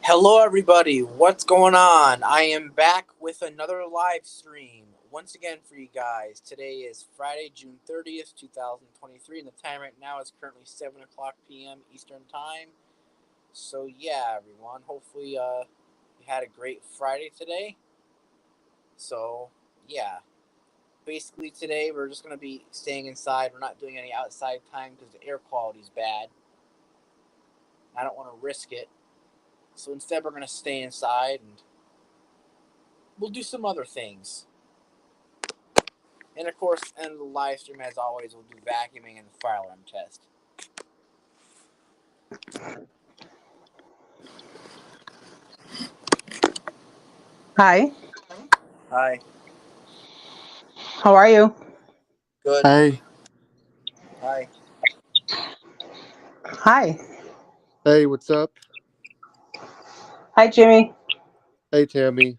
Hello, everybody. What's going on? I am back with another live stream once again for you guys. Today is Friday, June 30th, 2023, and the time right now is currently 7 o'clock p.m. Eastern Time. So, yeah, everyone, hopefully you had a great Friday today. So, yeah, basically today we're just going to be staying inside. We're not doing any outside time because the air quality is bad. I don't want to risk it. So instead, we're going to stay inside and we'll do some other things. And of course, in the live stream, as always, we'll do vacuuming and the fire alarm test. Hi. Hi. How are you? Good. Hey. Hi. Hi. Hey, what's up? Hi, Jimmy. Hey, Tammy.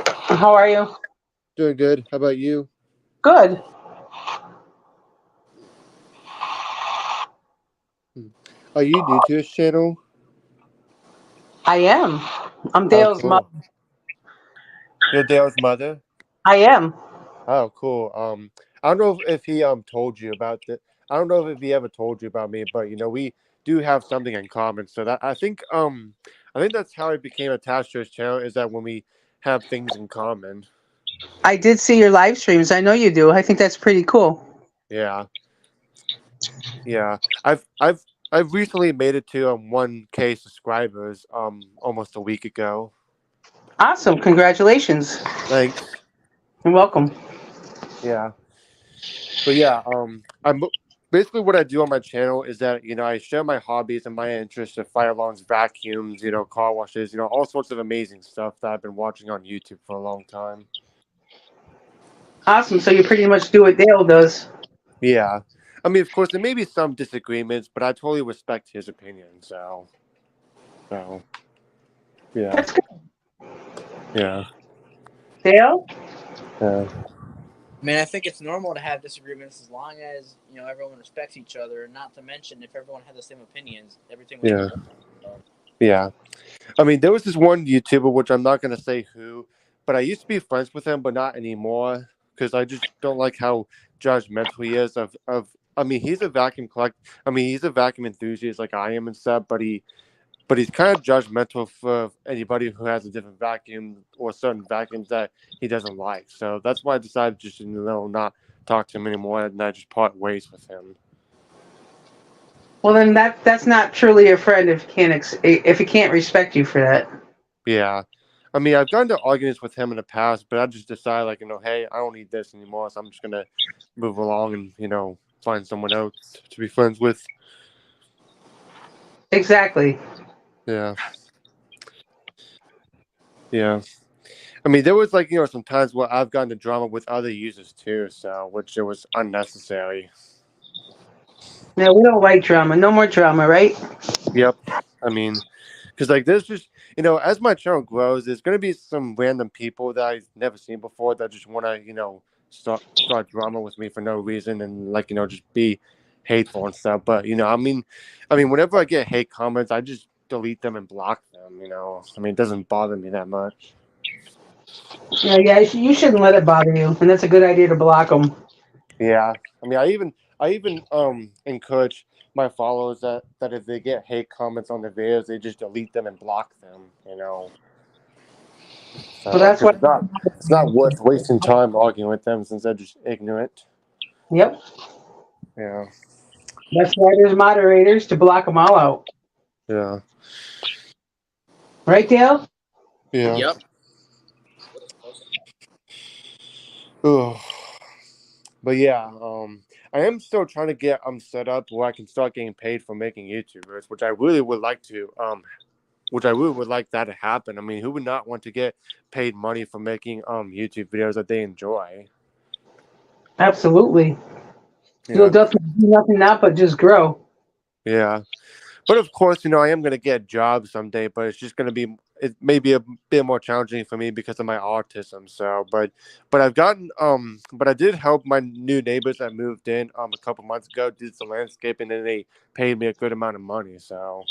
How are you? Doing good. How about you? Good. Are you new to this channel? I am. I'm Oh, Dale's mom. cool. You're Dale's mother? I am. Oh, cool. I don't know if he told you about the. I don't know if he ever told you about me, but we do have something in common. So that I think that's how I became attached to his channel, is that when we have things in common. I did see your live streams. I know you do. I think that's pretty cool. Yeah. Yeah. I've recently made it to 1K subscribers almost a week ago. Awesome. Congratulations. Thanks. You're welcome. Yeah. But yeah, I'm basically, what I do on my channel is that I share my hobbies and my interests of fire alarms, vacuums, car washes, all sorts of amazing stuff that I've been watching on YouTube for a long time. Awesome. So you pretty much do what Dale does. Yeah, I mean, of course, there may be some disagreements, but I totally respect his opinion. So yeah, That's good. yeah, Dale? yeah, I mean, I think it's normal to have disagreements as long as everyone respects each other. Not to mention, if everyone had the same opinions, everything would yeah, be so. yeah. I mean, there was this one YouTuber, which I'm not gonna say who, but I used to be friends with him, but not anymore because I just don't like how judgmental he is. I mean, he's a vacuum collect. I mean, he's a vacuum enthusiast like I am and stuff, but he's kind of judgmental for anybody who has a different vacuum or certain vacuums that he doesn't like. So that's why I decided just to not talk to him anymore, and I just part ways with him. Well, then that's not truly a friend if he can't respect you for that. Yeah. I mean, I've gotten into arguments with him in the past, but I just decided, like, hey, I don't need this anymore, so I'm just gonna move along and, find someone else to be friends with. Exactly. Yeah. Yeah. I mean, there was, like, some times where I've gotten into drama with other users too, so which it was unnecessary. No, we don't like drama. No more drama, right? Yep. I mean, because, like, there's just, as my channel grows, there's gonna be some random people that I've never seen before that just want to, start drama with me for no reason, and, like, just be hateful and stuff. But I mean, whenever I get hate comments, I just delete them and block them. I mean, it doesn't bother me that much. Yeah. You shouldn't let it bother you, and that's a good idea to block them. Yeah. I mean, I even encourage my followers that if they get hate comments on their videos, they just delete them and block them. Well, So, that's because what. it's not worth wasting time arguing with them since they're just ignorant. Yep. Yeah, That's why there's moderators to block them all out. yeah, Right, Dale? yeah. Yep. Ugh. But yeah, I am still trying to get set up where I can start getting paid for making YouTubers, which I really would like to which I really would like that to happen. I mean, who would not want to get paid money for making YouTube videos that they enjoy? Absolutely. You'll Yeah, definitely do nothing now but just grow. yeah. But of course, I am going to get a job someday, but it's just going to be, it may be a bit more challenging for me because of my autism. So, but but I did help my new neighbors that moved in a couple months ago, did some landscaping, and they paid me a good amount of money. So,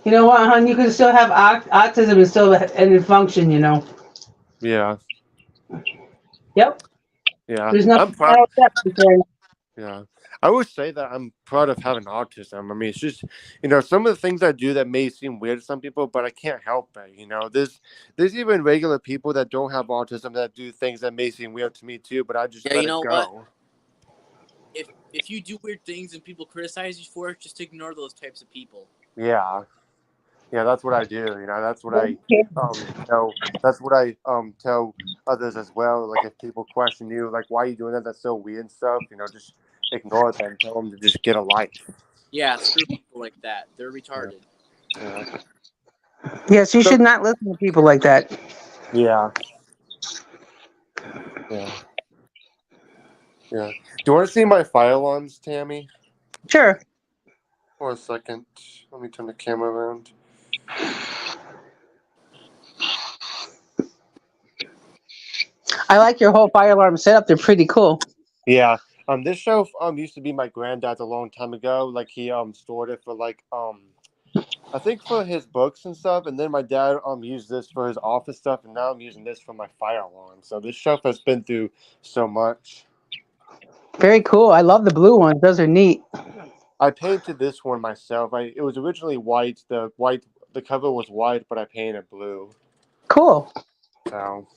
You know what, hon? You can still have autism and still and function. You know. Yeah, Yep. yeah. There's I'm nothing proud. wrong with that. Yeah, I would say that I'm proud of having autism. I mean, it's just some of the things I do that may seem weird to some people, but I can't help it. There's even regular people that don't have autism that do things that may seem weird to me too, but I just Yeah, let you it know what? go. If you do weird things and people criticize you for it, just ignore those types of people. Yeah, yeah, that's what I do. That's what I Okay. that's what I tell others as well. Like if people question you, like why are you doing that? That's so weird and stuff. Just ignore them. Tell them to just get a life. Yeah, screw people like that. They're Yeah, retarded. yeah, Yes, you so, should not listen to people like that. yeah, yeah. Yeah. Do you want to see my fire alarms, Tammy? Sure. For a second. Let me turn the camera around. I like your whole fire alarm setup. They're pretty cool. Yeah. This shelf used to be my granddad's a long time ago. Like he stored it for like I think for his books and stuff, and then my dad used this for his office stuff, and now I'm using this for my fire alarm. So this shelf has been through so much. Very cool. I love the blue ones. Those are neat. I painted this one myself. It was originally white. The cover was white, but I painted blue. Cool. So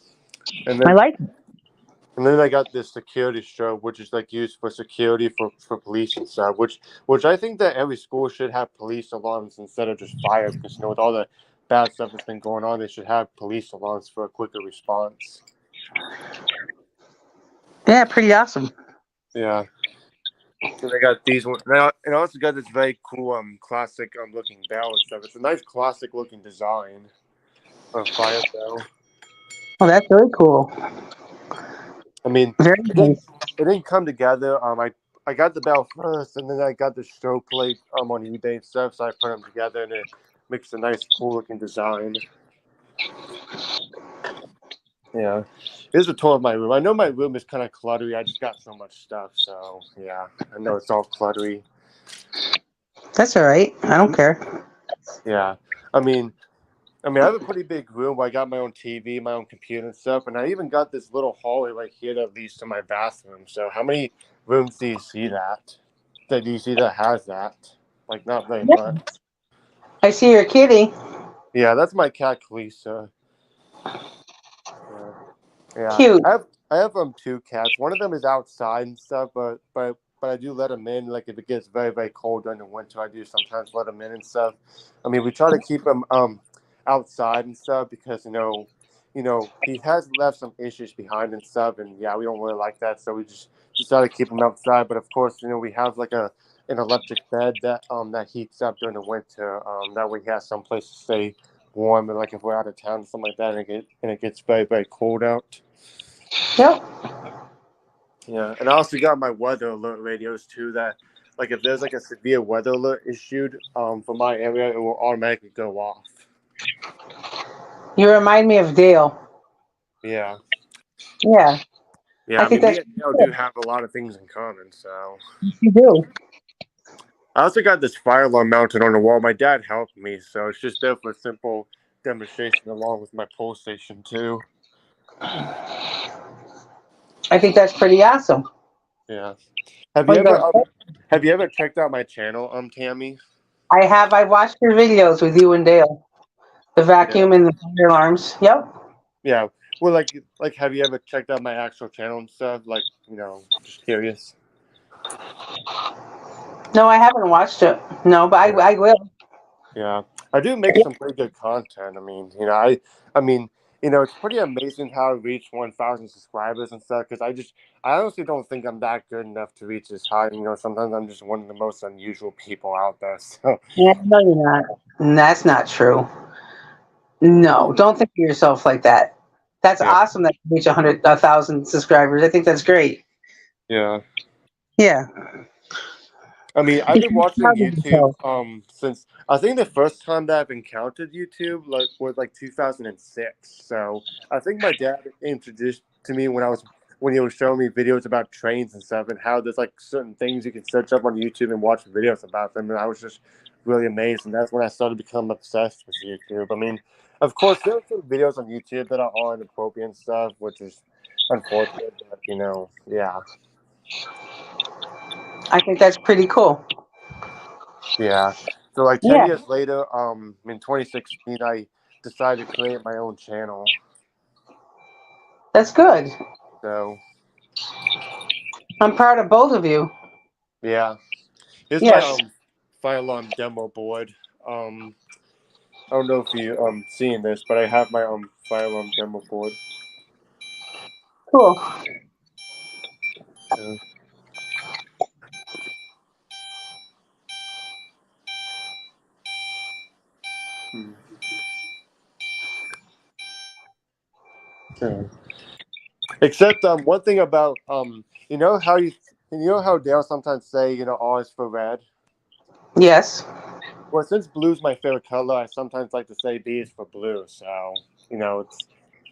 and I then like it. And then I got this security strobe, which is like used for security for police and stuff. Which I think that every school should have police alarms instead of just fire, because with all the bad stuff that's been going on, they should have police alarms for a quicker response. Yeah, pretty awesome. Yeah. And I got these ones. And I also got this very cool classic looking bell and stuff. It's a nice classic looking design for a fire bell. Oh, that's really cool. I mean, Very it didn't nice. it didn't come together. I got the bell first, and then I got the strobe plate on eBay and stuff. So I put them together, and it makes a nice, cool looking design. Yeah, here's a tour of my room. I know my room is kind of cluttery. I just got so much stuff, so yeah, I know it's all cluttery. That's all right. I don't care. Yeah, I mean, I have a pretty big room where I got my own TV, my own computer and stuff, and I even got this little hallway right here that leads to my bathroom. So how many rooms do you see that? That do you see that has that? Like not very Yeah. much. I see your kitty. Yeah, that's my cat Kalisa. Yeah, yeah. Cute. I have two cats. One of them is outside and stuff, but I do let them in. Like if it gets very very cold during the winter, I do sometimes let them in and stuff. I mean, we try to keep him outside and stuff because he has left some issues behind and stuff, and yeah, we don't really like that, so we just decided to keep him outside. But of course, we have like an electric bed that heats up during the winter. That way he has some place to stay warm, and like if we're out of town or something like that, and it gets very very cold out. Yep. Yeah, and I also got my weather alert radios too. That like if there's like a severe weather alert issued for my area, it will automatically go off. You remind me of Dale. Yeah, Yeah. yeah. I I think mean, me that's and Dale do have a lot of things in common. So you do. I also got this fire alarm mounted on the wall. My dad helped me, so it's just there for a simple demonstration along with my pole station too. I think that's pretty awesome. Yeah. Have you What ever the- have you ever checked out my channel, Tammy? I have. I watched your videos with you and Dale. The Yeah. vacuum and the fire alarms. Yep. Yeah. Well, have you ever checked out my actual channel and stuff? Like, just curious. No, I haven't watched it. No, but Yeah. I will. Yeah. I do make some pretty good content. I mean, I mean, it's pretty amazing how I reached 1,000 subscribers and stuff. Because I honestly don't think I'm that good enough to reach this high. Sometimes I'm just one of the most unusual people out there. So, Yeah, no, you're not. That's not true. No, don't think of yourself like that. That's yeah. awesome that you reach 1,000 subscribers. I think that's great. Yeah. Yeah. I mean, I've You been can be watching proud of YouTube yourself. since I think the first time that I've encountered YouTube was like 2006. So I think my dad introduced to me when he was showing me videos about trains and stuff, and how there's like certain things you can search up on YouTube and watch videos about them, and I was just really amazing. That's when I started to become obsessed with YouTube. I mean, of course, there are some videos on YouTube that are inappropriate and stuff, which is unfortunate. But yeah, I think that's pretty cool. yeah. So like 10 Yeah, years later, in 2016, I decided to create my own channel. that's good. So I'm proud of both of you. yeah, here's my Yes. fire alarm demo board. Um, I don't know if you seeing this, but I have my fire alarm demo board. Cool. Yeah. Hmm. Yeah. Except one thing about how Dale sometimes say R is for red. Yes. Well, since blue's my favorite color, I sometimes like to say B is for blue. So it's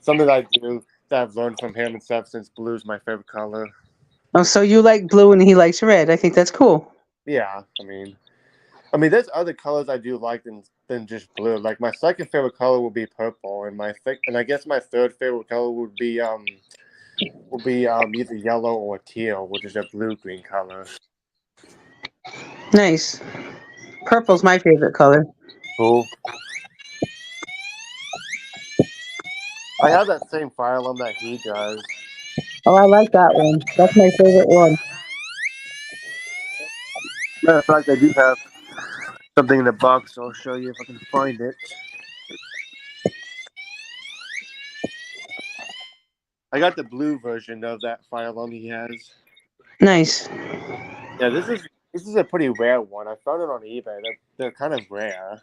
something that I do that I've learned from him and stuff. Since blue's my favorite color. Oh, so you like blue and he likes red. I think that's cool. Yeah, I mean, there's other colors I do like than just blue. Like my second favorite color would be purple, and I guess my third favorite color would be either yellow or teal, which is a blue green color. Nice. Purple's my favorite color. Cool. I have that same fire alarm that he does. Oh, I like that one. That's my favorite one. Matter of fact, I do have something in the box. So I'll show you if I can find it. I got the blue version of that fire alarm he has. Nice. Yeah, this is a pretty rare one. I found it on eBay. They're kind of rare.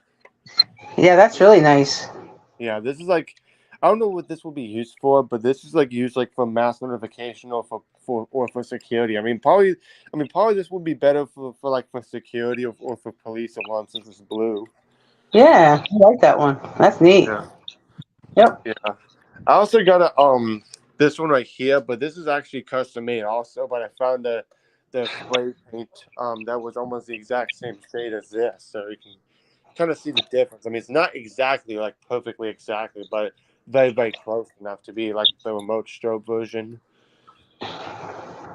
Yeah, that's really nice. Yeah, this is like I don't know what this will be used for, but this is like used like for mass notification or for security. I mean probably this would be better for security or for police alarms since it's blue. Yeah, I like that one. That's neat. Yeah. Yep. Yeah. I also got this one right here, but this is actually custom made also, but I found the spray paint that was almost the exact same shade as this, so you can kind of see the difference. I mean, it's not exactly like perfectly exactly, but very, very close enough to be like the remote strobe version.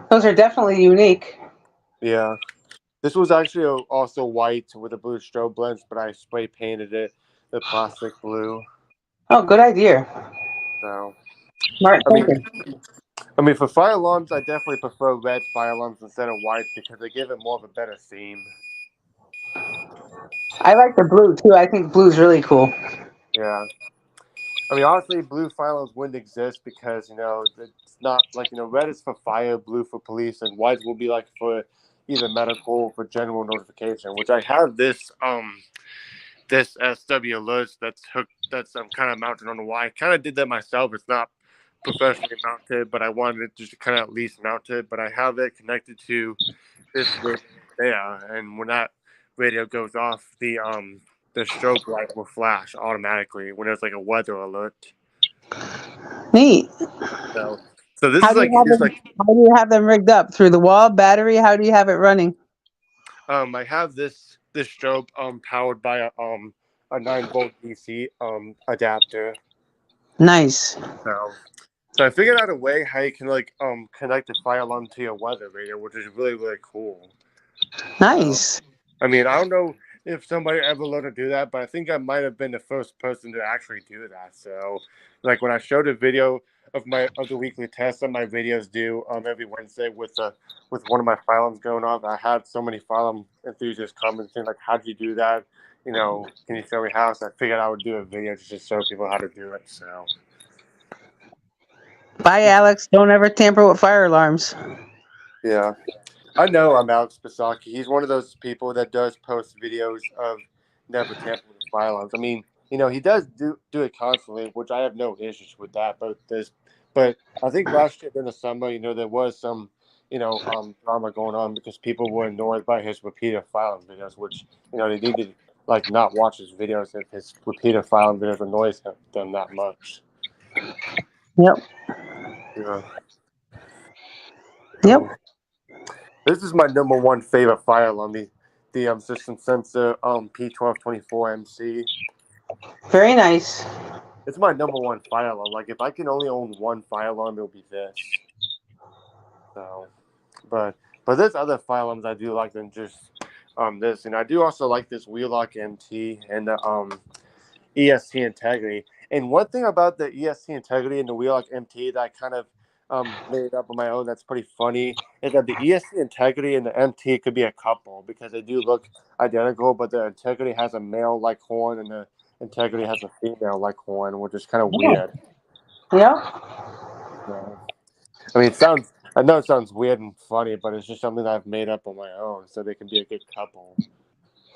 Those are definitely unique. Yeah. This was actually also white with a blue strobe lens, but I spray painted it the plastic blue. Oh, good idea. So, Smart I mean, thinking. for fire alarms, I definitely prefer red fire alarms instead of white because they give it more of a better theme. I like the blue too. I think blue's really cool. Yeah. I mean, honestly, blue fire alarms wouldn't exist because it's not like red is for fire, blue for police, and white will be like for either medical or for general notification. Which I have this SW alerts that's kind of mounted on the wall. I kind of did that myself. It's not professionally mounted, but I wanted it just to kind of at least mount it. But I have it connected to this radio there, and when that radio goes off, the strobe light will flash automatically when there's like a weather alert. Neat. So, so this How is do you like have just them? like How do you have them rigged up through the wall battery? How do you have it running? I have this strobe powered by a 9-volt DC adapter. Nice. So I figured out a way how you can like connect the fire alarm to your weather radio, which is really really cool. So Nice. I mean, I don't know if somebody ever learned to do that, but I think I might have been the first person to actually do that. So, like when I showed a video of the weekly test that my videos do every Wednesday with one of my fire alarms going off, I had so many fire alarm enthusiasts commenting like, "How'd you do that? Can you show me how?" So I figured I would do a video just to show people how to do it. So Bye, Alex. Don't ever tamper with fire alarms. yeah. I know I'm Alex Pisaki. He's one of those people that does post videos of never tampering with violence. I mean, he does do it constantly, which I have no issues with that. But I think last year during the summer, there was some, drama going on because people were annoyed by his repeated violence videos, which they need to like not watch his videos if his repeated violence videos annoys them that much. Yep. Yeah. Yep. This is my number one favorite fire alarm. the system sensor P1224MC. Very nice. It's my number one fire alarm. Like if I can only own one fire alarm, it'll be this. So, but there's other fire alarms I do like than just this, and I do also like this Wheelock MT and the EST Integrity. And one thing about the EST Integrity and the Wheelock MT that I kind of made up on my own that's pretty funny is that the EST Integrity and the MT could be a couple because they do look identical, but the Integrity has a male like horn and the Integrity has a female like horn, which is kind of Yeah. weird. Yeah. So, I mean, I know it sounds weird and funny, but it's just something that I've made up on my own so they can be a good couple.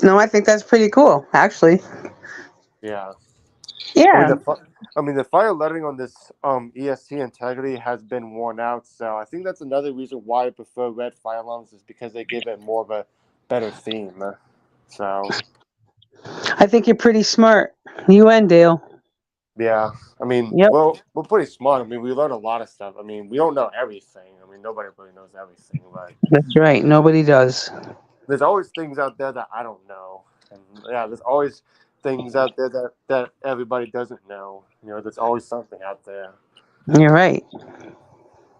No, I think that's pretty cool, actually. Yeah. I mean Yeah. the fire lettering on this EST Integrity has been worn out, so I think that's another reason why I prefer red fire alarms is because they give it more of a better theme. So I think you're pretty smart. You and Dale. yeah, I mean, Yep. well, we're pretty smart. I mean, we learn a lot of stuff. I mean, we don't know everything. I mean, nobody really knows everything, but That's right. Nobody does. there's always things out there that I don't know, and yeah, there's always things out there that everybody doesn't know. You know, there's always something out there. You're right.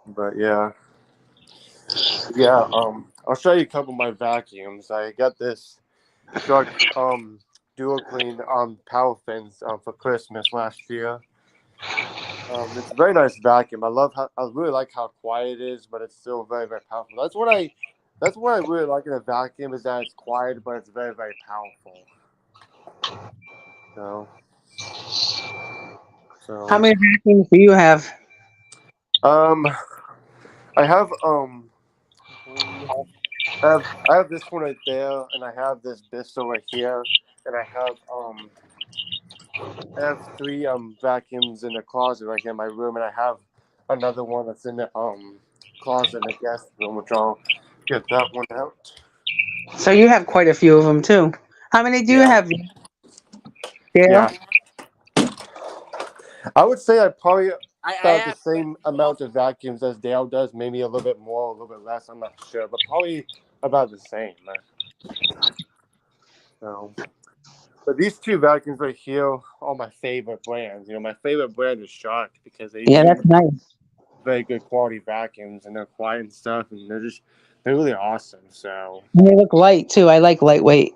But yeah. Yeah, I'll show you a couple of my vacuums. I got this Shark dual clean power fins for Christmas last year. It's a very nice vacuum. I really like how quiet it is, but it's still very, very powerful. That's what I really like in a vacuum is that it's quiet, but it's very, very powerful. So, How so many vacuums do you have? um, I have I have this one right there, and I have this Bissell right here, and I have three vacuums in the closet right here in my room, and I have another one that's in the closet in the guest room, which I'll get that one out. So you have quite a few of them too. How many do you Yeah, have, Dale? yeah. I would say I probably I about the have same amount of vacuums as Dale does, maybe a little bit more, a little bit less. I'm not sure, but probably about the same. So, but these two vacuums right here are my favorite brands. You know, my favorite brand is Shark because they Yeah, do that's nice. very good quality vacuums and they're quiet and stuff, and they're really awesome. So And they look light too. I like lightweight.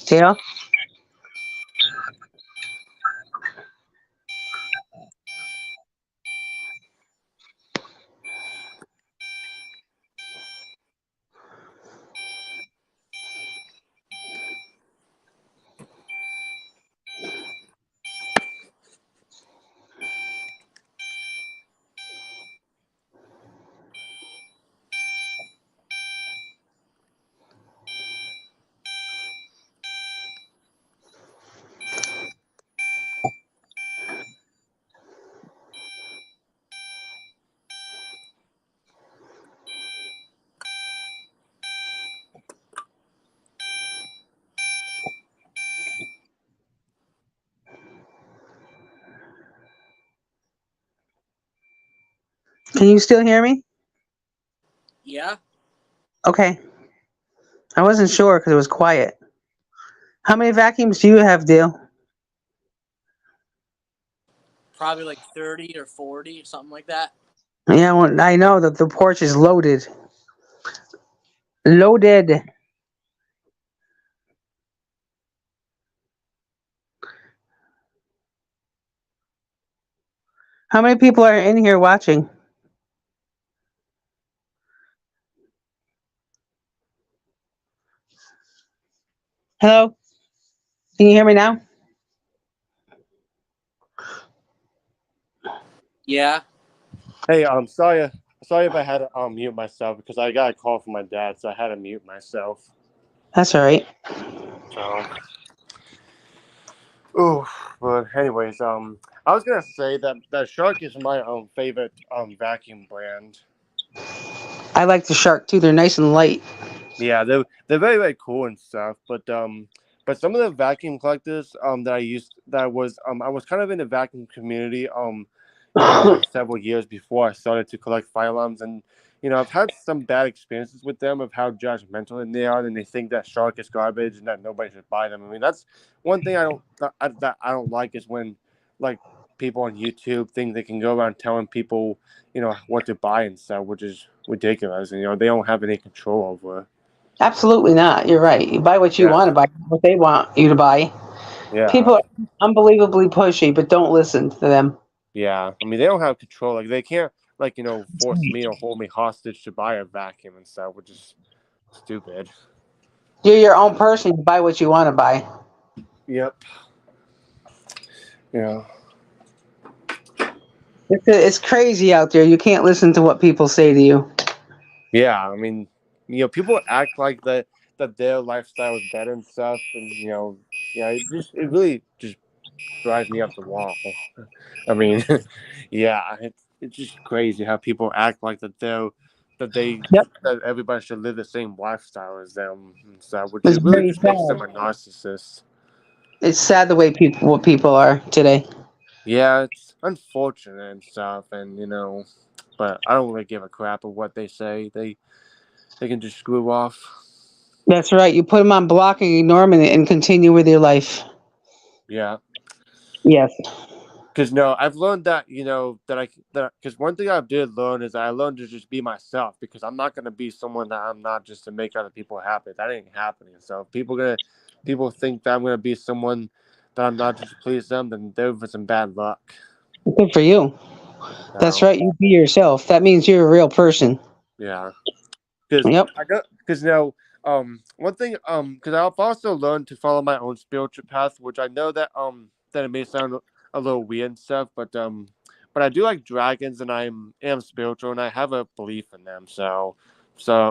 Dale? Can you still hear me? yeah, Okay. I wasn't sure because it was quiet. How many vacuums do you have, Dale? probably like 30 or 40 or something like that. Yeah, well, I know that the porch is loaded. Loaded. How many people are in here watching? Hello? Can you hear me now? Yeah. hey, sorry if I had to mute myself because I got a call from my dad, so I had to mute myself. That's all right. So, ooh, but anyways, I was gonna say that Shark is my favorite vacuum brand. I like the shark too. They're nice and light. Yeah, they're very very cool and stuff. But some of the vacuum collectors that I was kind of in the vacuum community several years before I started to collect fire alarms, and I've had some bad experiences with them of how judgmental they are, and they think that shark is garbage and that nobody should buy them. I mean, that's one thing that I don't like is when like people on YouTube think they can go around telling people what to buy and stuff, which is ridiculous. And they don't have any control over it. Absolutely not. You're right. You buy what you Yeah, want to buy, what they want you to buy. yeah, People are unbelievably pushy, but don't listen to them. yeah. I mean, they don't have control. Like they can't force me or hold me hostage to buy a vacuum and stuff, which is stupid. You're your own person. You buy what you want to buy. Yep. Yeah. It's crazy out there. You can't listen to what people say to you. Yeah. I mean, people act like that their lifestyle is better and stuff, and yeah, it really just drives me up the wall. I mean, yeah, it's just crazy how people act like Yep. that everybody should live the same lifestyle as them and stuff, which It's it really very just makes sad. them a narcissist. It's sad the way what people are today. Yeah, it's unfortunate and stuff, and but I don't really give a crap of what they say. They can just screw off. That's right. You put them on block and ignore them and continue with your life. Yeah. Yes. Because no, I've learned that that because one thing I did learn is I learned to just be myself because I'm not gonna be someone that I'm not just to make other people happy. That ain't happening. So if people think that I'm gonna be someone that I'm not just to please them, then they're for some bad luck. Good for you. That's So right. You be yourself. That means you're a real person. yeah, because Yep. I got because one thing because I've also learned to follow my own spiritual path, which I know that it may sound a little weird and stuff, but I do like dragons and am spiritual and I have a belief in them. So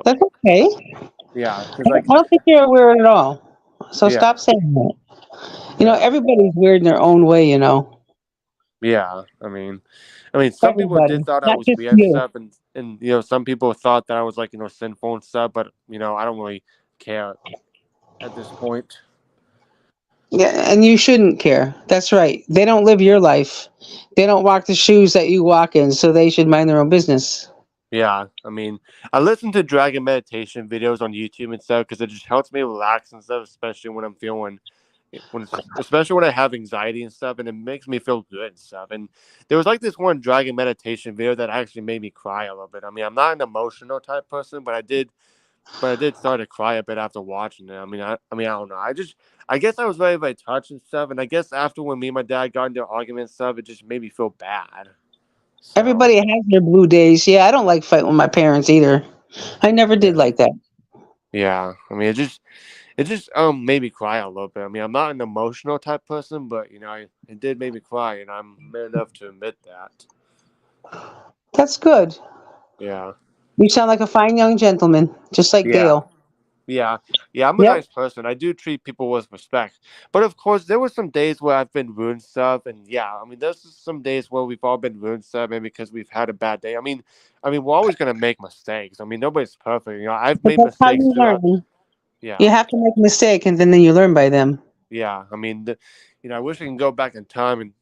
That's okay. yeah, because I don't think you're weird at all. So yeah, stop saying that. yeah, Everybody's weird in their own way. yeah. I mean, some people Everybody. did thought I Not was just weird and you. stuff, and some people thought that I was like sinful and stuff, but I don't really care at this point. Yeah, and you shouldn't care. That's right. They don't live your life. They don't walk the shoes that you walk in, so they should mind their own business. Yeah, I listen to dragon meditation videos on YouTube and stuff because it just helps me relax and stuff, especially when I'm feeling, especially when I have anxiety and stuff, and it makes me feel good and stuff. And there was like this one dragon meditation video that actually made me cry a little bit. I mean, I'm not an emotional type person, but I did start to cry a bit after watching it. I don't know. I guess I was very, very touched and stuff, and I guess after when me and my dad got into arguments and stuff, it just made me feel bad. So. Everybody has their blue days. Yeah, I don't like fighting with my parents either. I never did Yeah. like that. Yeah, it just made me cry a little bit. I mean, I'm not an emotional type person, but it did make me cry, and I'm man enough to admit that. That's good. Yeah, You sound like a fine young gentleman, just like yeah, Dale. yeah, yeah. I'm a Yep. nice person. I do treat people with respect, but of course, there were some days where I've been ruined stuff, and yeah, there's some days where we've all been ruined stuff, maybe because we've had a bad day. We're always gonna make mistakes. Nobody's perfect. I've But made that's how mistakes you throughout. learn. You Yeah. have to make a mistake, and then you learn by them. Yeah, I wish I can go back in time and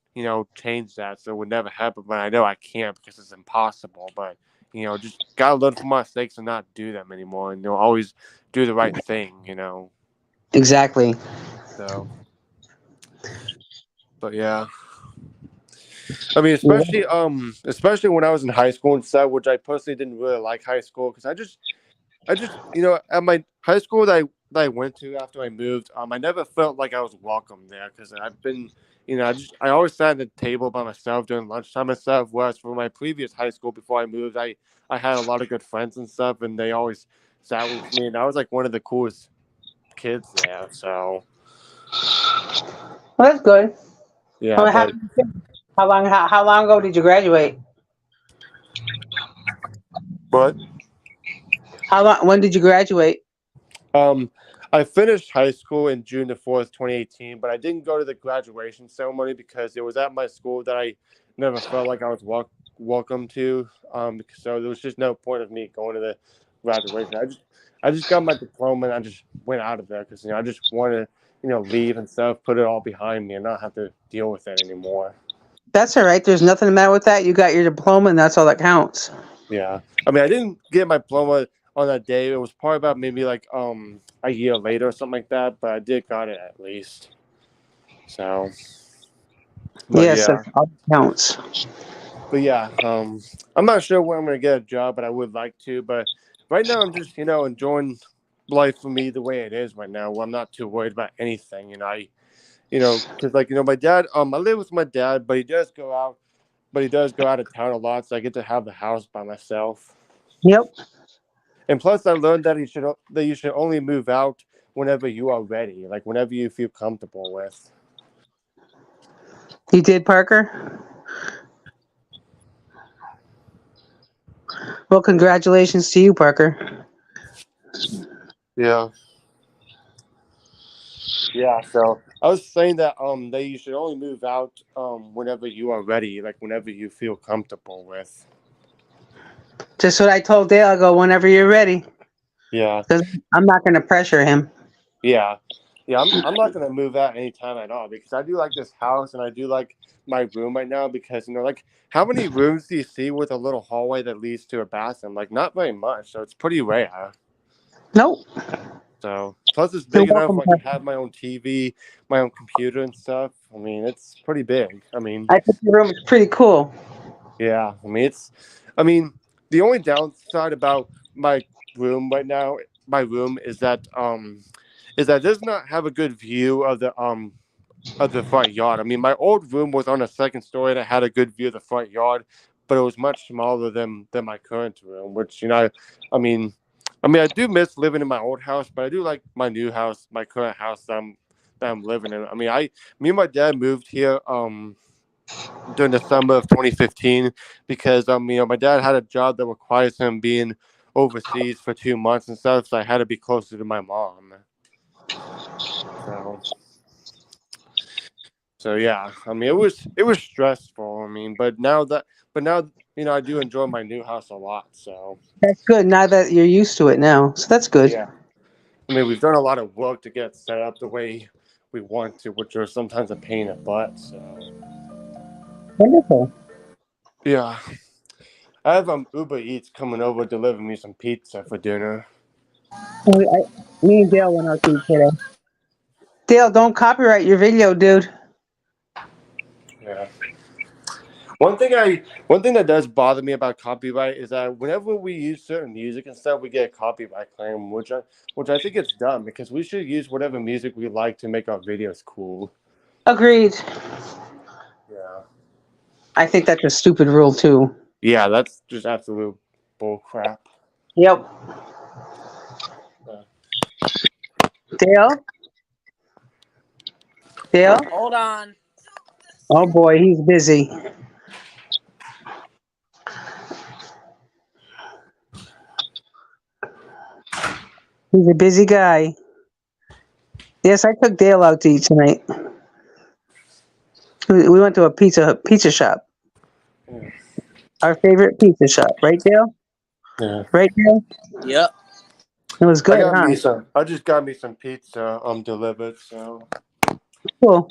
change that so it would never happen. But I know I can't because it's impossible. But just gotta learn from my mistakes and not do them anymore, and always do the right thing. Exactly. So, but yeah, Yeah. especially when I was in high school and stuff, which I personally didn't really like high school because I just at my high school that I went to after I moved, I never felt like I was welcome there because I've been, I always sat at the table by myself during lunchtime and stuff. Whereas for my previous high school before I moved, I had a lot of good friends and stuff, and they always sat with me, and I was like one of the coolest kids there. So Well, that's good. yeah, Well, but how long ago did you graduate? but How long? When did you graduate? um. I finished high school in June 2018, but I didn't go to the graduation ceremony because it was at my school that I never felt like I was welcome to. So there was just no point of me going to the graduation. I just got my diploma and I just went out of there because I just wanted to leave and stuff, put it all behind me, and not have to deal with it anymore. That's all right. There's nothing the matter with that. You got your diploma, and that's all that counts. Yeah, I mean, I didn't get my diploma on that day. It was probably about maybe like a year later or something like that, but I did got it at least. So, but Yes, yeah. that's all that counts. But yeah, I'm not sure when I'm gonna get a job, but I would like to. But right now, I'm just enjoying life for me the way it is right now. Where I'm not too worried about anything. Because like my dad, I live with my dad, but he does go out, of town a lot, so I get to have the house by myself. Yep. And plus, I learned that you should only move out whenever you are ready, like whenever you feel comfortable with. You did, Parker? Well, congratulations to you, Parker. Yeah. Yeah, so I was saying that you should only move out whenever you are ready, like whenever you feel comfortable with. Just what I told Dale. I go whenever you're ready, Yeah, because I'm not going to pressure him. yeah, yeah. I'm not gonna move out anytime at all because I do like this house and I do like my room right now because like how many rooms do you see with a little hallway that leads to a bathroom? Like not very much, so it's pretty rare. Nope. So plus it's You're big enough welcome, where I can Parker. have my own TV, my own computer and stuff. I mean, it's pretty big. I mean, I think your room is pretty cool. yeah, I mean, the only downside about my room right now, my room is that it does not have a good view of the front yard. I mean, my old room was on a second story and it had a good view of the front yard, but it was much smaller than my current room, which I mean, I do miss living in my old house, but I do like my new house, my current house that I'm living in. I mean, me and my dad moved here during the summer of 2015 because my dad had a job that requires him being overseas for 2 months and stuff, so I had to be closer to my mom. So yeah, I mean it was stressful. I mean, but now I do enjoy my new house a lot. So That's good. Now that you're used to it now, so that's good. yeah, I mean we've done a lot of work to get set up the way we want to, which are sometimes a pain in the butt. So Wonderful. yeah, I have Uber Eats coming over delivering me some pizza for dinner. Me and Dale went out to eat today. Dale, don't copyright your video, dude. Yeah. One thing that does bother me about copyright is that whenever we use certain music and stuff, we get a copyright claim, which I think it's dumb because we should use whatever music we like to make our videos cool. Agreed. Yeah. I think that's a stupid rule too. Yeah, that's just absolute bull crap. Yep. Yeah. Dale? Dale? Hold on. Oh boy, he's busy. He's a busy guy. Yes, I took Dale out to eat tonight. We went to a pizza shop. Our favorite pizza shop, right, Dale? Yeah. Right, Dale? Yep. It was good, huh? I just got me some pizza delivered, so Cool.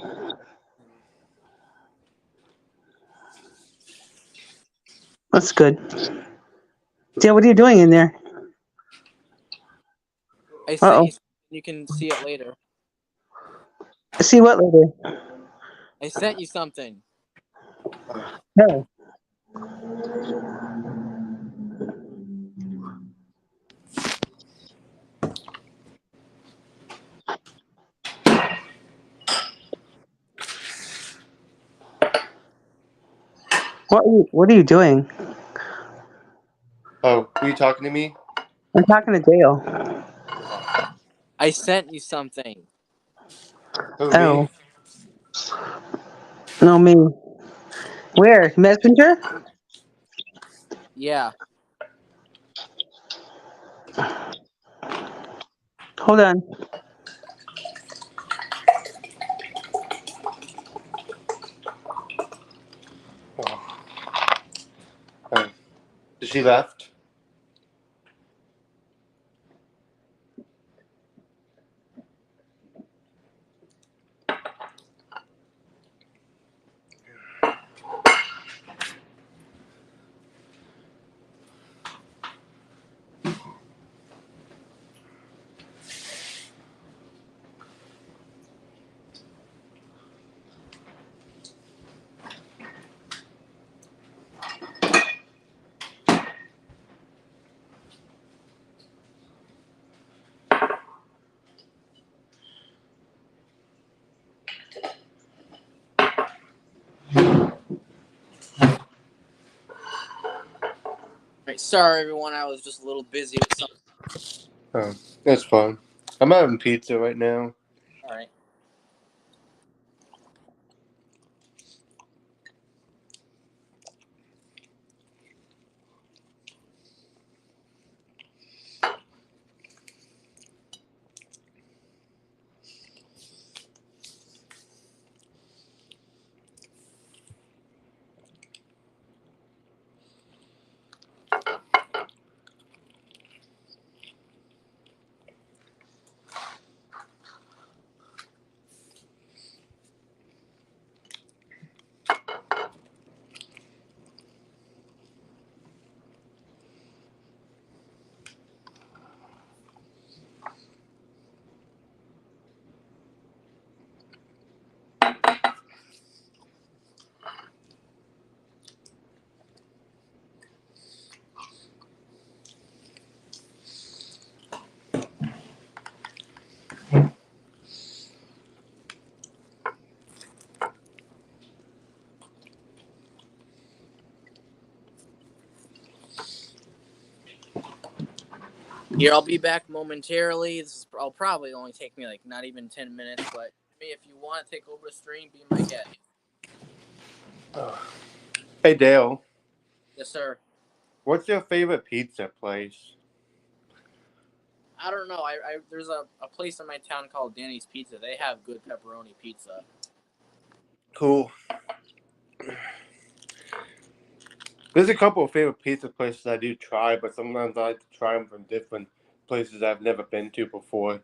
That's good. Dale, what are you doing in there? I Uh sent oh. you. You can see it later. See what later? I sent you something. No. What are you doing? oh, were you talking to me? I'm talking to Dale. I sent you something. Who me? Oh, no me. Where? Messenger? Yeah. Hold on. She left. Right, sorry everyone, I was just a little busy with something. Oh, that's fun. I'm having pizza right now. All right. Here, I'll be back momentarily. I'll probably only take me like not even 10 minutes, but if you want to take over the stream, be my guest. Hey Dale, Yes, sir. what's your favorite pizza place? I don't know. There's a place in my town called Danny's Pizza. They have good pepperoni pizza. Cool. There's a couple of favorite pizza places I do try, but sometimes I like to try them from different places I've never been to before.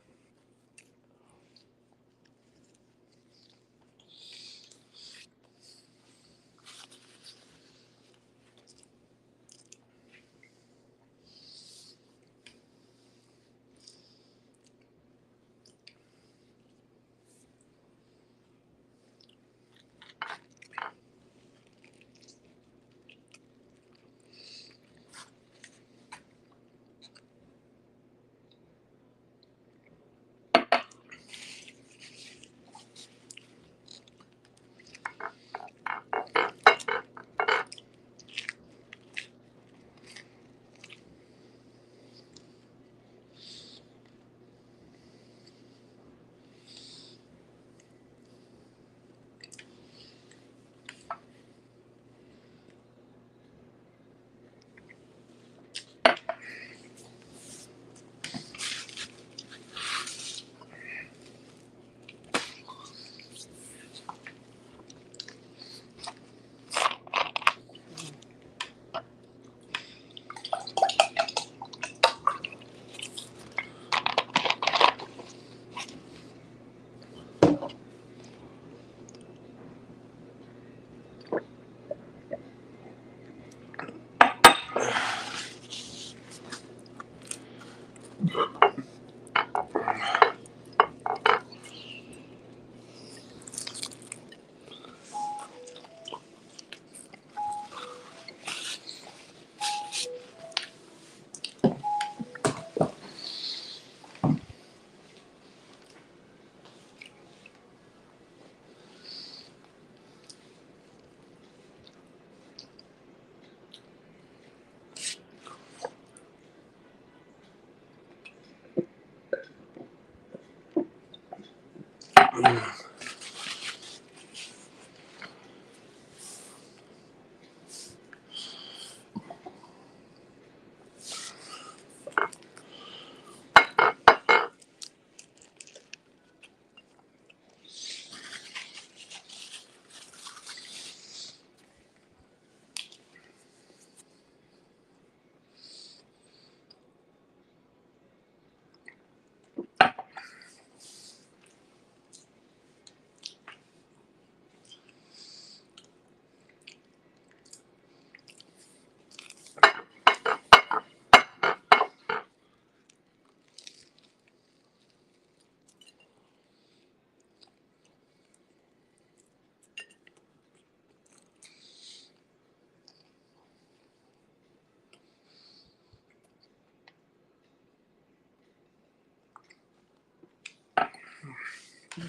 I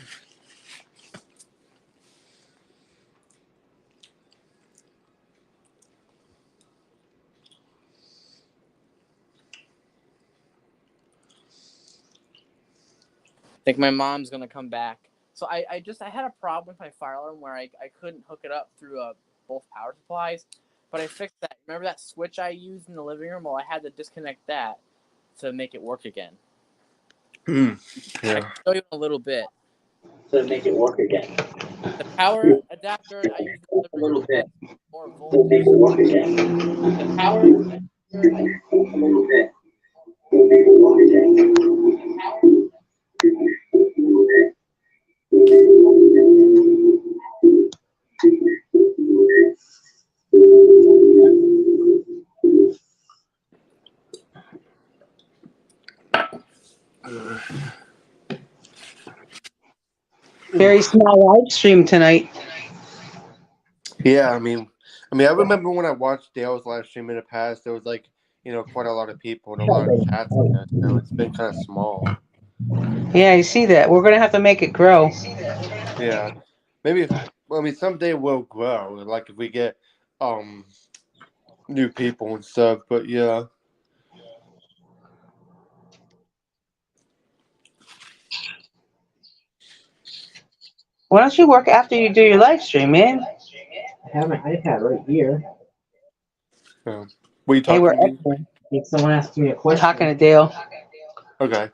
think my mom's gonna come back. So I had a problem with my fire alarm where I couldn't hook it up through both power supplies, but I fixed that. Remember that switch I used in the living room? Well, I had to disconnect that to make it work again. Yeah. I can show you in a little bit. To make it work again. The power adapter I used in the living room has more voltage. To make it work again. The power adapter I used in the living room to make it work again. The power. Very small live stream tonight. Yeah, I mean, I remember when I watched Dale's live stream in the past, there was like, quite a lot of people and a lot of chats in there. So it's been kind of small. Yeah, I see that. We're gonna have to make it grow. Yeah, maybe. Someday we'll grow. Like if we get new people and stuff. But yeah. Why don't you work after you do your live stream, man? I have my iPad right here. Yeah. Were you Hey, talking we're to me? excellent. If someone asks me a question. Talking to Dale. Okay.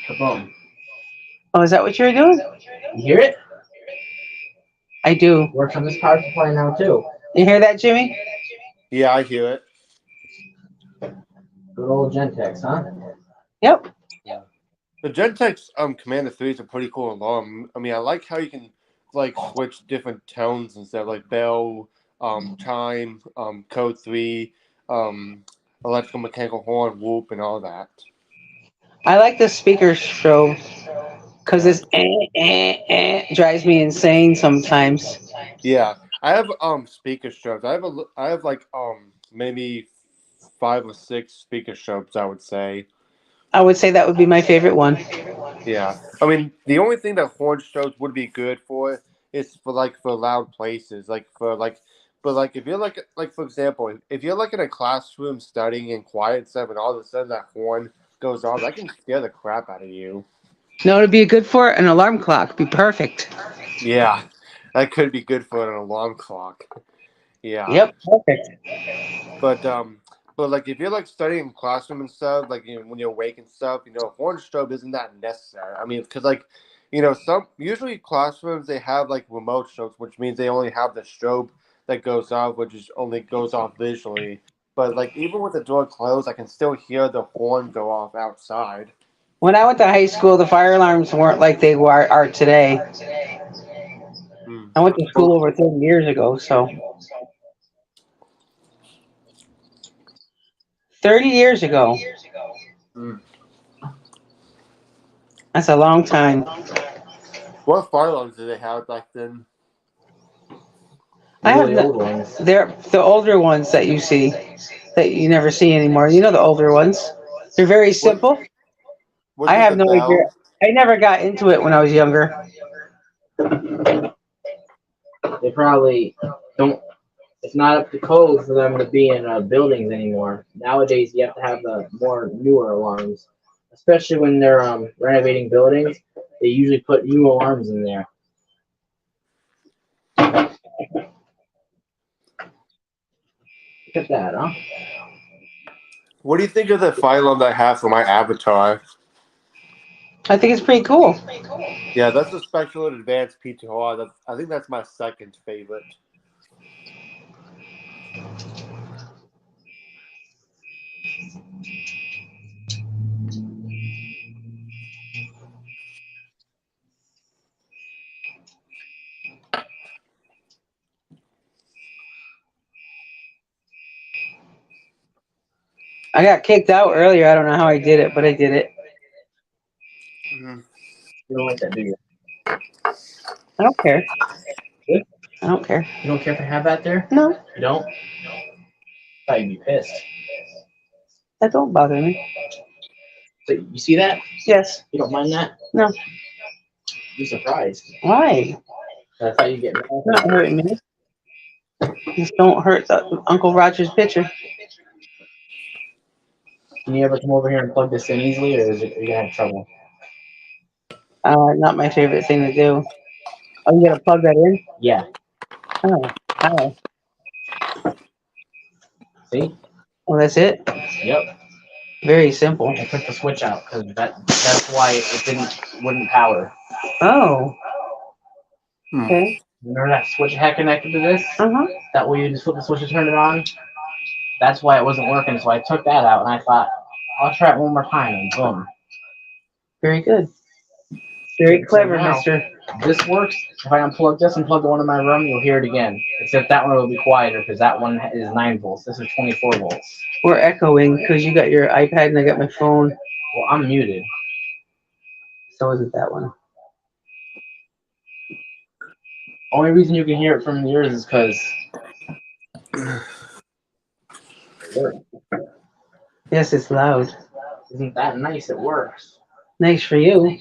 Kaboom. Oh, is that what you were doing? You hear it? I do. Works on this power supply now too. You hear that, Jimmy? Yeah, I hear it. Good old Gentex, huh? Yep. Yeah. The Gentex Commander 3 is a pretty cool alarm. I like how you can like switch different tones and stuff, like bell, chime, code 3, electrical mechanical horn, whoop, and all that. I like the speaker show because Yeah. this drives me insane sometimes. Yeah. I have speaker strobes. I have like maybe 5 or 6 speaker strobes, I would say. I would say that would be my favorite one. Yeah, the only thing that horn strobes would be good for is for loud places, but like if you're like for example, if you're like in a classroom studying in quiet stuff, and all of a sudden that horn goes off, that can scare the crap out of you. No, it'd be good for an alarm clock. Be perfect. Yeah, that could be good for an alarm clock. Yeah, Yep, perfect. but like if you're like studying in classroom and stuff, like when you're awake and stuff, horn strobe isn't that necessary. Because like some usually classrooms they have like remote strobes, which means they only have the strobe that goes off, which is only goes off visually. But like even with the door closed, I can still hear the horn go off outside. When I went to high school, the fire alarms weren't like they are today. Mm. I went to Well, school over 30 years ago, so 30 years ago. mm. That's a long time. What fire alarms did they have back then? I have Really old ones. they're the older ones that you see that you never see anymore. You know the older ones. They're very Was simple. was I it have the no idea. bell? I never got into it when I was younger. They probably don't. It's not up to code for them to be in buildings anymore. Nowadays, you have to have the more newer alarms, especially when they're renovating buildings. They usually put new alarms in there. Look at that, huh? What do you think of the fire alarm that I have for my avatar? I think it's pretty cool. Yeah, that's a special and advanced PTR. I think that's my second favorite. I got kicked out earlier. I don't know how I did it, but I did it. Mm-hmm. You don't like that, do you? I don't care. Good. I don't care. You don't care to have that there? No, You don't? Thought you'd be pissed. that don't bother me. So you see that? Yes. You don't mind that? No. You're surprised. Why? I thought you'd get mad. Not hurting me. Just don't hurt Uncle Roger's picture. Can you ever come over here and plug this in easily, or are you gonna have trouble? Not my favorite thing to do. Oh, you gotta plug that in? Yeah. Oh, how? See? Well, that's it? Yep. Very simple. I took the switch out because that's why it wouldn't power. Oh, Hmm. okay. Remember that switch had connected to this? Uh-huh. That way you just flip the switch and turn it on. That's why it wasn't working. So I took that out and I thought I'll try it one more time and boom. Very good. Very So clever, now, mister. this works. If I unplug this and plug the one in my room, you'll hear it again. Except that one will be quieter because that one is 9 volts. This is 24 volts. We're echoing because you got your iPad and I got my phone. Well, I'm muted. So isn't that one. Only reason you can hear it from yours is because. Yes, it's loud. Isn't that nice? It works. Nice for you.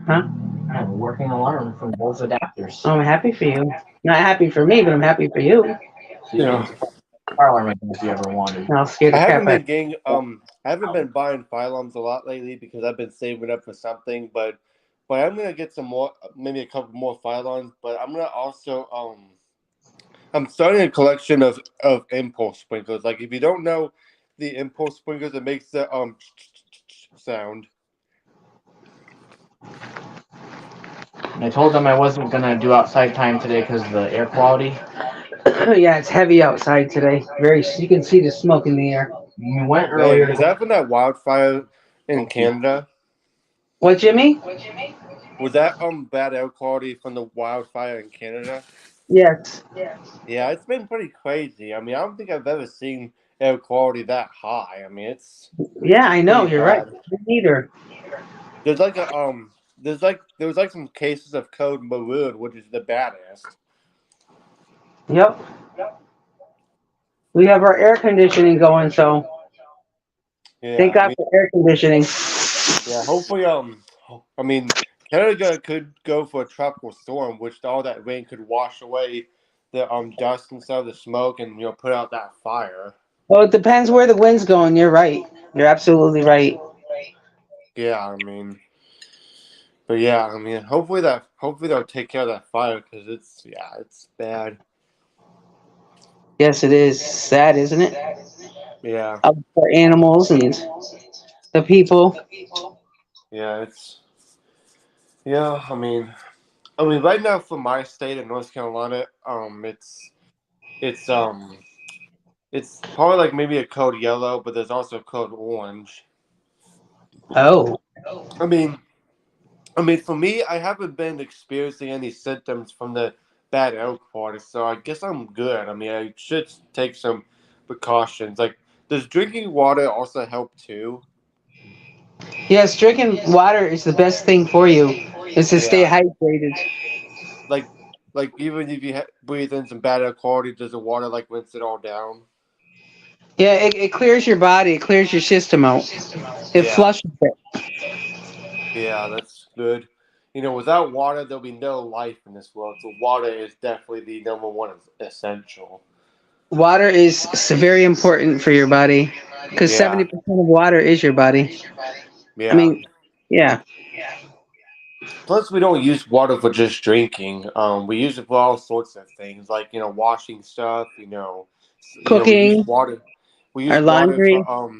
Huh? I have a working alarm from both adapters. I'm happy for you. Not happy for me, but I'm happy for you. So you can fire alarm again if you ever wanted. I'll scare the crap out. I haven't been buying fire alarms a lot lately because I've been saving up for something, but I'm gonna get some more, maybe a couple more fire alarms. But I'm gonna also I'm starting a collection of impulse sprinklers. Like if you don't know the impulse sprinklers, it makes the sound. I told them I wasn't gonna do outside time today because of the air quality. Yeah, it's heavy outside today. You can see the smoke in the air. We went Man, earlier. is that from that wildfire in Canada? What, Jimmy? Was that bad air quality from the wildfire in Canada? Yes. Yeah, it's been pretty crazy. I mean, I don't think I've ever seen air quality that high. I mean, it's Yeah, I know. pretty You're right. bad. Me neither. There's like a there was like some cases of code maroon, which is the baddest. Yep. We have our air conditioning going, so thank Yeah, I God mean, for air conditioning. yeah. Hopefully, I mean, Canada could go for a tropical storm, which all that rain could wash away the dust and stuff, the smoke, and put out that fire. Well, it depends where the wind's going. You're right. You're absolutely right. Yeah, I mean, but yeah, I mean, hopefully they'll take care of that fire because it's bad. Yes, it is sad, isn't it? Yeah, For animals and the people. yeah, yeah. I mean, right now for my state of North Carolina, it's it's probably like maybe a code yellow, but there's also code orange. Oh, I mean, for me, I haven't been experiencing any symptoms from the bad air quality, so I guess I'm good. I mean, I should take some precautions. Like, does drinking water also help too? yes. Drinking water is the best thing for you. Is to stay Yeah, hydrated. like even if you breathe in some bad air quality, does the water like rinse it all down? Yeah, it clears your body. It clears your system out. It Yeah, flushes it. yeah, that's good. Without water, there'll be no life in this world. So water is definitely the number one essential. Water is very important for your body because Yeah, 70% of water is your body. I yeah. mean, yeah, Plus, we don't use water for just drinking. We use it for all sorts of things, like washing stuff. We use cooking, water. We our use water laundry. for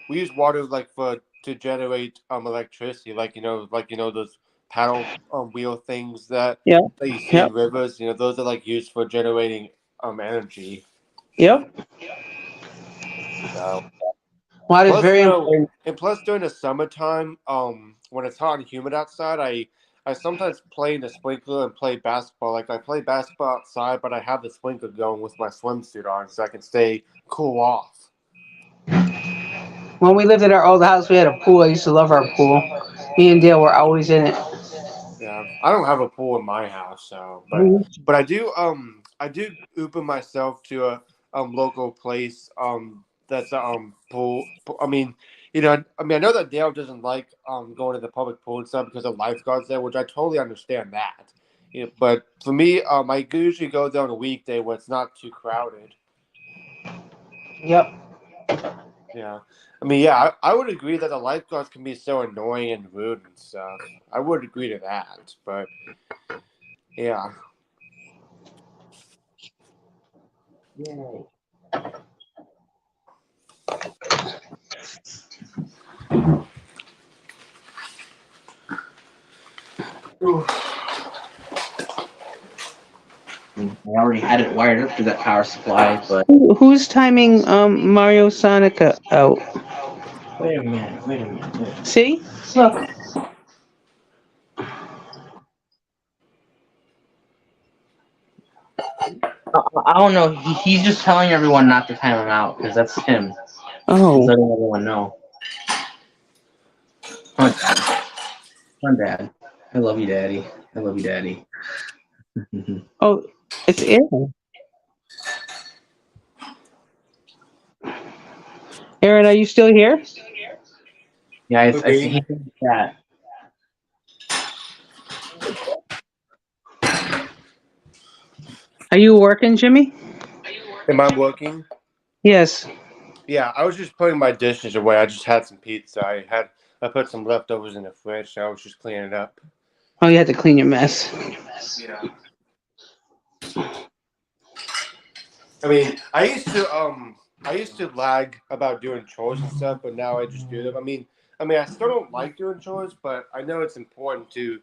We use water like for to generate electricity, those paddle wheel things Yep, that you see yep, in rivers. Those are like used for generating energy. yep. So Water is plus very important. during the summertime, when it's hot and humid outside, I sometimes play in the sprinkler and play basketball. Like I play basketball outside, but I have the sprinkler going with my swimsuit on so I can stay cool off. When we lived in our old house, we had a pool. I used to love our pool. Me and Dale were always in it. Yeah, I don't have a pool in my house, so Mhm. but I do open myself to a local place that's pool. I mean, I know that Dale doesn't like going to the public pool and stuff because of lifeguards there, which I totally understand that. Yeah, but for me, I usually go there on a weekday where it's not too crowded. Yep. Yeah, I mean, yeah, I would agree that the lifeguards can be so annoying and rude and stuff. I would agree to that, but yeah. Yay. I already had it wired up to that power supply, but Who's timing Mario Sonic out? wait a minute, wait a minute. See? Look. I don't know. He's just telling everyone not to time him out because that's him. He's Oh. letting everyone know. Come on, Dad. Come on, Dad. I love you, Daddy. I love you, Daddy. Oh, it's Aaron. Aaron, are you still here? Yeah, I Okay. see he's in the chat. Are you working, Jimmy? Am I working? Yes. Yeah, I was just putting my dishes away. I just had some pizza. I put some leftovers in the fridge, so I was just cleaning it up. Oh, you had to clean your mess. Yeah. I mean, I used to lag about doing chores and stuff, but now I just do them. I still don't like doing chores, but I know it's important to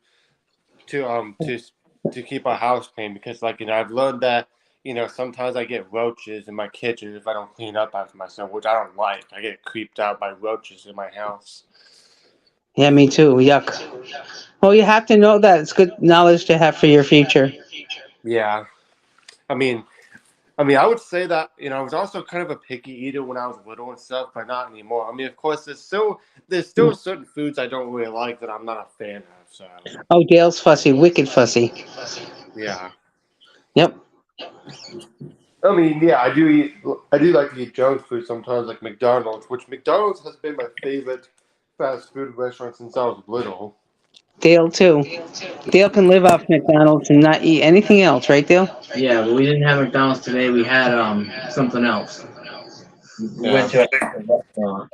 um to to keep our house clean because, like, I've learned that sometimes I get roaches in my kitchen if I don't clean up after myself, which I don't like. I get creeped out by roaches in my house. Yeah, me too. Yuck. Well, you have to know that. It's good knowledge to have for your future. Yeah, I mean, I would say that I was also kind of a picky eater when I was little and stuff, but not anymore. I mean, of course, there's still certain foods I don't really like that I'm not a fan of. So Oh, Dale's fussy, wicked fussy. yeah, Yep. I mean, yeah, I do like to eat junk food sometimes, like McDonald's, which McDonald's has been my favorite fast food restaurant since I was little. Dale too. Dale can live off McDonald's and not eat anything else, right, Dale? Yeah, but we didn't have McDonald's today. We had something else. We Yeah. went to a restaurant,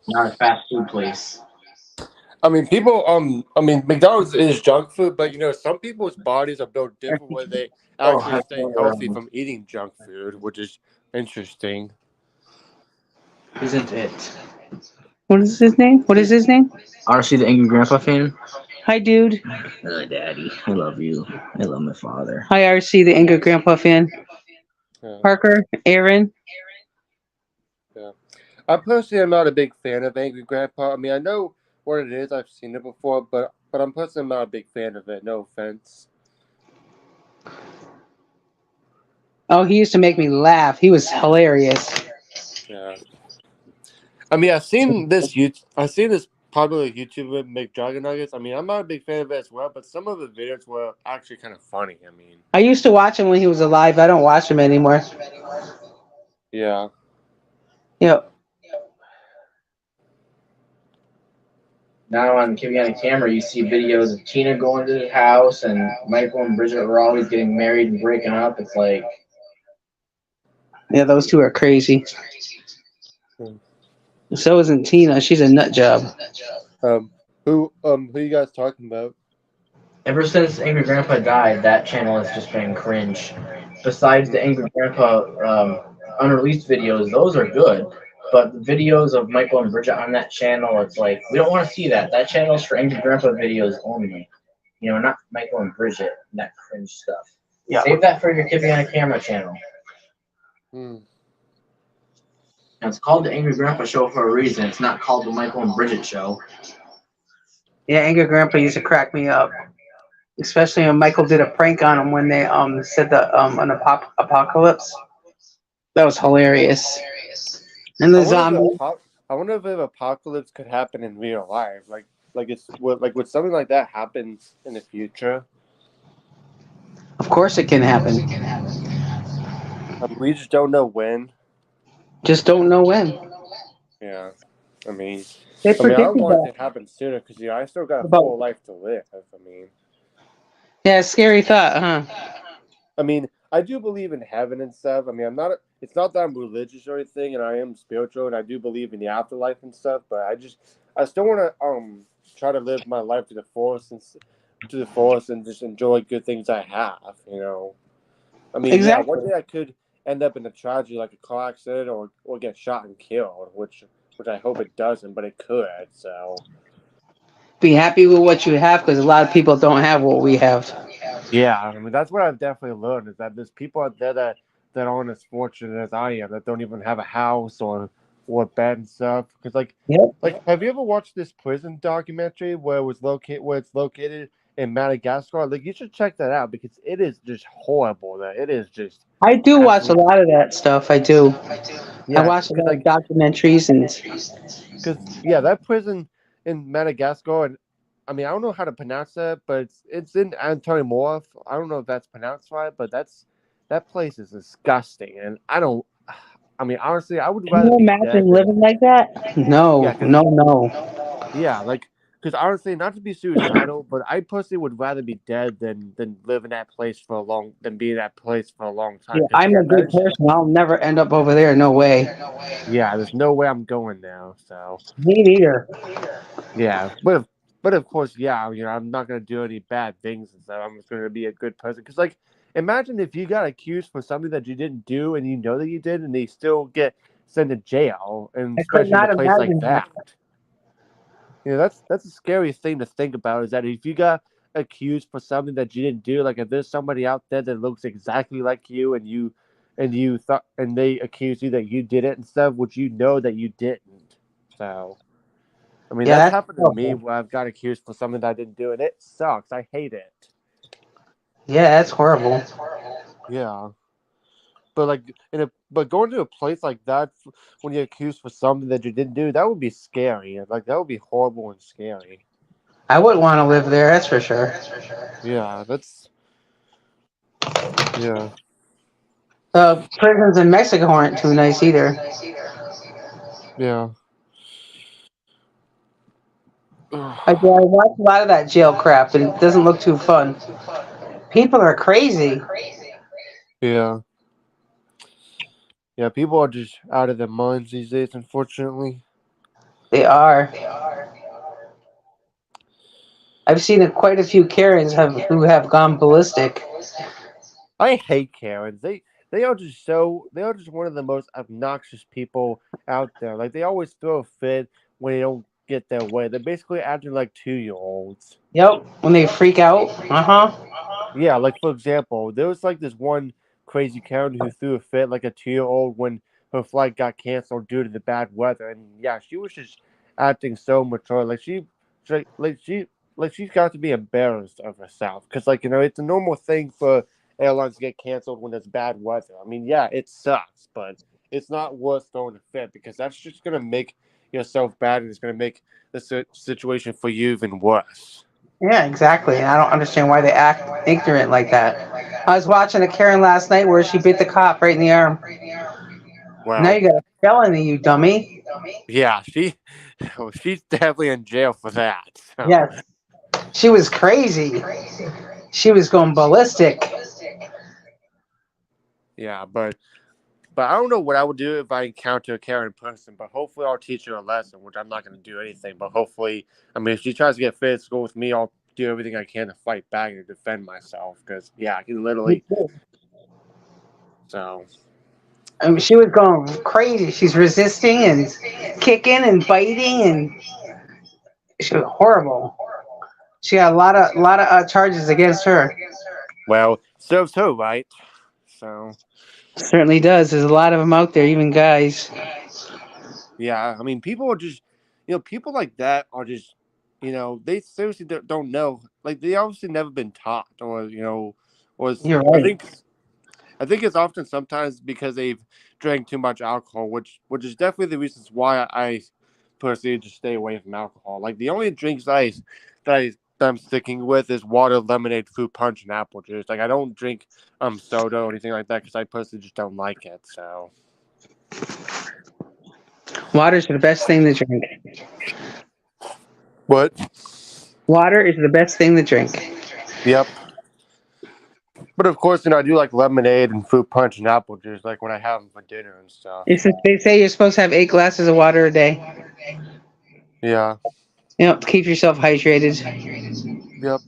not a fast food place. I mean, McDonald's is junk food, but some people's bodies are built different where they Oh, actually that's stay healthy from eating junk food, which is interesting. isn't it? What is his name? What is his name? RC the Angry Grandpa fan? Hi, dude. Hello, Daddy. I love you. I love my father. Hi, RC, the Angry Grandpa fan. Yeah. Parker, Aaron. Yeah. I personally am not a big fan of Angry Grandpa. I mean, I know what it is. I've seen it before, but I'm personally not a big fan of it. No offense. Oh, he used to make me laugh. He was hilarious. Yeah. I mean, I've seen this popular YouTuber make Dragon Nuggets. I mean, I'm not a big fan of it as well, but some of the videos were actually kind of funny. I mean, I used to watch him when he was alive. I don't watch him anymore. yeah. Yep. Now on Kiviana camera, you see videos of Tina going to his house, and Michael and Bridget were always getting married and breaking up. It's like, Yeah, those two are crazy. Hmm. So isn't Tina. She's a nut job. Who you guys talking about? ever since Angry Grandpa died, that channel has just been cringe. Besides the Angry Grandpa unreleased videos, those are good. But the videos of Michael and Bridget on that channel, it's like, we don't want to see that. That channel's for Angry Grandpa videos only. Not Michael and Bridget, and that cringe stuff. Yeah. Save that for your Kiviana camera channel. Hmm. And it's called the Angry Grandpa Show for a reason. It's not called the Michael and Bridget Show. Yeah, Angry Grandpa used to crack me up. Especially when Michael did a prank on him when they said an apocalypse. That was hilarious. And the zombie. I wonder if an apocalypse could happen in real life. Would something like that happen in the future? Of course it can happen. We just don't know when. Just don't know when. Yeah, I mean, They I predicted want that it to happen sooner because I still got a about. full life to live. I mean, Yeah, scary thought, huh? I do believe in heaven and stuff. I'm not. It's not that I'm religious or anything, and I am spiritual, and I do believe in the afterlife and stuff. But I still want to try to live my life to the fullest, and just enjoy good things I have. Yeah, one Exactly. day I could end up in a tragedy like a car accident or get shot and killed, which I hope it doesn't, but it could. So Be happy with what you have because a lot of people don't have what we have. yeah, that's what I've definitely learned is that there's people out there that aren't as fortunate as I am that don't even have a house or a bed and stuff. Because Yep. have you ever watched this prison documentary where it's located in Madagascar? Like you should check that out because it is just horrible. That it is just I do watch a absolutely lot of that stuff. I do. I yeah. watch a lot of documentaries and Because yeah, that prison in Madagascar, and I don't know how to pronounce that, but it's in Antonimorph. I don't know if that's pronounced right, but that place is disgusting, and I don't. Honestly, I would can rather you be dead imagine than living like that? yeah, No, because no, no. yeah, because honestly, not to be suicidal, but I personally would rather be dead than live in that place for a long than be in that place for a long time. Yeah, Because I'm yeah, a good person. I'll never end up over there. No way. yeah, there's no way I'm going now. So. Me neither. Yeah, but of course, yeah, I'm not gonna do any bad things and stuff. I'm just gonna be a good person. Because imagine if you got accused for something that you didn't do and you know that you did, and they still get sent to jail, and I could especially in a not place like imagine that. that. That's a scary thing to think about. Is that if you got accused for something that you didn't do, like if there's somebody out there that looks exactly like you, and you thought, and they accuse you that you did it and stuff, which you know that you didn't. So. Yeah, That's that's happened to me horrible. where I've got accused for something that I didn't do, and it sucks. I hate it. Yeah, that's horrible. Yeah, but but going to a place like that when you're accused for something that you didn't do, that would be scary. Like that would be horrible and scary. I wouldn't want to live there. That's for sure. Yeah, yeah, Prisons in Mexico aren't too nice either. yeah. I watch a lot of that jail crap, and it doesn't look too fun. People are crazy. Yeah, yeah. People are just out of their minds these days, unfortunately. They are. I've seen quite a few Karens who have gone ballistic. I hate Karens. They are just one of the most obnoxious people out there. Like they always throw a fit when they don't get their way. They're basically acting like 2-year-olds. Yep, when they freak out. Uh huh. Yeah, like for example, there was like this one crazy Karen who threw a fit like a 2-year-old when her flight got canceled due to the bad weather, and yeah, she was just acting so mature. Like like she she's got to be embarrassed of herself because it's a normal thing for airlines to get canceled when there's bad weather. Yeah, it sucks, but it's not worth throwing a fit because that's just gonna make yourself bad and it's gonna make the situation for you even worse. Yeah, exactly. And I don't understand why they act ignorant like that. I was watching a Karen last night where she bit the cop right in the arm. Now Well, you got a felony, you dummy. yeah, she's definitely in jail for that. So Yes, she was crazy. She was going ballistic. yeah, but I don't know what I would do if I encounter a Karen person. But hopefully, I'll teach her a lesson, which I'm not going to do anything. But hopefully, if she tries to get physical with me, I'll do everything I can to fight back and defend myself. Because yeah, I can Me literally. too. So I mean, she was going crazy. She's resisting and kicking and biting, and she was horrible. She got a lot of charges against her. well, serves her right. So Certainly does. There's a lot of them out there, even guys. yeah, people are just, people like that are just, they seriously don't know. Like they obviously never been taught, or was You're I right. think I think it's often sometimes because they've drank too much alcohol, which is definitely the reasons why I personally just stay away from alcohol. Like the only drinks that I'm sticking with is water, lemonade, fruit punch, and apple juice. Like I don't drink soda or anything like that because I personally just don't like it. So Water's the best thing to drink. What? Water is the best thing to drink. Yep. But of course, I do like lemonade and fruit punch and apple juice, like when I have them for dinner and stuff. They say you're supposed to have 8 glasses of water a day. Yeah. To keep yourself hydrated. Yep.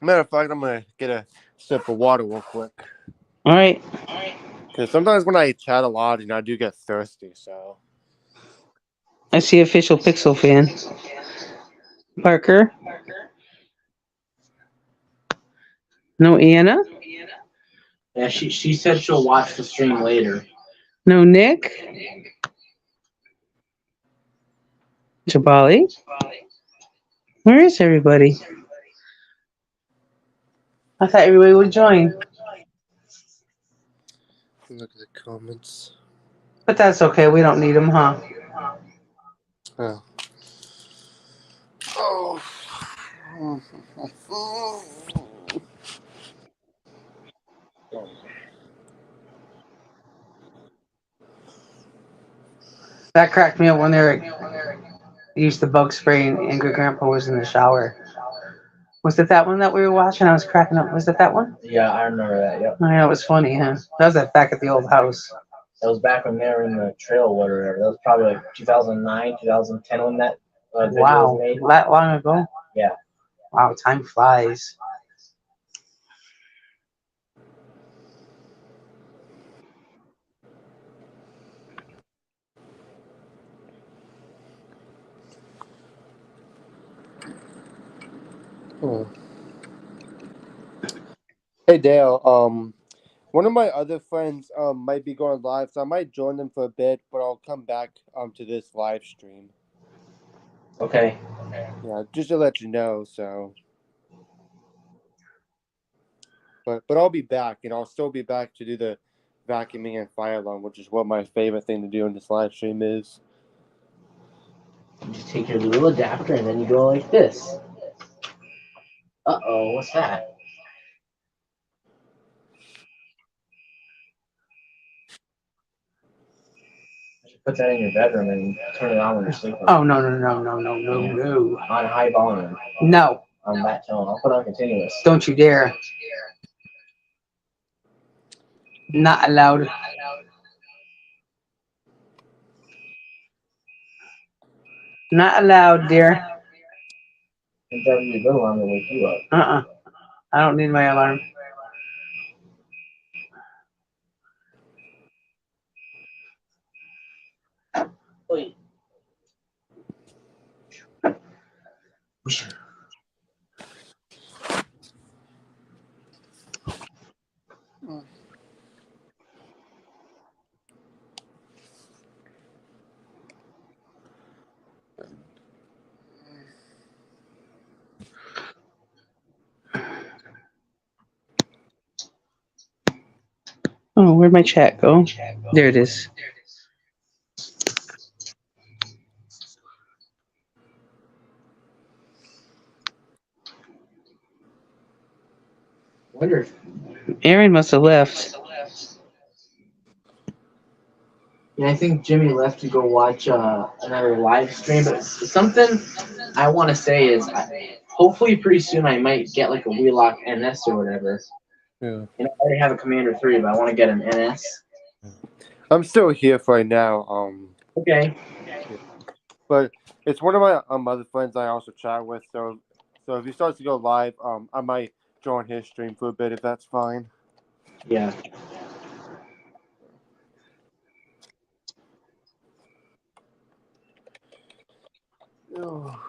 Matter of fact, I'm gonna get a sip of water real quick. All right. Because sometimes when I chat a lot, I do get thirsty. So. I see official Pixel fan. Parker. No Anna. Yeah, she said she'll watch the stream later. No Nick. Jabali. Where is everybody? I thought everybody would join. Look at the comments. But that's okay. We don't need them, huh? Oh. Oh. That cracked me up when they used the bug spray and good grandpa was in the shower. Was it that one that we were watching? I was cracking up. Was it that one? Yeah, I remember that. Yep. I know, it was funny, huh? That was back at the old house. That was back when they were in the trail or whatever. That was probably like 2009, 2010 when that video was made. That long ago? Yeah. Wow, time flies. Oh. Hey Dale, one of my other friends might be going live, so I might join them for a bit, but I'll come back to this live stream. Okay. Yeah, just to let you know. So, but I'll be back, and I'll still be back to do the vacuuming and fire alarm, which is what my favorite thing to do in this live stream is. You just take your little adapter and then you go like this. Uh-oh, what's that? You should put that in your bedroom and turn it on when you're sleeping. Oh, no. On high volume. No. On that tone. I'll put on continuous. Don't you dare. Not allowed. Not allowed, dear. It's that would be a good alarm to wake you up. I don't need my alarm. Wait. Oh, where'd my chat go? There it is. Wonder if Aaron must have left. Yeah, I think Jimmy left to go watch another live stream. But something I want to say is, hopefully pretty soon I might get like a Wheelock NS or whatever. Yeah. I already have a Commander 3, but I want to get an NS. I'm still here for right now. Okay. Yeah. But it's one of my other friends I also chat with. So if he starts to go live, I might join his stream for a bit if that's fine. Yeah. Oh.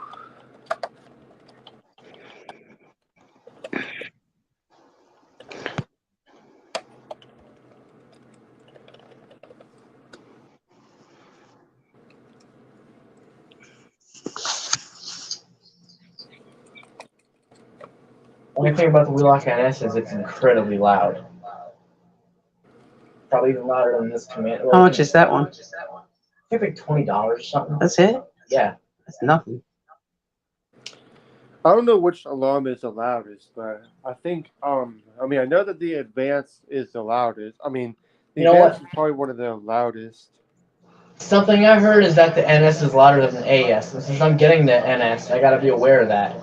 Only thing about the Wheelock NS is it's incredibly loud. Probably even louder than this Commander. How much is that one? I think like $20 or something. That's it? Yeah. That's nothing. I don't know which alarm is the loudest, but I think I mean I know that the advanced is the loudest. I mean the You know advanced what? is probably one of the loudest. Something I heard is that the NS is louder than the AS. And since I'm getting the NS, I gotta be aware of that.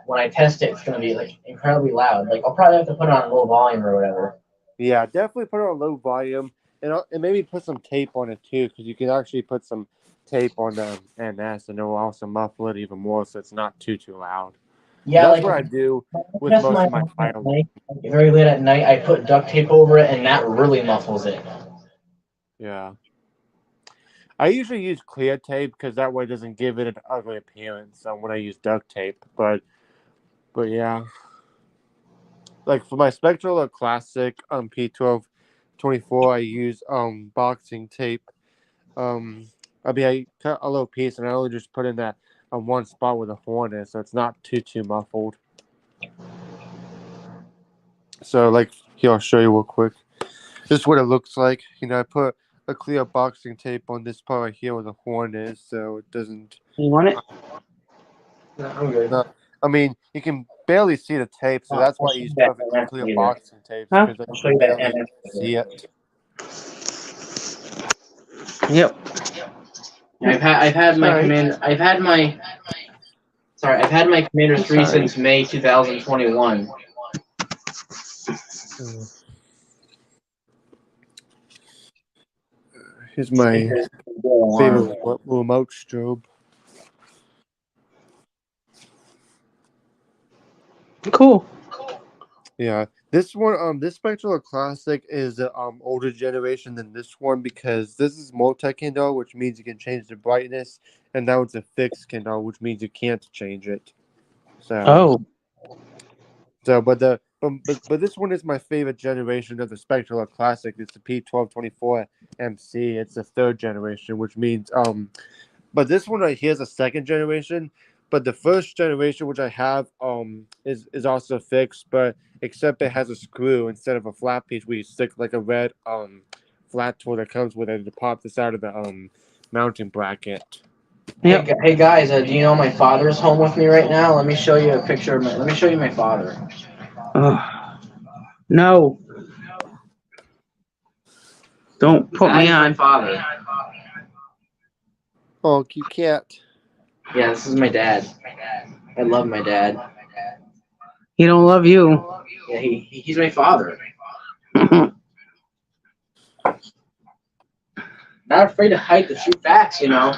When I test it, it's gonna be like incredibly loud. Like I'll probably have to put it on low volume or whatever. Yeah, definitely put it on low volume and maybe put some tape on it too, because you can actually put some tape on the NS and it will also muffle it even more, so it's not too loud. So Yeah, that's like what I do when I with test most my of my at fire alarms. night, like, very late at night, I put duct tape over it, and that really muffles it. Yeah. I usually use clear tape because that way it doesn't give it an ugly appearance when I use duct tape. But yeah, like for my Spectral Classic P1224, I use boxing tape. Um, I mean I cut a little piece and I only just put in that on one spot where the horn is, so it's not too muffled. So like here, I'll show you real quick. This is what it looks like. I put a clear boxing tape on this part right here where the horn is, so it doesn't. You want it? No, I'm good. No, I mean you can barely see the tape, so No, that's I'll why I show use you that perfectly NS clear later. boxing tapes Huh? because then I'll you show can you that barely NS see later. it. Yep. I've had my Alright. command I've had my Commander 3 Sorry. since May 2021. Here's my favorite remote strobe. Cool. Yeah, this one, this Spectral Classic is the older generation than this one because this is multi-Kindle, which means you can change the brightness, and now it's a fixed Kindle, which means you can't change it. So, Oh. but this one is my favorite generation of the Spectral Classic. It's the P1224 MC. It's the third generation, which means but this one right here is a second generation. But the first generation, which I have, is also fixed, but except it has a screw instead of a flat piece where you stick like a red flat tool that comes with it to pop this out of the mounting bracket. Hey, Yep. hey guys, do you know my father's home with me right now? Let me show you a picture of my. Let me show you my father. No. Don't put That me is my on. father. Oh, cute cat. Yeah, this is my dad. I love my dad. He don't love you. Yeah, he's my father. Not afraid to hide the true facts, you know.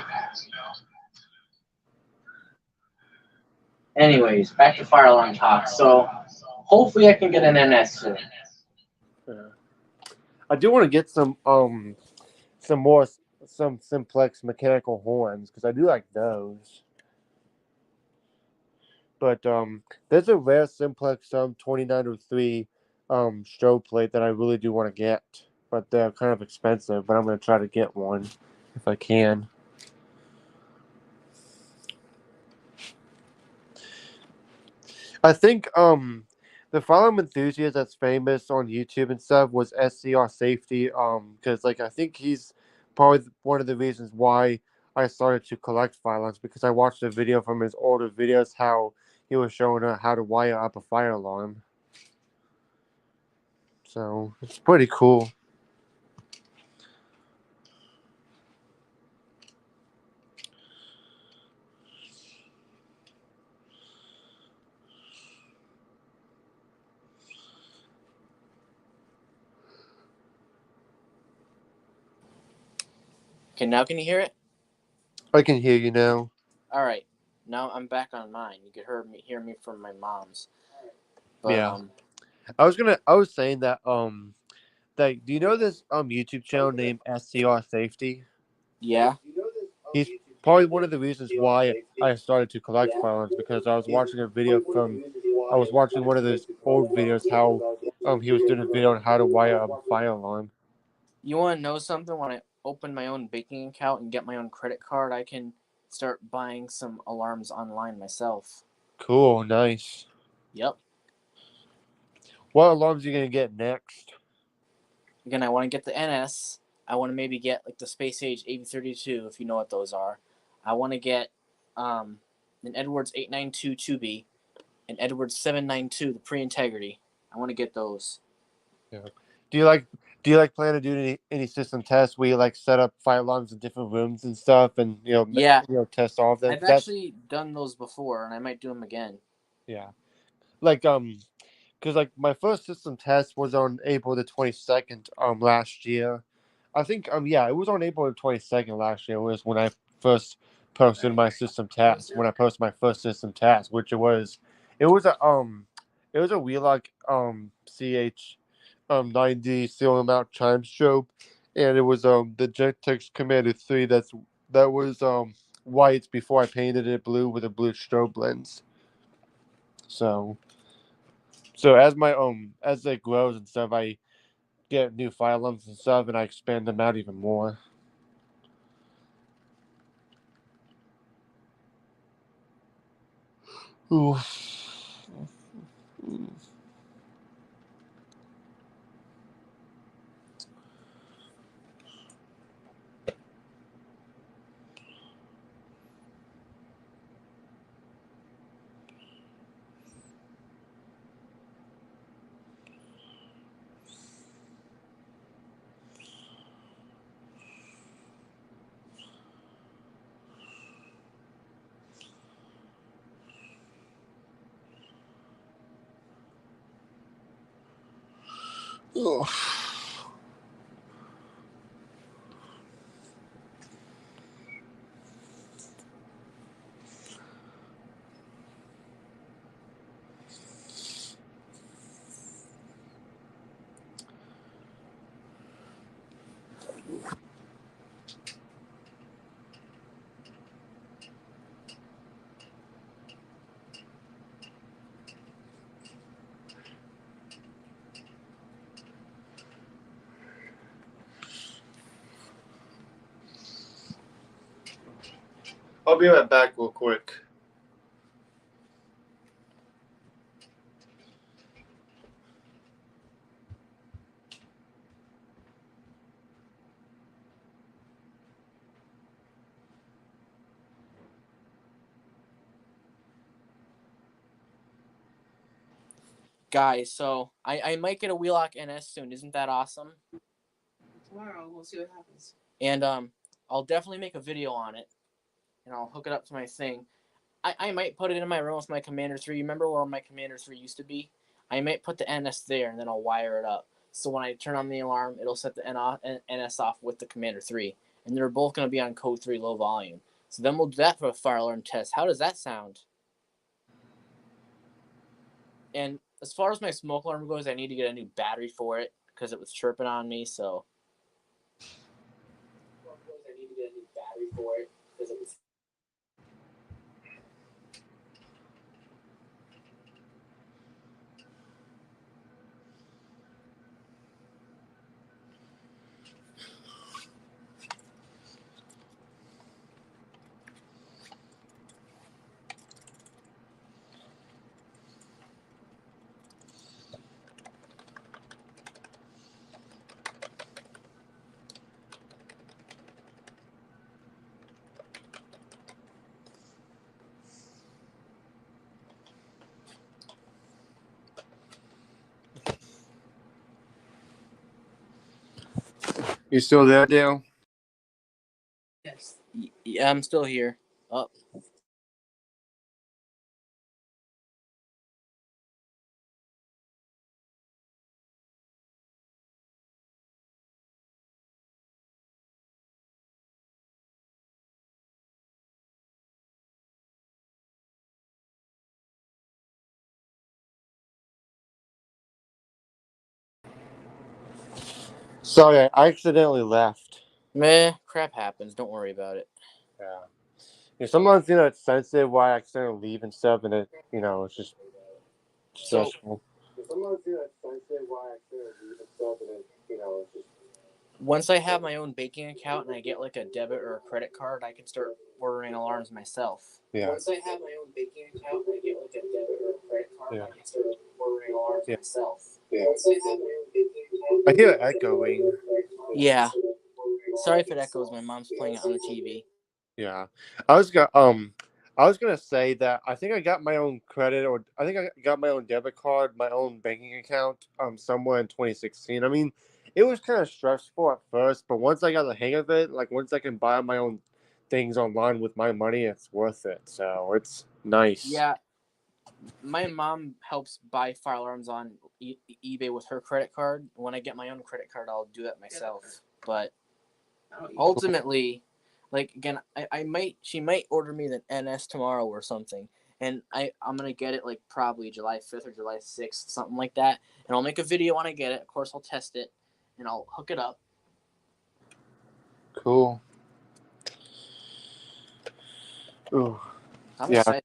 Anyways, back to fire alarm talk. So hopefully I can get an NS soon. Yeah. I do want to get some more some simplex mechanical horns because I do like those. But there's a rare simplex 2903 strobe plate that I really do want to get, but they're kind of expensive. But I'm gonna try to get one if I can. I think the Fallen Enthusiast that's famous on YouTube and stuff was SCR Safety because like I think he's probably one of the reasons why I started to collect violence because I watched a video from his older videos how he was showing how to wire up a fire alarm. So it's pretty cool. Okay, now can you hear it? I can hear you now. All right, now I'm back on mine. You could hear me from my mom's. But Yeah. I was saying that do you know this YouTube channel named SCR Safety? yeah. He's probably one of the reasons why I started to collect firearms because I was watching a video from I was watching one of those old videos how he was doing a video on how to wire up a fire alarm. You want to know something? When I open my own banking account and get my own credit card, I can start buying some alarms online myself. Cool, nice. Yep. What alarms are you gonna get next? Again, I want to get the NS. I want to maybe get like the Space Age AB32, if you know what those are. I want to get an Edwards 892 2B. and Edward 792, the pre-integrity. I want to get those. Yeah. Do you like plan to do any system tests where you like set up fire alarms in different rooms and stuff, and Yeah, test all of them? I've actually done those before, and I might do them again. Yeah, like because like my first system test was on April the 22nd last year. I think yeah, it was on April the 22nd last year was when I first posted my system test. When I posted my first system test, which it was a Wheelock CH 9D serial mount chime strobe, and it was the Gentex Commander 3 that was white before I painted it blue with a blue strobe lens. So as my as it grows and stuff, I get new fire alarms and stuff, and I expand them out even more. Ooh. Ooh. I'll be right back real quick. Guys, so I might get a Wheelock NS soon. Isn't that awesome? Tomorrow we'll see what happens. And I'll definitely make a video on it, and I'll hook it up to my thing. I might put it in my room with my Commander 3. Remember where my Commander 3 used to be? I might put the NS there, and then I'll wire it up. So when I turn on the alarm, it'll set the NS off with the Commander 3. And they're both going to be on code 3 low volume. So then we'll do that for a fire alarm test. How does that sound? And as far as my smoke alarm goes, I need to get a new battery for it because it was chirping on me, so... I need to get a new battery for it because it was... You still there, Dale? Yes. Yeah, I'm still here. Oh. Sorry, I accidentally left. Meh, crap happens. Don't worry about it. Yeah. Sometimes it's sensitive why I accidentally leave and stuff, and it's just stressful. Sometimes it's sensitive why I accidentally leave and stuff, and it's just... Once I have my own banking account and I get like a debit or a credit card, I can start ordering alarms myself. Yeah. Once I have my own banking account and I get like a debit or a credit card, I can start ordering alarms myself. Yeah. Once I have my own banking account, I hear it echoing. Yeah. Sorry if it echoes. My mom's playing it on the TV. Yeah. I was got I was gonna say that I think I got my own credit, or I think I got my own debit card, my own banking account, somewhere in 2016. I mean, it was kind of stressful at first, but once I got the hang of it, like once I can buy my own things online with my money, it's worth it. So it's nice. Yeah, my mom helps buy fire alarms on eBay with her credit card. When I get my own credit card, I'll do that myself. But ultimately, like again, she might order me the NS tomorrow or something, and I'm gonna get it like probably July 5th or July 6th, something like that. And I'll make a video when I get it. Of course, I'll test it, and I'll hook it up. Cool. Ooh. I'm Yeah, excited.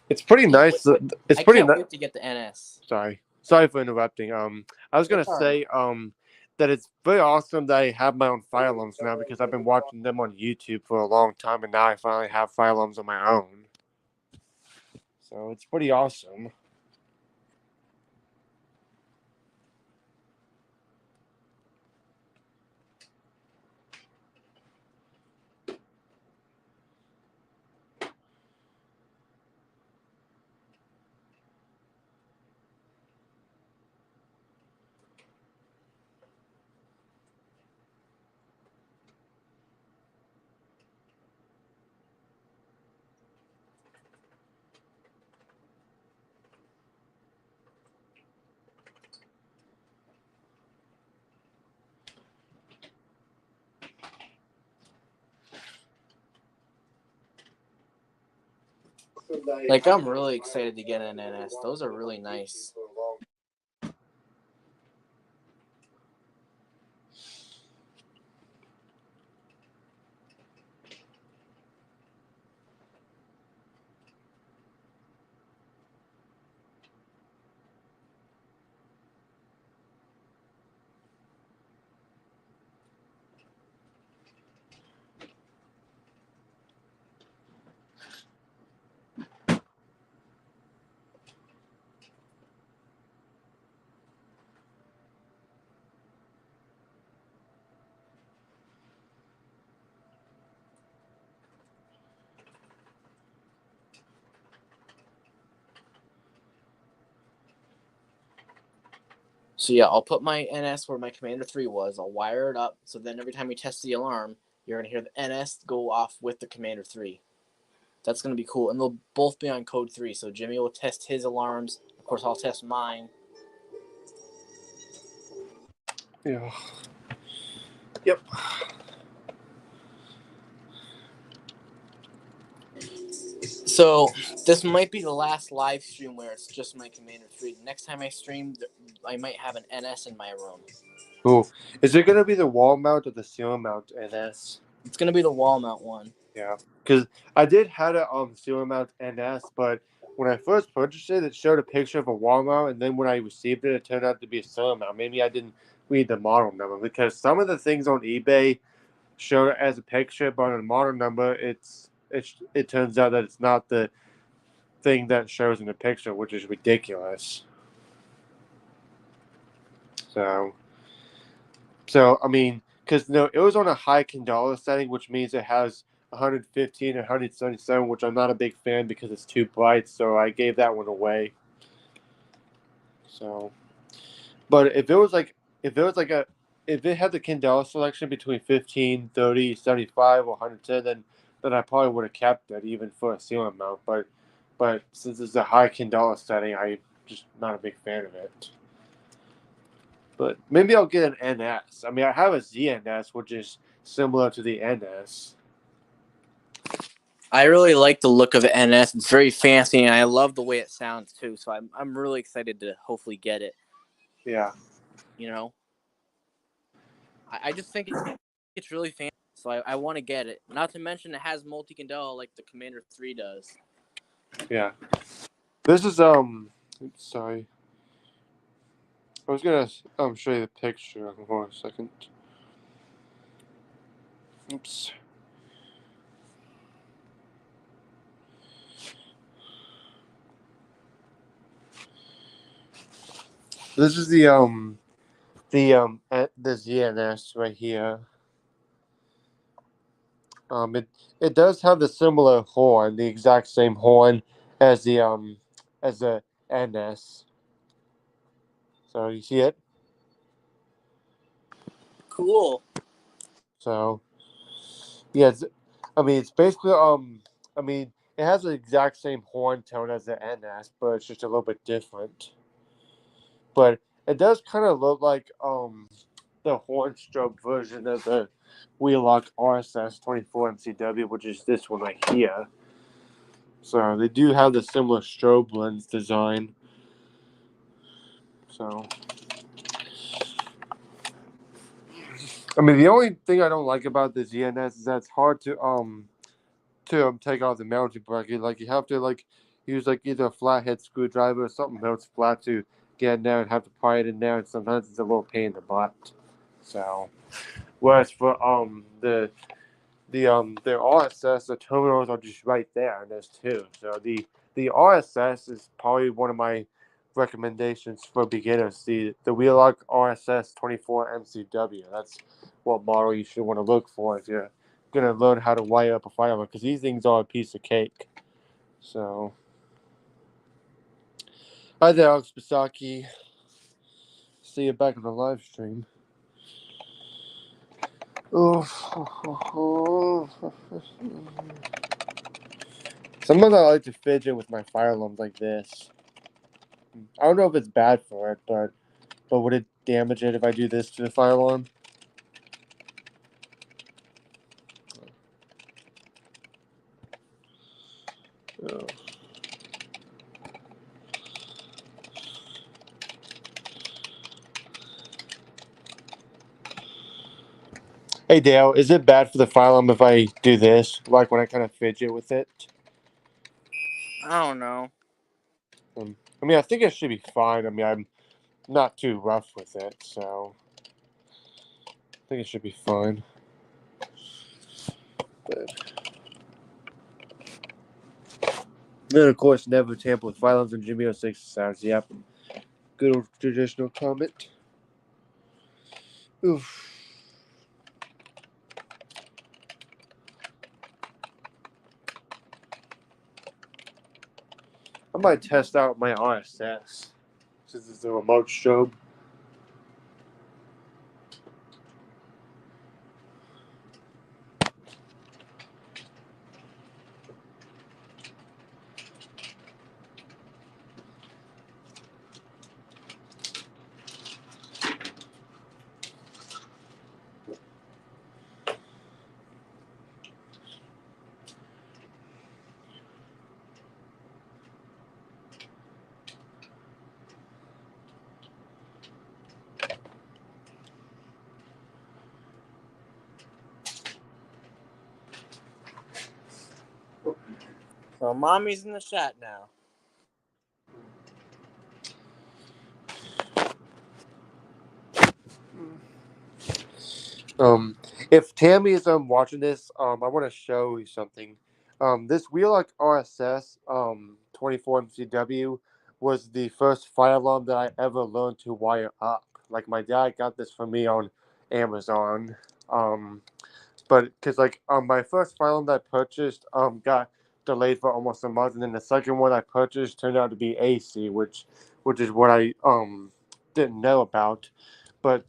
it's pretty nice. It's I pretty can't nice. wait to get the NS. Sorry for interrupting. I was gonna It's all right. say that it's very awesome that I have my own fire alarms now because I've been watching them on YouTube for a long time, and now I finally have fire alarms on my own. So it's pretty awesome. Like I'm really excited to get an NS. Those are really nice. So yeah, I'll put my NS where my Commander 3 was. I'll wire it up, so then every time we test the alarm, you're going to hear the NS go off with the Commander 3. That's going to be cool. And they'll both be on code 3, so Jimmy will test his alarms. Of course, I'll test mine. Yeah. Yep. So this might be the last live stream where it's just my Commander 3. The next time I stream, I might have an NS in my room. Cool. Is it gonna be the wall mount or the ceiling mount NS? It's going to be the wall mount one. Yeah, because I did had a ceiling mount NS, but when I first purchased it, it showed a picture of a wall mount, and then when I received it, it turned out to be a ceiling mount. Maybe I didn't read the model number because some of the things on eBay show it as a picture, but on the model number, it turns out that it's not the thing that shows in the picture, which is ridiculous. So I mean, because it was on a high Candela setting, which means it has 115 and 177, which I'm not a big fan because it's too bright. So I gave that one away. So, but if it had the Candela selection between 15, 30, 75, or 110, then I probably would have kept it even for a ceiling mount. But since it's a high Candela setting, I'm just not a big fan of it. But maybe I'll get an NS. I mean, I have a ZNS, which is similar to the NS. I really like the look of the NS. It's very fancy, and I love the way it sounds too. So I'm really excited to hopefully get it. Yeah. You know, I just think it's really fancy. So I want to get it. Not to mention it has multi candela like the Commander 3 does. Yeah. This is sorry. I was gonna show you the picture. Hold on a second. Oops. This is the ZNS right here. It does have the similar horn, the exact same horn as the NS. So you see it. Cool. So yeah, it's basically it has the exact same horn tone as the NS, but it's just a little bit different. But it does kind of look like the horn strobe version of the Wheelock RSS 24 MCW, which is this one right here. So they do have the similar strobe lens design. So the only thing I don't like about the ZNS is that it's hard to take off the mounting bracket. Like you have to use either a flathead screwdriver or something else flat to get in there and have to pry it in there, and sometimes it's a little pain in the butt. So whereas for the RSS, the terminals are just right there, and there's two. So the RSS is probably one of my recommendations for beginners. The Wheelock RSS 24 MCW. That's what model you should want to look for if you're gonna learn how to wire up a firearm, because these things are a piece of cake. So hi there, Alex Bisaki. See you back on the live stream. Sometimes I like to fidget with my fire alarms like this. I don't know if it's bad for it, but would it damage it if I do this to the fire alarm? Oh. Hey Dale, is it bad for the fire alarm if I do this, like when I kind of fidget with it? I don't know. I think it should be fine. I'm not too rough with it, so I think it should be fine. But then, of course, never tamper with fire alarms and Jimmy 06 sounds. Yep. Good old traditional comment. Oof. I might test out my RSS since it's a remote strobe. So mommy's in the chat now. If Tammy is watching this, I want to show you something. This Wheelock RSS 24 MCW was the first fire alarm that I ever learned to wire up. Like my dad got this for me on Amazon. But because my first fire alarm that I purchased got delayed for almost a month, and then the second one I purchased turned out to be AC, which is what I didn't know about. But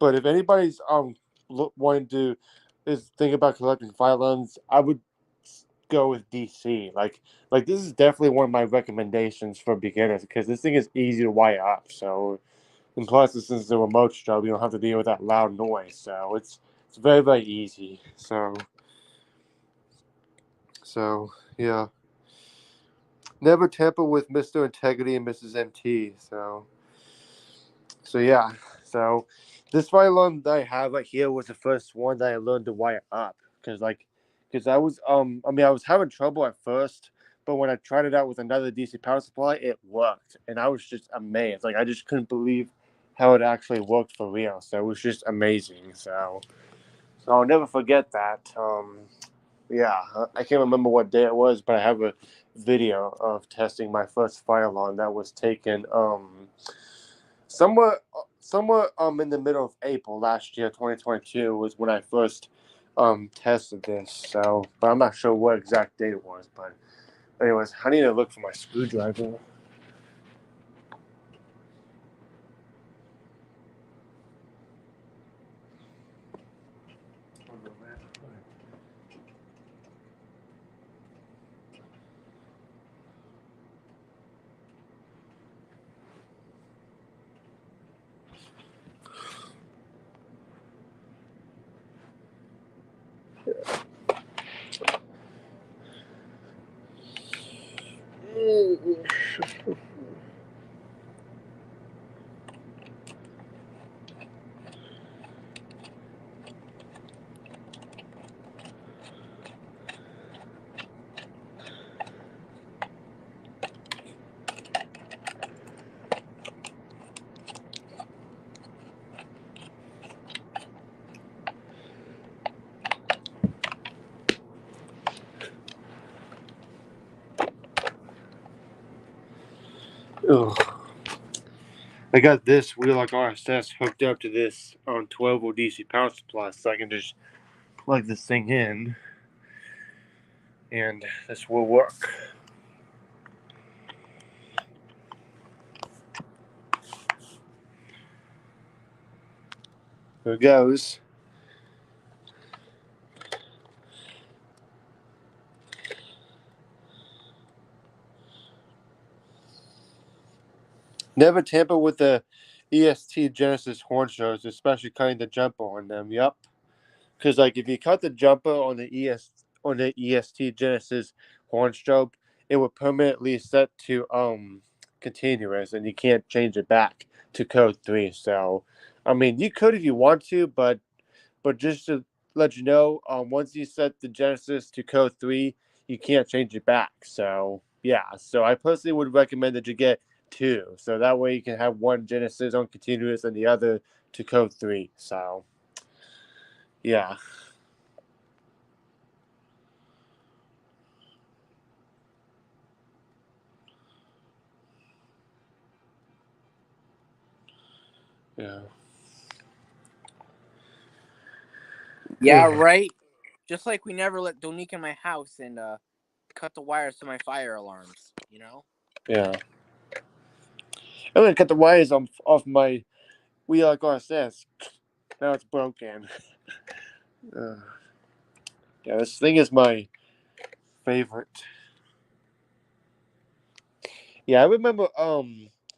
if anybody's wanting to is thinking about collecting fire alarms, I would go with DC. Like this is definitely one of my recommendations for beginners, because this thing is easy to wire up. So, and plus, since it's a remote strobe, you don't have to deal with that loud noise. So it's very, very easy. So yeah. Never tamper with Mr. Integrity and Mrs. MT. So yeah. So this fire alarm that I have right here was the first one that I learned to wire up, because I was I was having trouble at first, but when I tried it out with another DC power supply, it worked, and I was just amazed. Like I just couldn't believe how it actually worked for real. So it was just amazing. So I'll never forget that. Yeah, I can't remember what day it was, but I have a video of testing my first fire alarm that was taken somewhere in the middle of April last year, 2022, was when I first tested this. So, but I'm not sure what exact date it was. But anyways, I need to look for my screwdriver. Ugh. I got this Wheelock RSS hooked up to this on 12 volt DC power supply, so I can just plug this thing in, and this will work. There it goes. Never tamper with the EST Genesis horn shows, especially cutting the jumper on them. Yep. Because like if you cut the jumper on the EST Genesis horn strobe, it would permanently set to continuous, and you can't change it back to code 3. So, I mean, you could if you want to, but just to let you know, once you set the Genesis to code 3, you can't change it back. So yeah, so I personally would recommend that you get 2, so that way you can have one Genesis on continuous and the other to code 3. So yeah. Yeah. Yeah, right. Just like we never let Donique in my house and cut the wires to my fire alarms. You know. Yeah. I'm gonna cut the wires off my Wheelock RSS. Now it's broken. Yeah, this thing is my favorite. Yeah, I remember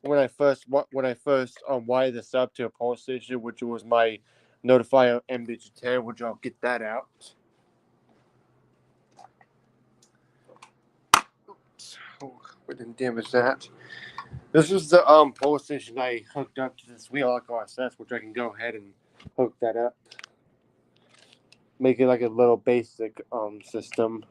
when I first wired this up to a pole station, which was my Notifier MBG10, which I'll get that out. Oh, we didn't damage that. This is the pole station I hooked up to this Wheelock RSS, which I can go ahead and hook that up. Make it like a little basic system.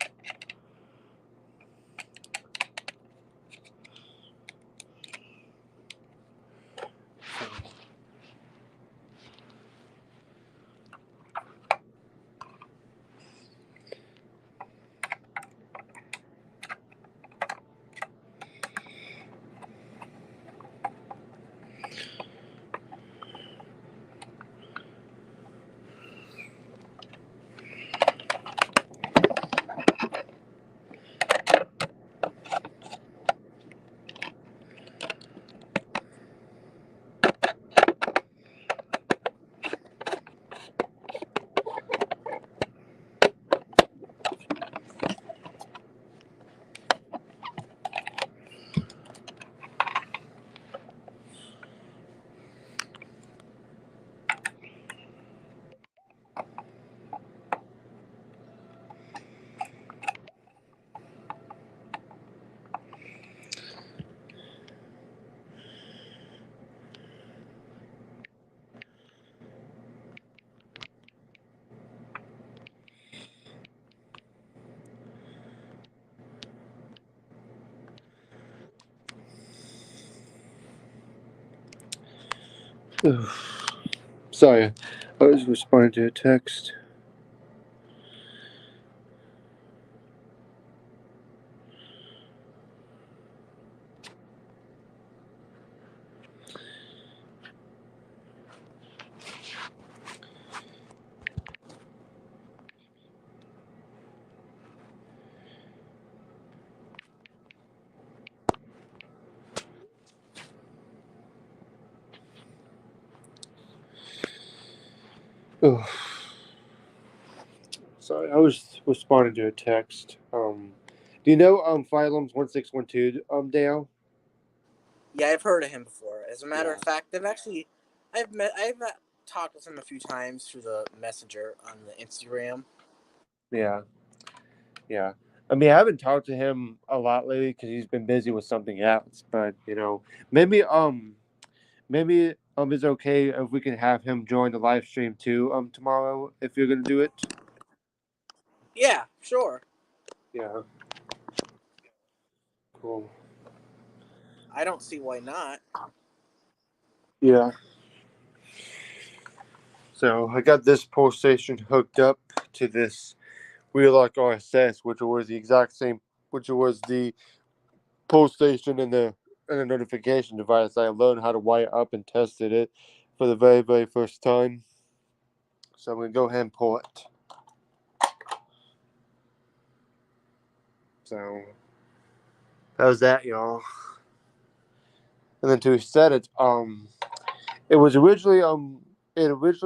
Sorry, I was responding to a text. Ugh. Sorry, I was responding to a text. Do you know Fire Alarms 1612 Dale? Yeah, I've heard of him before. As a matter Yeah. of fact, I've talked with him a few times through the messenger on the Instagram. Yeah. Yeah. I mean, I haven't talked to him a lot lately because he's been busy with something else. But maybe it's okay if we can have him join the live stream too tomorrow if you're gonna do it. Yeah, sure. Yeah. Cool. I don't see why not. Yeah. So I got this post station hooked up to this Wheelock RSS, which was the exact same, which was the post station and the notification device. I learned how to wire up and tested it for the very, very first time. So I'm gonna go ahead and pull it. So how's that, y'all? And then to set it, it was originally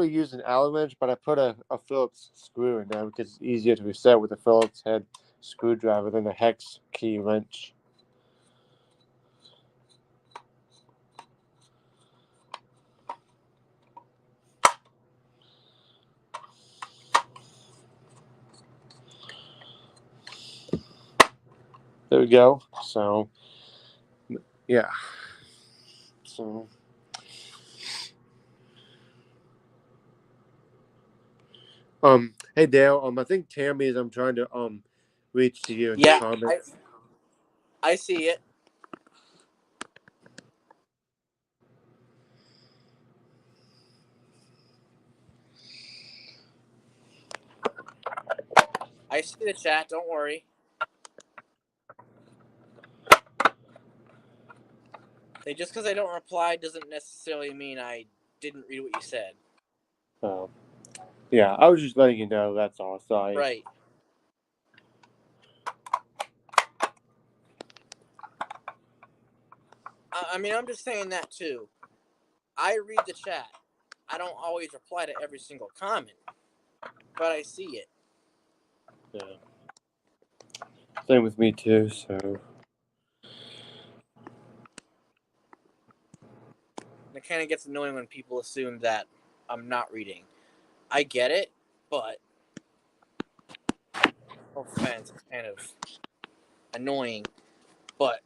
used an Allen wrench, but I put a Phillips screw in there because it's easier to reset with a Phillips head screwdriver than a hex key wrench. There we go. So yeah. So hey Dale, I think Tammy is I'm trying to reach to you in the Yeah, comments. I see it. I see the chat. Don't worry. Just because I don't reply doesn't necessarily mean I didn't read what you said. Yeah, I was just letting you know. That's all. Sorry. Right. I mean, I'm just saying that too. I read the chat. I don't always reply to every single comment, but I see it. Yeah. Same with me too. So. And it kind of gets annoying when people assume that I'm not reading. I get it, but no offense, it's kind of annoying. But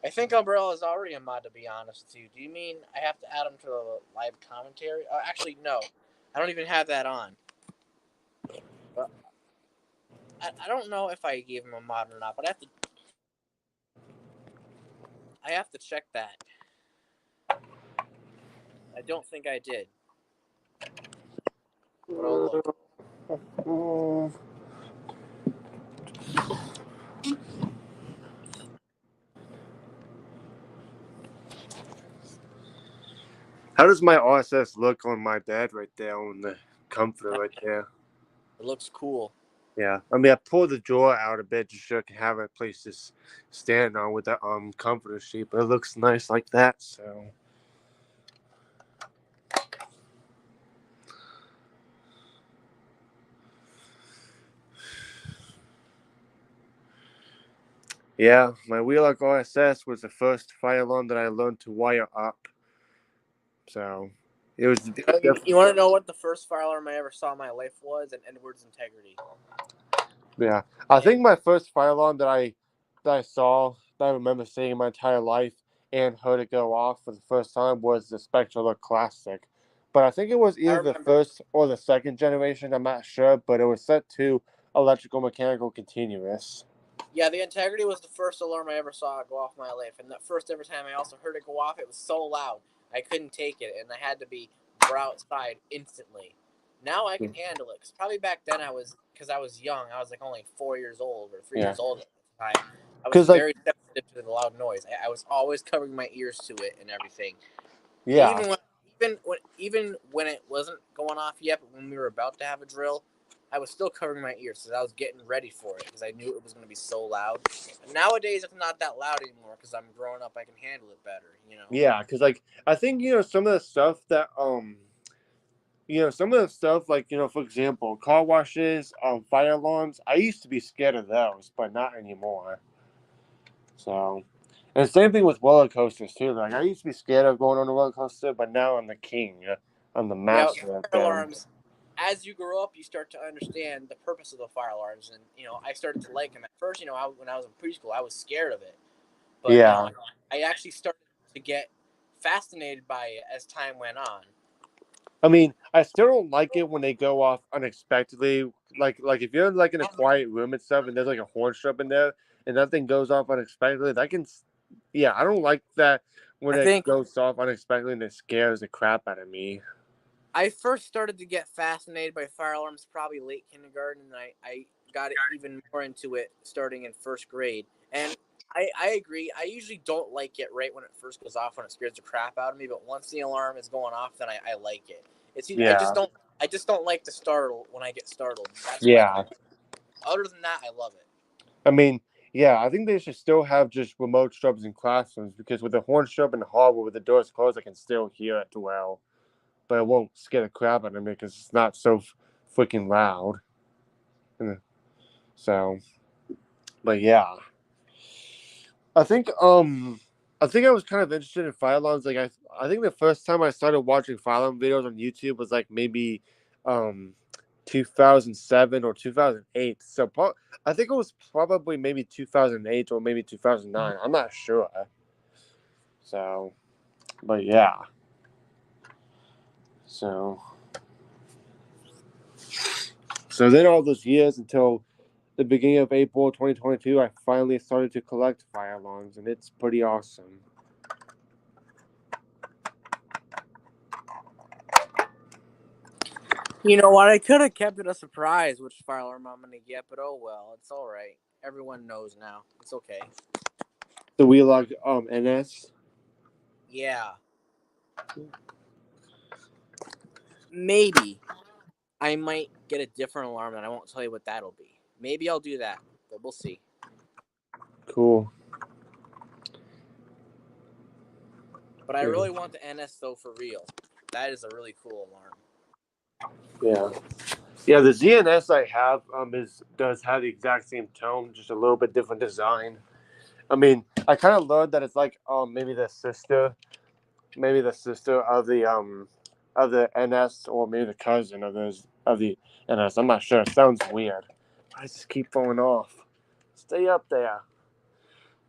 I think Umbrella is already a mod, to be honest with you. Do you mean I have to add him to the live commentary? Actually, no. I don't even have that on. But I don't know if I gave him a mod or not, but I have to check that. I don't think I did. But I'll look. How does my RSS look on my bed right there on the comforter right there? It looks cool. Yeah, I mean I pulled the drawer out a bit just so I can have a place to stand on with the comforter sheet, but it looks nice like that. So. Yeah, my Wheelock RSS was the first fire alarm that I learned to wire up. So it was. You want to know what the first fire alarm I ever saw in my life was? An Edwards Integrity. Yeah, I think my first fire alarm that I saw that I remember seeing in my entire life and heard it go off for the first time was the Spectral Classic. But I think it was I either the remember. first or the second generation. I'm not sure, but it was set to electrical mechanical continuous. Yeah, the Integrity was the first alarm I ever saw go off in my life, and that first ever time I also heard it go off, it was so loud I couldn't take it, and I had to be outside instantly. Now I can handle it. Cause probably back then because I was young. I was like only 4 years old or 3 years old at the time. I was Because very sensitive to the loud noise. I was always covering my ears to it and everything. yeah, Even when it wasn't going off yet, but when we were about to have a drill, I was still covering my ears because I was getting ready for it because I knew it was going to be so loud. And nowadays, it's not that loud anymore because I'm growing up. I can handle it better. yeah, because I think some of the stuff that some of the stuff like for example, car washes, fire alarms. I used to be scared of those, but not anymore. So, and same thing with roller coasters too. Like I used to be scared of going on a roller coaster, but now I'm the king. I'm the Yeah, master of fire them. alarms. As you grow up, you start to understand the purpose of the fire alarms, and I started to like them. At first, when I was in preschool, I was scared of it, but Yeah. I actually started to get fascinated by it as time went on. I mean, I still don't like it when they go off unexpectedly. Like if you're like in a quiet room and stuff, and there's like a horn strip in there, and that thing goes off unexpectedly. That can, yeah, I don't like that when I it think goes off unexpectedly and it scares the crap out of me. I first started to get fascinated by fire alarms probably late kindergarten, and I got even more into it starting in first grade. And I agree. I usually don't like it right when it first goes off, when it scares the crap out of me. But once the alarm is going off, then I like it. Yeah, I just don't like to startle when I get startled. That's why I don't yeah. like it. Other than that, I love it. I mean, yeah. I think they should still have just remote strobes in classrooms because with the horn strobe in the hallway with the doors closed, I can still hear it well, but it won't scare the crap out of me because it's not so freaking loud. So, but yeah. I think I think I was kind of interested in fire alarms. Like I think the first time I started watching fire alarm videos on YouTube was like maybe um 2007 or 2008. So I think it was probably maybe 2008 or maybe 2009. I'm not sure. So, but yeah. So then all those years until the beginning of April 2022, I finally started to collect fire alarms, and it's pretty awesome. You know what? I could have kept it a surprise which fire alarm I'm gonna get, but oh well. It's all right. Everyone knows now. It's okay. The Wheelock NS. Yeah, maybe I might get a different alarm, and I won't tell you what that'll be. Maybe I'll do that, but we'll see. Cool. But I really want the NS though, for real. That is a really cool alarm. Yeah. Yeah, the ZNS I have does have the exact same tone, just a little bit different design. I mean, I kind of learned that it's like maybe the sister of the NS, or maybe the cousin of the NS. I'm not sure. It sounds weird. I just keep falling off. Stay up there.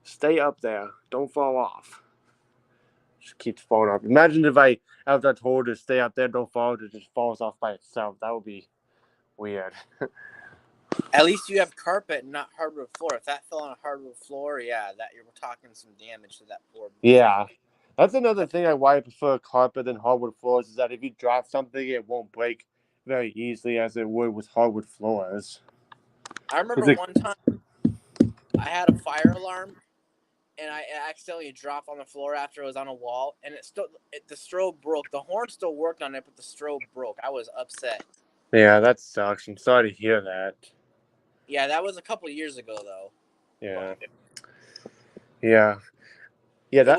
Stay up there. Don't fall off. Just keeps falling off. Imagine if after I told her to stay up there, don't fall, it just falls off by itself. That would be weird. At least you have carpet and not hardwood floor. If that fell on a hardwood floor, yeah, that you're talking some damage to that poor thing. Yeah. That's another thing why I prefer carpet than hardwood floors is that if you drop something, it won't break very easily as it would with hardwood floors. I remember one time I had a fire alarm, and I accidentally dropped on the floor after it was on a wall, and the strobe broke. The horn still worked on it, but the strobe broke. I was upset. Yeah, that sucks. I'm sorry to hear that. Yeah, that was a couple years ago though. Yeah. But Yeah. Yeah, it that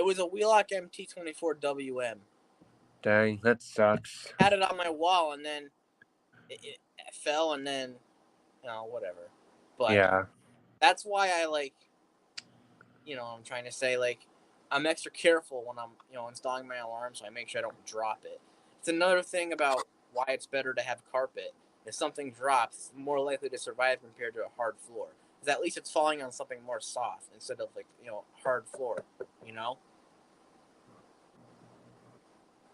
was a Wheelock MT24 WM. dang, that sucks. Had it on my wall, and then it fell, and then whatever. But Yeah. that's why I like, I'm trying to say, like, I'm extra careful when I'm installing my alarm, so I make sure I don't drop it. It's another thing about why it's better to have carpet. If something drops, it's more likely to survive compared to a hard floor. Because at least it's falling on something more soft instead of, like, hard floor. You know.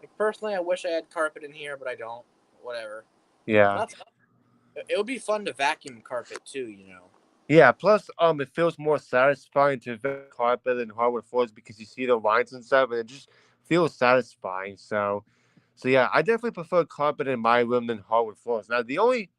Like, personally, I wish I had carpet in here, but I don't. Whatever. Yeah. That's it would be fun to vacuum carpet too. Yeah, plus it feels more satisfying to vet carpet than hardwood floors because you see the lines and stuff and it just feels satisfying. So yeah, I definitely prefer carpet in my room than hardwood floors. Now the only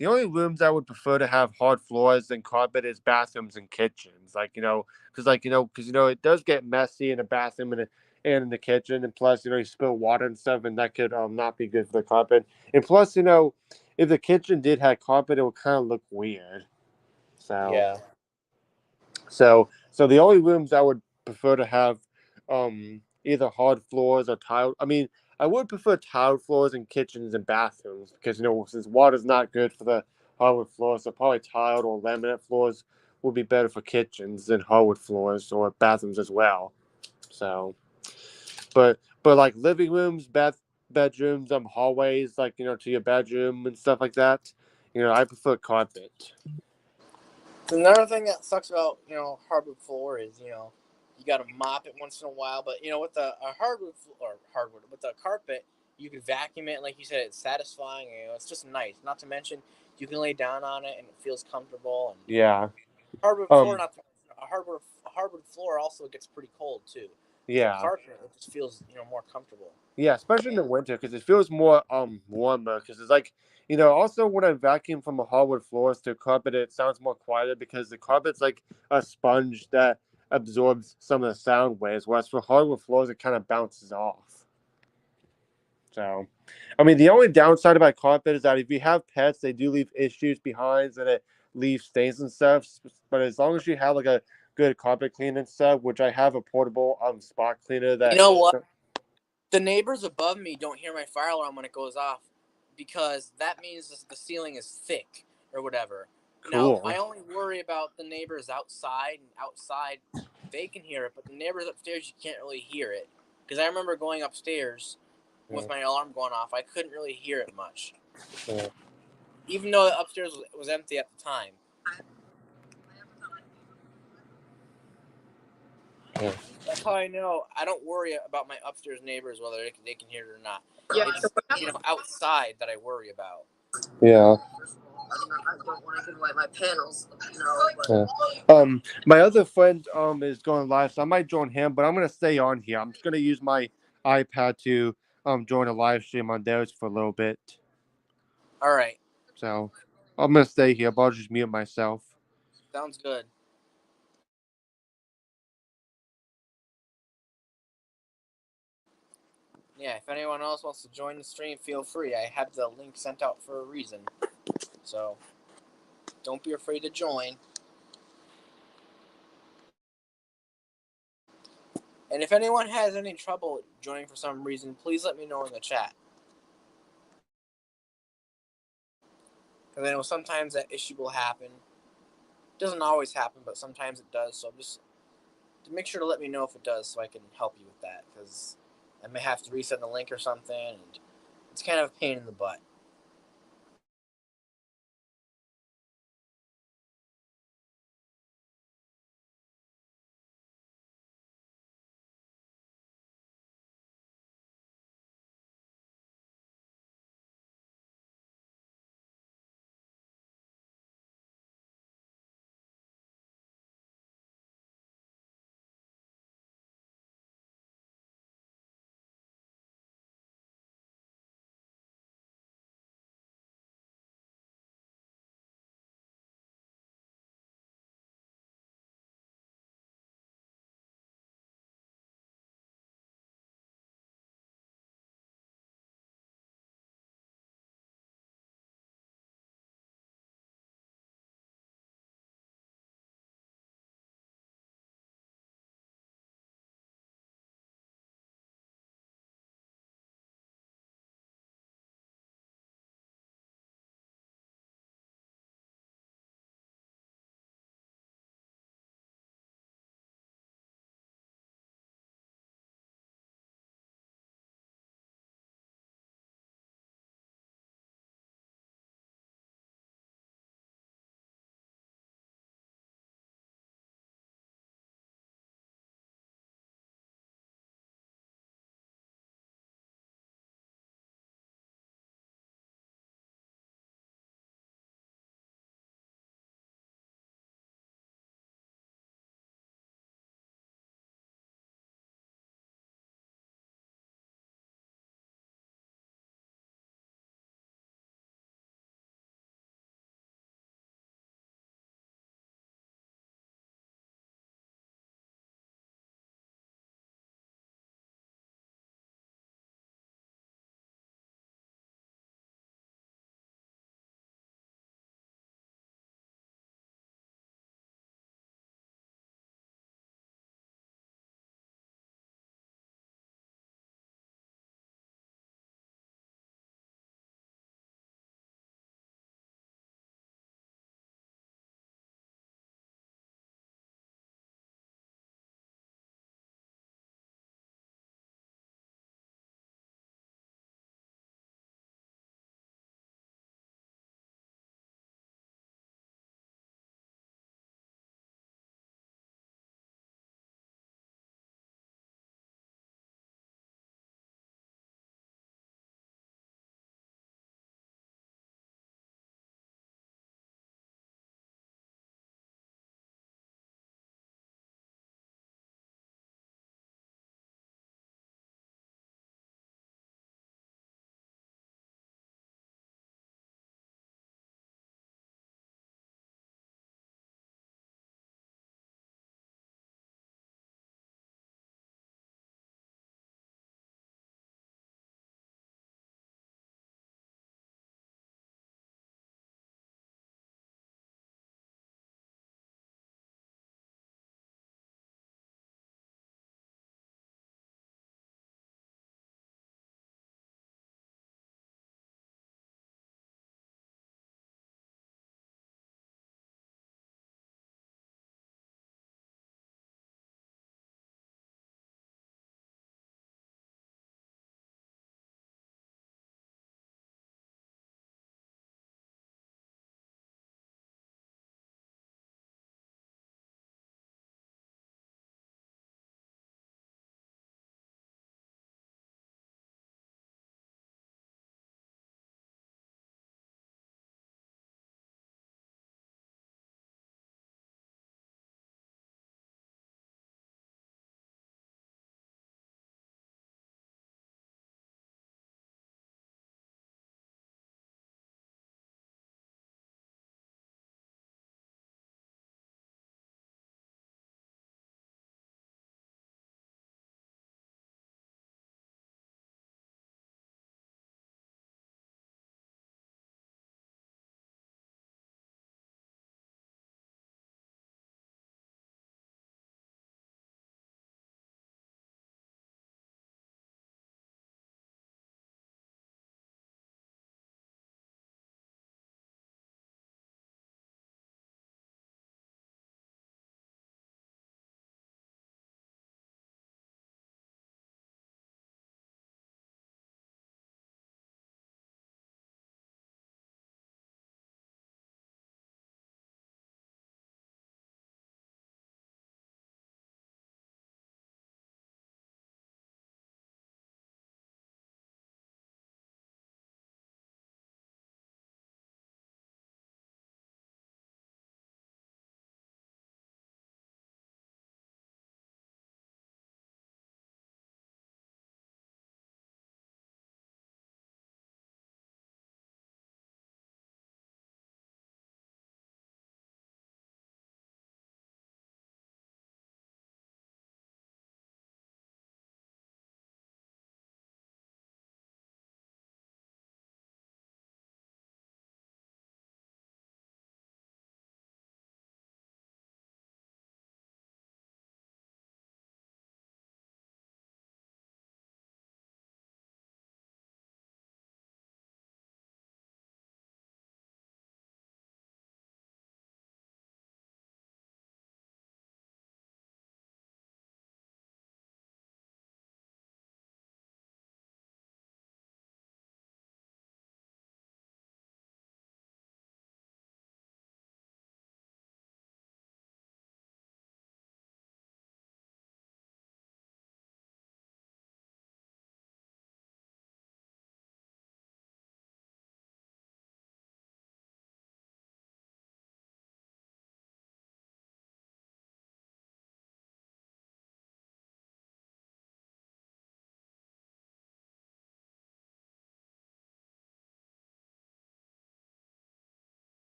rooms I would prefer to have hard floors and carpet is bathrooms and kitchens. Because it does get messy in a bathroom and in the kitchen, and plus you spill water and stuff, and that could not be good for the carpet. And plus if the kitchen did have carpet, it would kind of look weird. So Yeah. so the only rooms I would prefer to have either hard floors or tile. I mean, I would prefer tiled floors in kitchens and bathrooms because since water's not good for the hardwood floors, so probably tiled or laminate floors would be better for kitchens than hardwood floors or bathrooms as well. So, but like living rooms, bedrooms, hallways, like to your bedroom and stuff like that. I prefer carpet. Another thing that sucks about hardwood floor is you got to mop it once in a while. But with a hardwood with a carpet, you can vacuum it. Like you said, it's satisfying. It's just nice. Not to mention you can lay down on it and it feels comfortable. And Yeah. hardwood floor, not to mention, a hardwood floor also gets pretty cold too. With a Yeah. carpet, it just feels more comfortable. Yeah, especially in the winter because it feels more warmer because it's like also when I vacuum from a hardwood floors to carpet it sounds more quieter because the carpet's like a sponge that absorbs some of the sound waves, whereas for hardwood floors it kind of bounces off. So, I mean, the only downside about carpet is that if you have pets, they do leave issues behind and it leaves stains and stuff. But as long as you have like a good carpet cleaner and stuff, which I have a portable spot cleaner You that. know what? The neighbors above me don't hear my fire alarm when it goes off because that means the ceiling is thick or whatever. Now, Cool. I only worry about the neighbors outside, and outside they can hear it, but the neighbors upstairs, you can't really hear it. Because I remember going upstairs with my alarm going off, I couldn't really hear it much. Yeah. Even though upstairs was empty at the time. Yeah. That's how I know I don't worry about my upstairs neighbors, whether they can hear it or not. Yeah. It's outside that I worry about. Yeah. I don't want to give away my panels. My other friend is going live, so I might join him, but I'm gonna stay on here. I'm just gonna use my iPad to join a live stream on theirs for a little bit. All right. So I'm gonna stay here, but I'll just mute myself. Sounds good. Yeah, if anyone else wants to join the stream, feel free. I had the link sent out for a reason. So, don't be afraid to join. And if anyone has any trouble joining for some reason, please let me know in the chat. Because I know sometimes that issue will happen. It doesn't always happen, but sometimes it does. So just make sure to let me know if it does so I can help you with that. Because I may have to reset the link or something. And it's kind of a pain in the butt.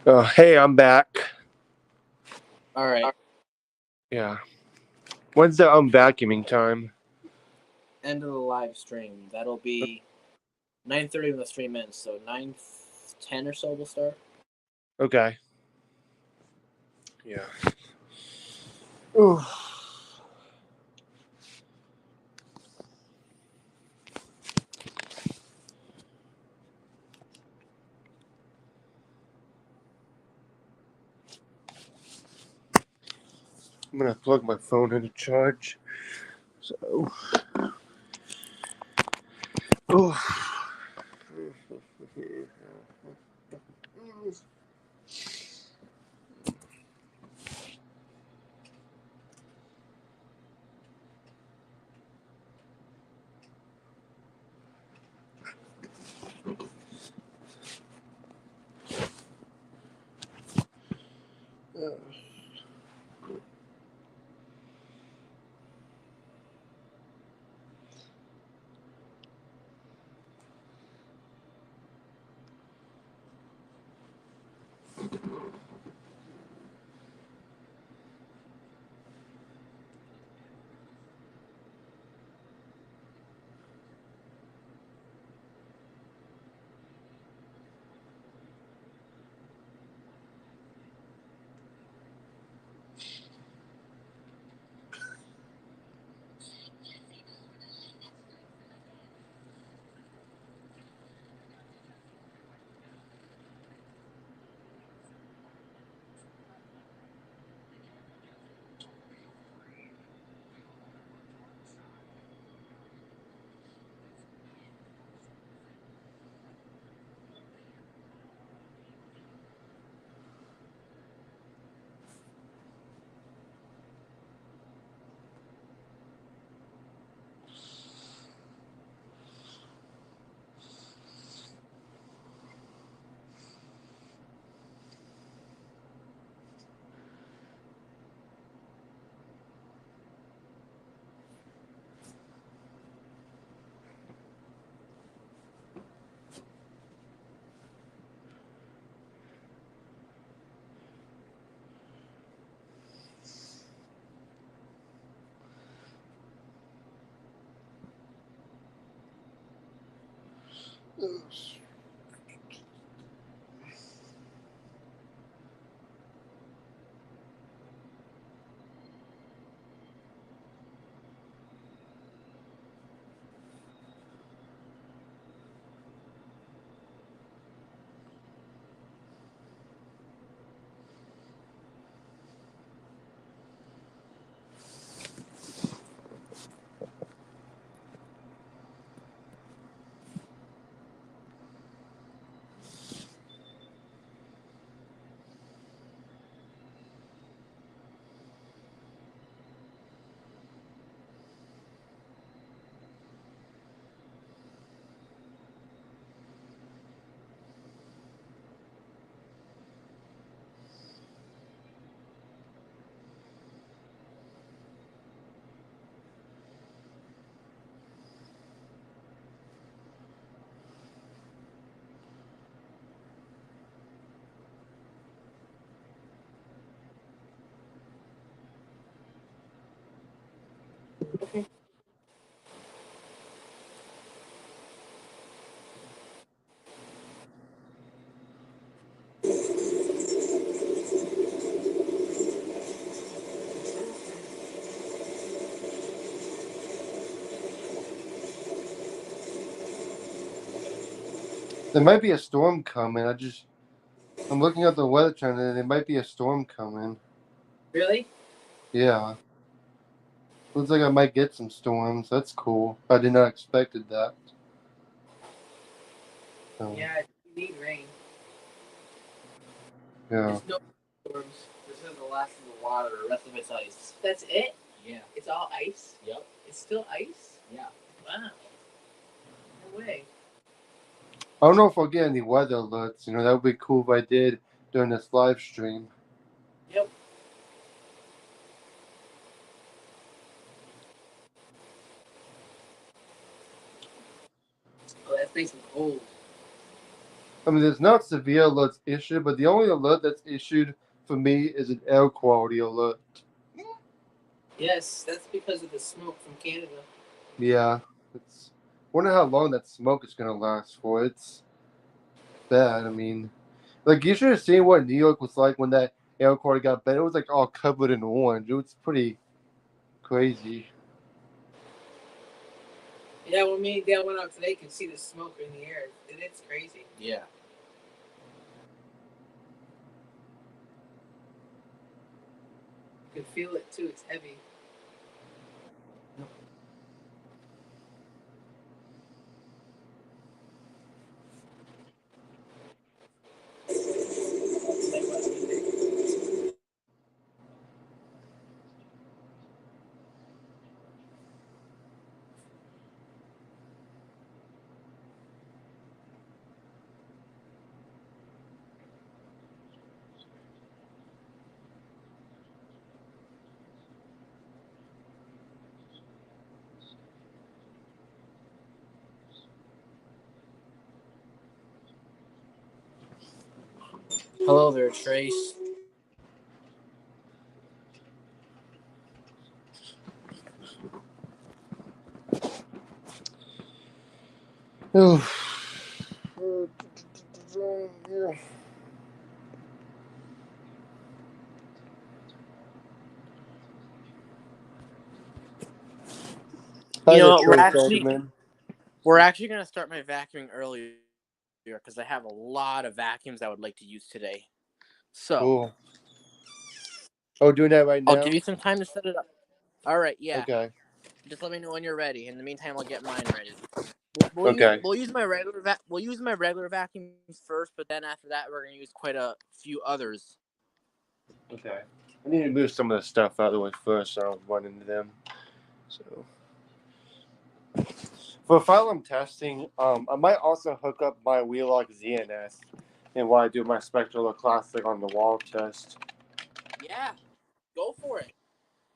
Hey, I'm back. All right. Yeah. When's the unvacuuming time? End of the live stream. That'll be 9:30 when the stream ends. So 9:10 or so we'll start. Okay. Yeah. Ooh. I'm gonna plug my phone into charge. So. Ooh. There might be a storm coming. I'm looking at the weather channel and there might be a storm coming. Really? Yeah. Looks like I might get some storms. That's cool. I did not expected that. So, Yeah, you need rain. yeah. There's no storms. This is the last of the water. The rest of it's ice. That's it? Yeah. It's all ice? Yep. It's still ice? Yeah. Wow. No way. I don't know if I'll get any weather alerts. That would be cool if I did during this live stream. Yep. Oh, that's nice and cold. I mean, there's not severe alerts issued, but the only alert that's issued for me is an air quality alert. Yes, that's because of the smoke from Canada. Yeah, it's. Wonder how long that smoke is gonna last for. It's bad. I mean, like you should have seen what New York was like when that air quality got bad. It was like all covered in orange. It was pretty crazy. Yeah, when me and Dale went out today, you can see the smoke in the air. It's crazy. Yeah. You can feel it too. It's heavy. Hello there, Trace. Hi You there, know what? Trace Feldman. We're actually gonna start my vacuuming earlier because I have a lot of vacuums I would like to use today. So Cool. Oh, doing that right I'll now? give you some time to set it up. All right, yeah. Okay. Just let me know when you're ready. In the meantime, I'll get mine ready. Okay. We'll use my regular vacuums first, but then after that, we're gonna use quite a few others. Okay. I need to move some of the stuff out of the way first, so I don't run into them. So, for while I'm testing, I might also hook up my Wheelock ZNS, and while I do my Spectral Classic on the wall test. Yeah, go for it.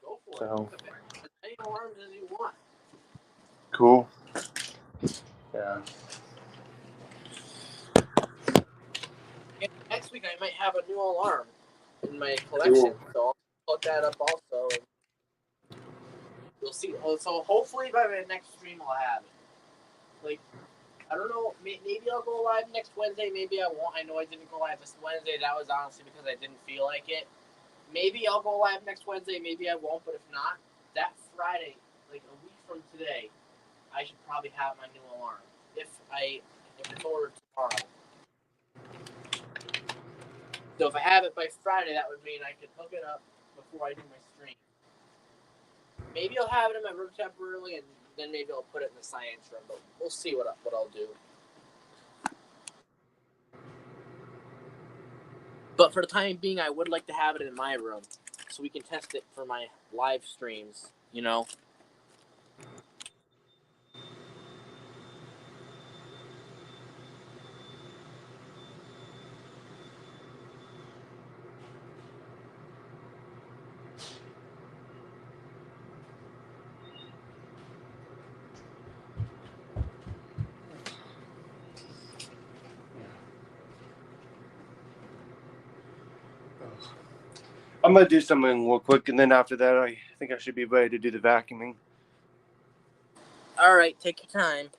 Go for So, it. As many alarms as you want. cool. Yeah. And next week, I might have a new alarm in my collection, Cool. so I'll put that up also. And you'll see. So hopefully by the next stream, I'll have it. Like, I don't know. Maybe I'll go live next Wednesday. Maybe I won't. I know I didn't go live this Wednesday. That was honestly because I didn't feel like it. Maybe I'll go live next Wednesday. Maybe I won't. But if not, that Friday, like a week from today, I should probably have my new alarm. If it's ordered tomorrow. So if I have it by Friday, that would mean I could hook it up before I do my stream. Maybe I'll have it in my room temporarily, and then maybe I'll put it in the science room. But we'll see what I'll do. But for the time being, I would like to have it in my room, so we can test it for my live streams. You know. I'm gonna do something real quick, and then after that, I think I should be ready to do the vacuuming. All right, take your time.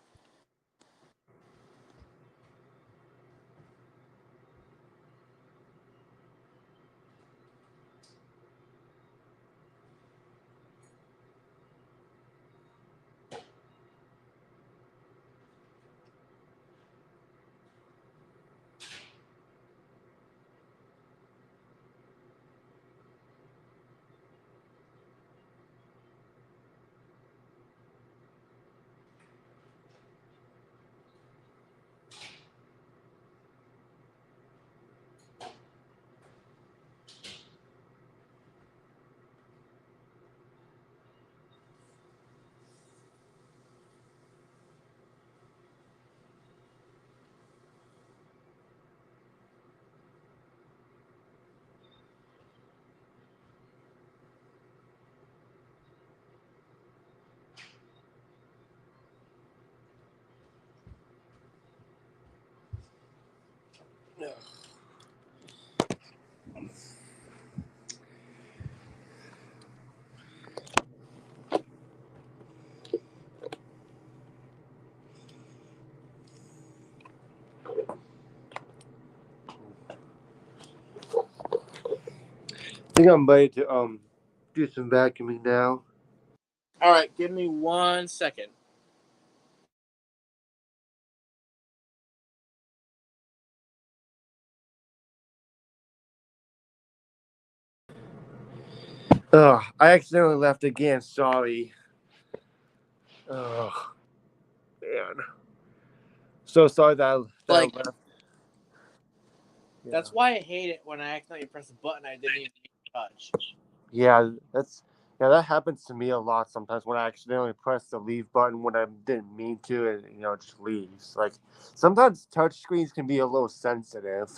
I think I'm ready to do some vacuuming now. All right, give me 1 second. Ugh, I accidentally left again. Sorry. Ugh, man. So sorry that I Like, left. Yeah. that's why I hate it when I accidentally press a button I didn't even touch. Yeah, that happens to me a lot sometimes when I accidentally press the leave button when I didn't mean to, and it just leaves. Like sometimes touch screens can be a little sensitive.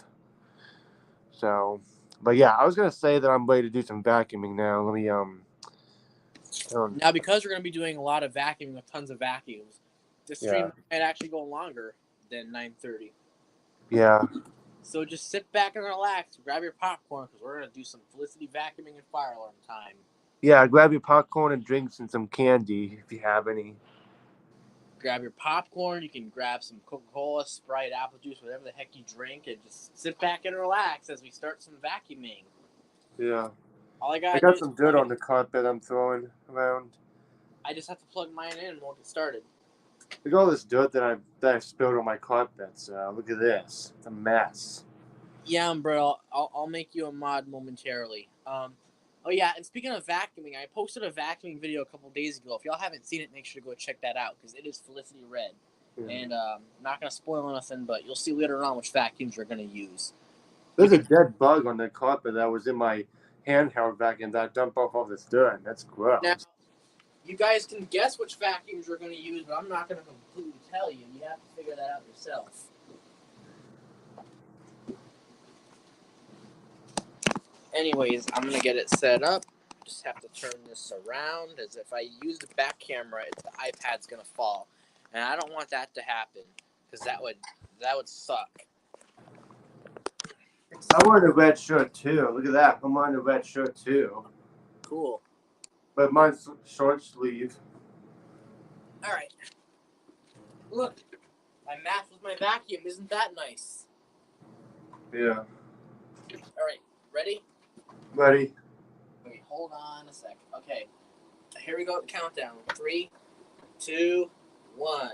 So, but yeah, I was gonna say that I'm ready to do some vacuuming now. Let me Now, because we're going to be doing a lot of vacuuming with tons of vacuums, the stream might actually go longer than 9:30. Yeah. So just sit back and relax, grab your popcorn, because we're going to do some Felicity vacuuming and fire alarm time. Yeah, grab your popcorn and drinks and some candy if you have any. Grab your popcorn. You can grab some Coca-Cola, Sprite, apple juice, whatever the heck you drink, and just sit back and relax as we start some vacuuming. Yeah. All I I gotta do got is some dirt on the carpet I'm throwing around. I just have to plug mine in and we'll get started. Look at all this dirt that I spilled on my carpets. Look at this. It's a mess. Yeah, bro. I'll make you a mod momentarily. Oh yeah, and speaking of vacuuming, I posted a vacuuming video a couple days ago. If y'all haven't seen it, make sure to go check that out because it is Felicity Red. Yeah. And I'm not gonna spoil nothing, but you'll see later on which vacuums we're gonna use. There's a dead bug on the carpet that was in my handheld vacuum that I dumped off all this dirt. That's gross. Now, you guys can guess which vacuums we're gonna use, but I'm not gonna completely tell you. You have to figure that out yourself. Anyways, I'm gonna get it set up. Just have to turn this around, as if I use the back camera, the iPad's gonna fall, and I don't want that to happen because that would suck. I'm wearing a red shirt too. Look at that. I'm wearing a red shirt too. Cool. But mine's short sleeve. All right. Look, I matched with my vacuum. Isn't that nice? Yeah. All right. Ready? Ready? Wait. Hold on a sec. Okay. Here we go. Countdown. 3, 2, 1.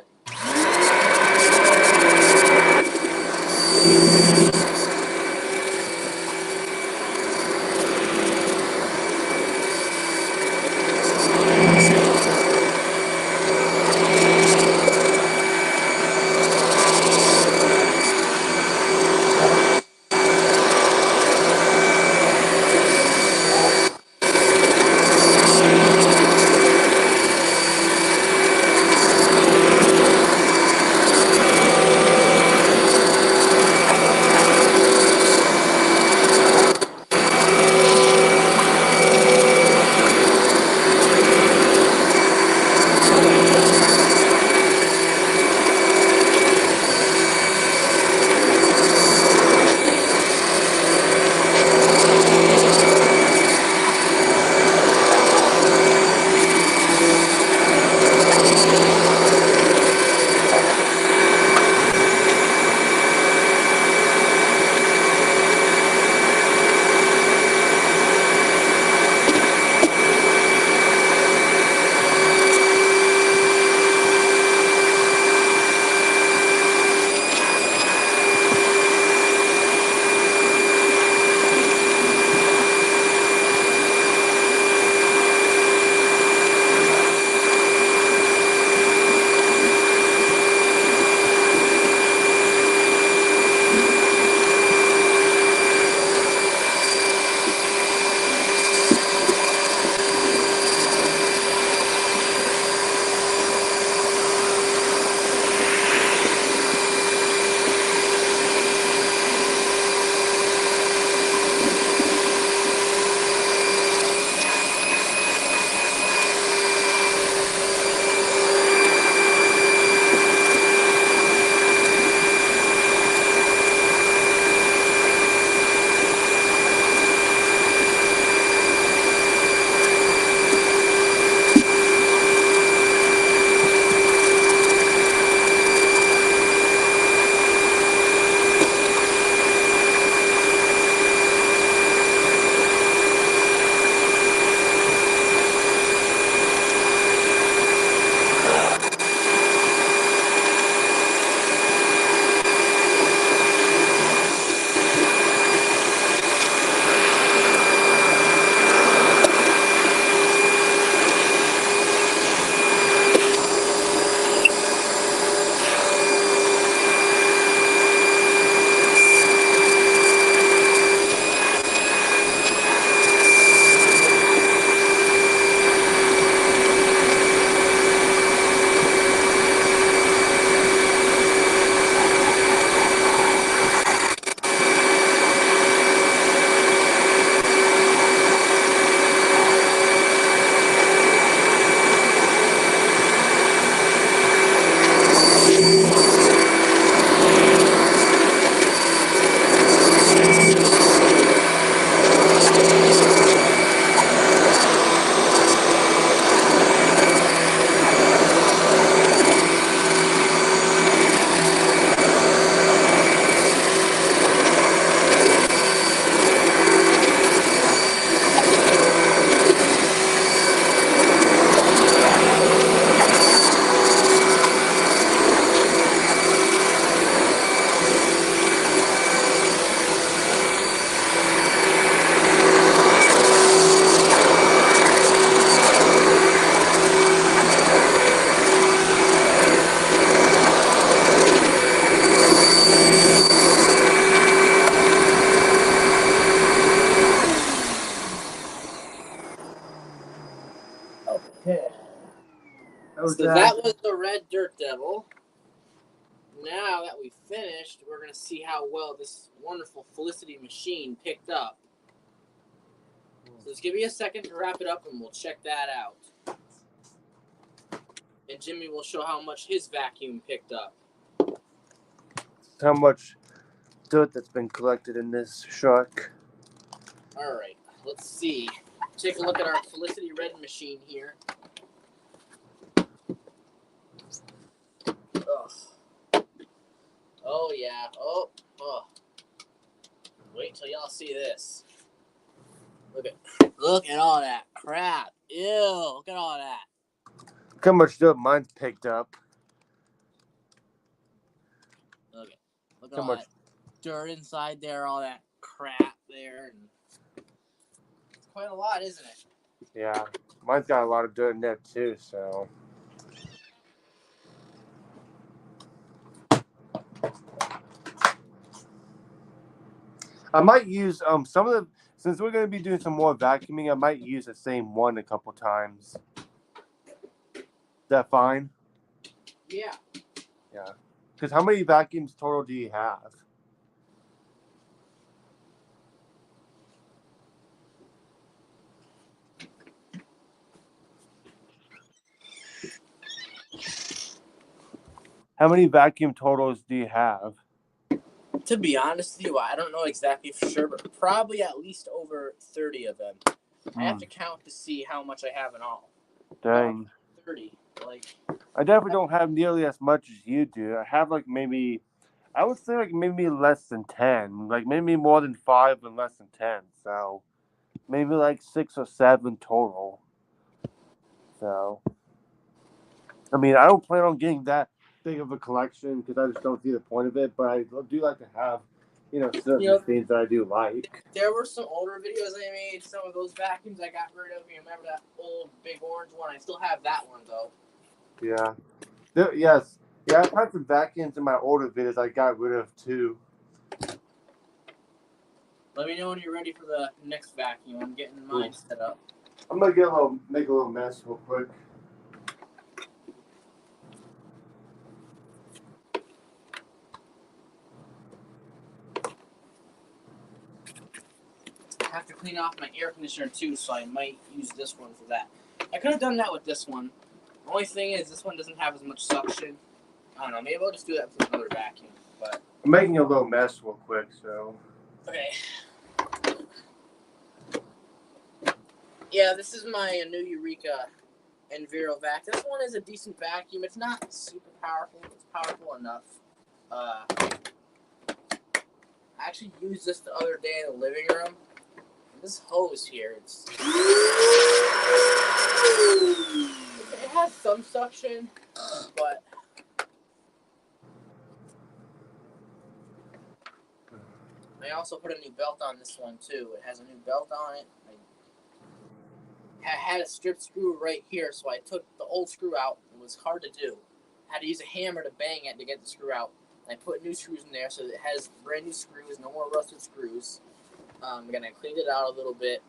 was So that was the Red Dirt Devil. Now that we finished, we're going to see how well this wonderful Felicity machine picked up. So just give me a second to wrap it up and we'll check that out. And Jimmy will show how much his vacuum picked up. How much dirt that's been collected in this truck. Alright, let's see. Take a look at our Felicity Red machine here. Ugh. Oh yeah. Oh. Wait till y'all see this. Look at all that crap. Ew, look at all that. Look how much dirt mine's picked up. Look at all that dirt inside there, all that crap there. And it's quite a lot, isn't it? Yeah, mine's got a lot of dirt in there too, so. I might use some of the, since we're going to be doing some more vacuuming, I might use the same one a couple times. Is that fine? Yeah. Yeah. Because how many vacuums total do you have? How many vacuum totals do you have? To be honest with you, I don't know exactly for sure, but probably at least over 30 of them. I have to count to see how much I have in all. Dang. 30. Like, I definitely don't have nearly as much as you do. I have like maybe, I would say like maybe less than 10. Like maybe more than 5 and less than 10. So maybe like 6 or 7 total. So, I mean, I don't plan on getting that big of a collection because I just don't see the point of it. But I do like to have, certain machines that I do like. There were some older videos I made. Some of those vacuums I got rid of. You remember that old big orange one? I still have that one though. Yeah. Yes. Yeah, I've had some vacuums in my older videos I got rid of too. Let me know when you're ready for the next vacuum. I'm getting mine set up. I'm gonna make a little mess real quick. I have to clean off my air conditioner too, so I might use this one for that. I could have done that with this one. The only thing is this one doesn't have as much suction. I don't know. Maybe I'll just do that with another vacuum. But I'm making a little mess real quick, so. okay. Yeah, this is my new Eureka Envirovac. This one is a decent vacuum. It's not super powerful. It's powerful enough. I actually used this the other day in the living room. This hose here, it has some suction, but I also put a new belt on this one too. It has a new belt on it. I had a strip screw right here, so I took the old screw out. It was hard to do. I had to use a hammer to bang it to get the screw out. I put new screws in there, so it has brand new screws, no more rusted screws. Again, I cleaned it out a little bit.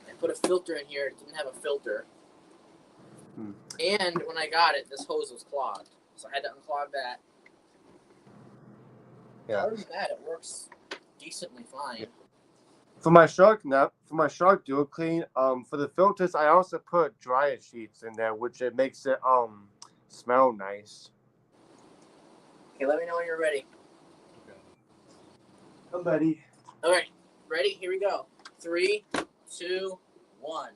I put a filter in here. It didn't have a filter. And when I got it, this hose was clogged. So I had to unclog that. Yeah. Other than that, it works decently fine. Yeah. For my shark dual clean, for the filters, I also put dryer sheets in there, which it makes it smell nice. Okay, let me know when you're ready. Okay. I'm ready. All right, ready? Here we go. 3, 2, 1.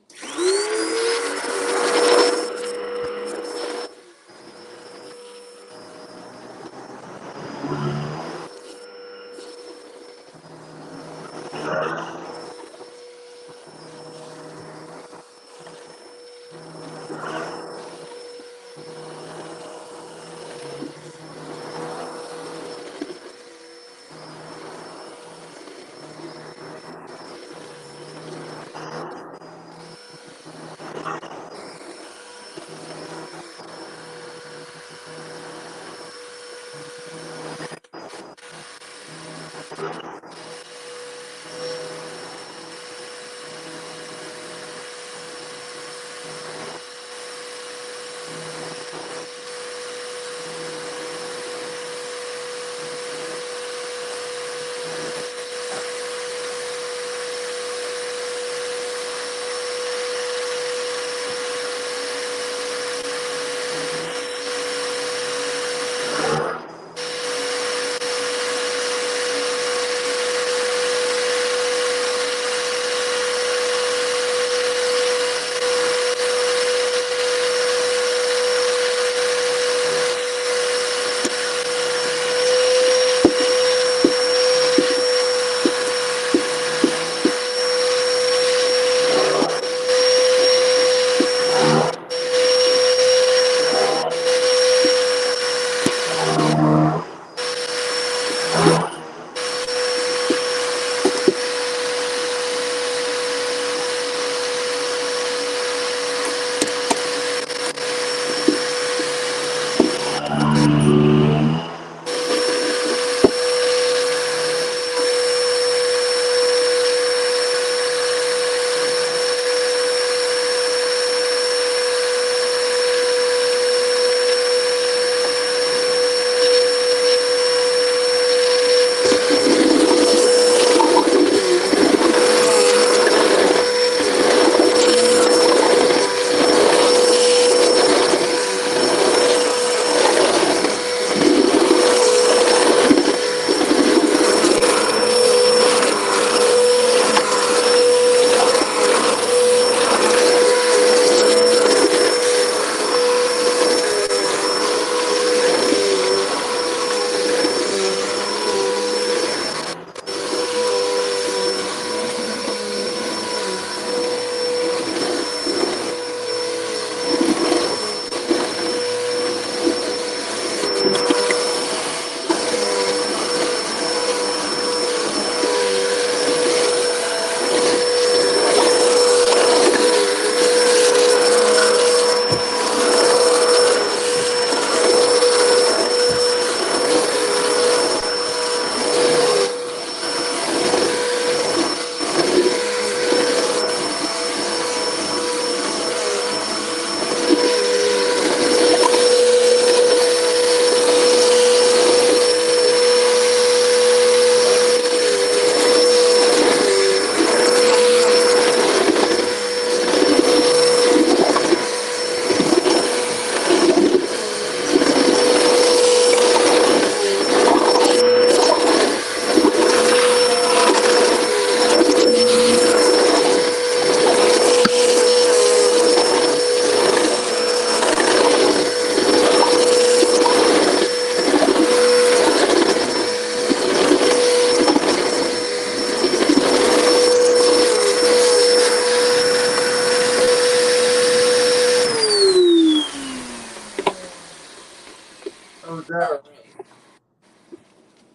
Alright.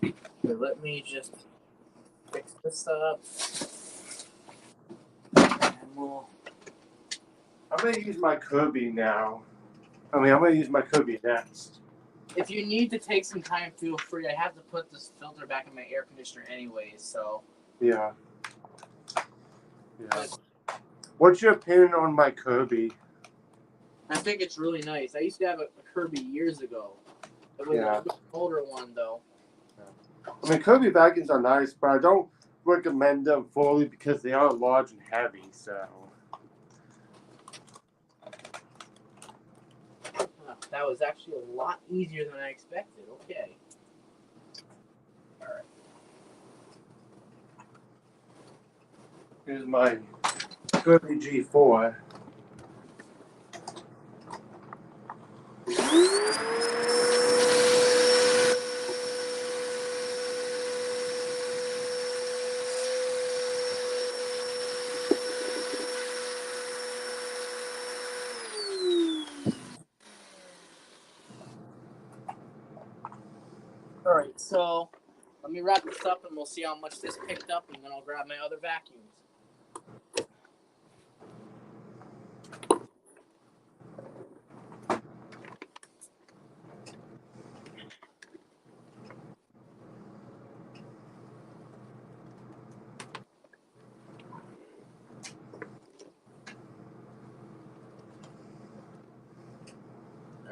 Here, let me just fix this up. And we'll. I'm gonna use my Kirby now. I'm gonna use my Kirby next. If you need to take some time, feel free. I have to put this filter back in my air conditioner anyways, so. Yeah. What's your opinion on my Kirby? I think it's really nice. I used to have a Kirby years ago. It was an older one, though. I mean, Kirby vacuums are nice, but I don't recommend them fully because they are large and heavy, so. That was actually a lot easier than I expected. Okay. Alright. Here's my Kirby G4. Alright, so let me wrap this up and we'll see how much this picked up, and then I'll grab my other vacuums.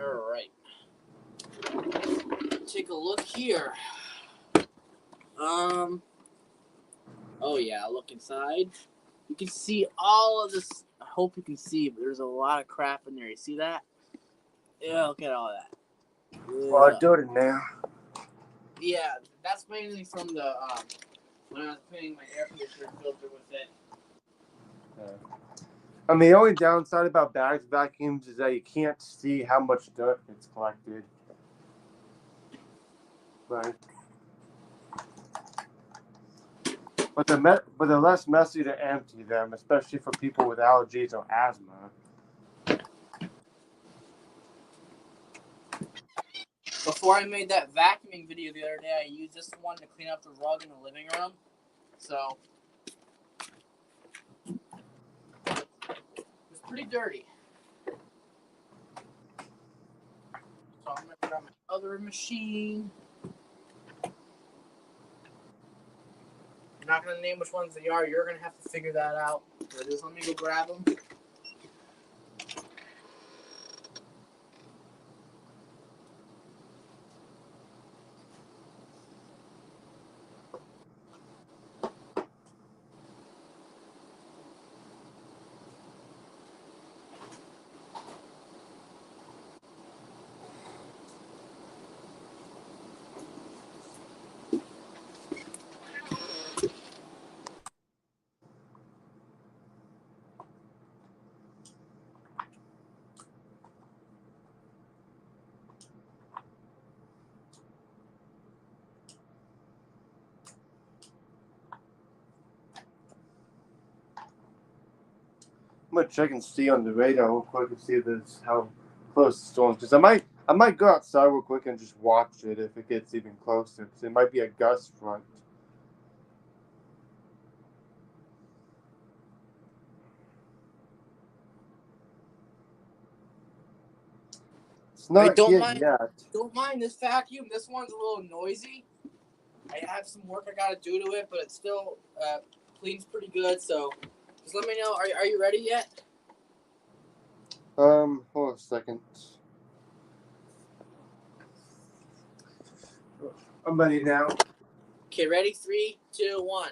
Alright. Take a look here. Oh yeah, look inside. You can see all of this. I hope you can see, but there's a lot of crap in there. You see that? Yeah, look at all that. Well, I do it now. Yeah, that's mainly from the when I was cleaning my air conditioner filter with it. I mean, the only downside about bags vacuums is that you can't see how much dirt gets collected. Right. But they're less messy to empty them, especially for people with allergies or asthma. Before I made that vacuuming video the other day, I used this one to clean up the rug in the living room. So it's pretty dirty. So I'm gonna grab my other machine. I'm not gonna name which ones they are. You're gonna have to figure that out. So just let me go grab them. I'm gonna check and see on the radar real quick and see if there's how close the storm. Because I might go outside real quick and just watch it if it gets even closer. Because it might be a gust front. It's not don't here mind. yet. Don't mind this vacuum. This one's a little noisy. I have some work I gotta do to it, but it still cleans pretty good. So just let me know. Are you ready yet? Hold on a second. I'm ready now. Okay, ready? 3, 2, 1.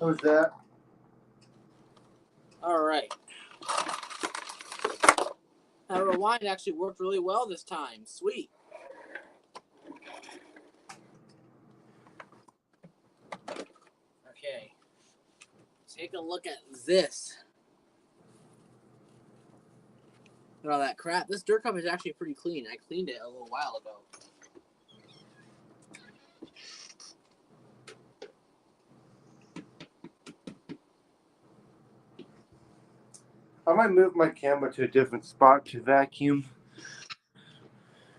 Who's that? All right. That rewind actually worked really well this time. Sweet. Okay. Take a look at this. Look at all that crap. This dirt cup is actually pretty clean. I cleaned it a little while ago. I might move my camera to a different spot to vacuum.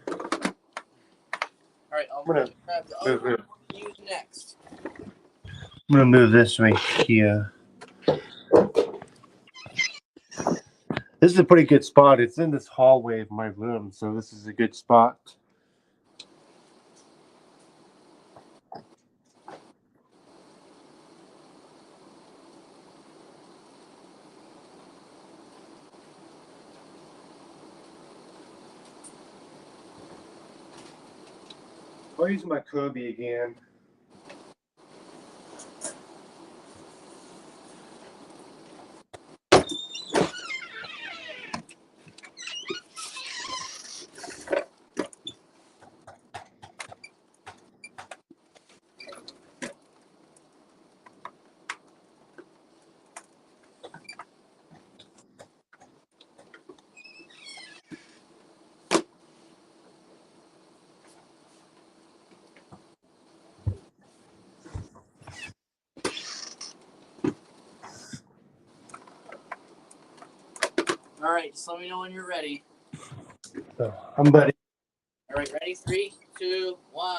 All right, I'll gonna grab the other one to use next. I'm gonna move this right here. This is a pretty good spot. It's in this hallway of my room, so this is a good spot. I'll use my Kirby again. All right, just let me know when you're ready. So, I'm ready. All right, ready? 3, 2, 1.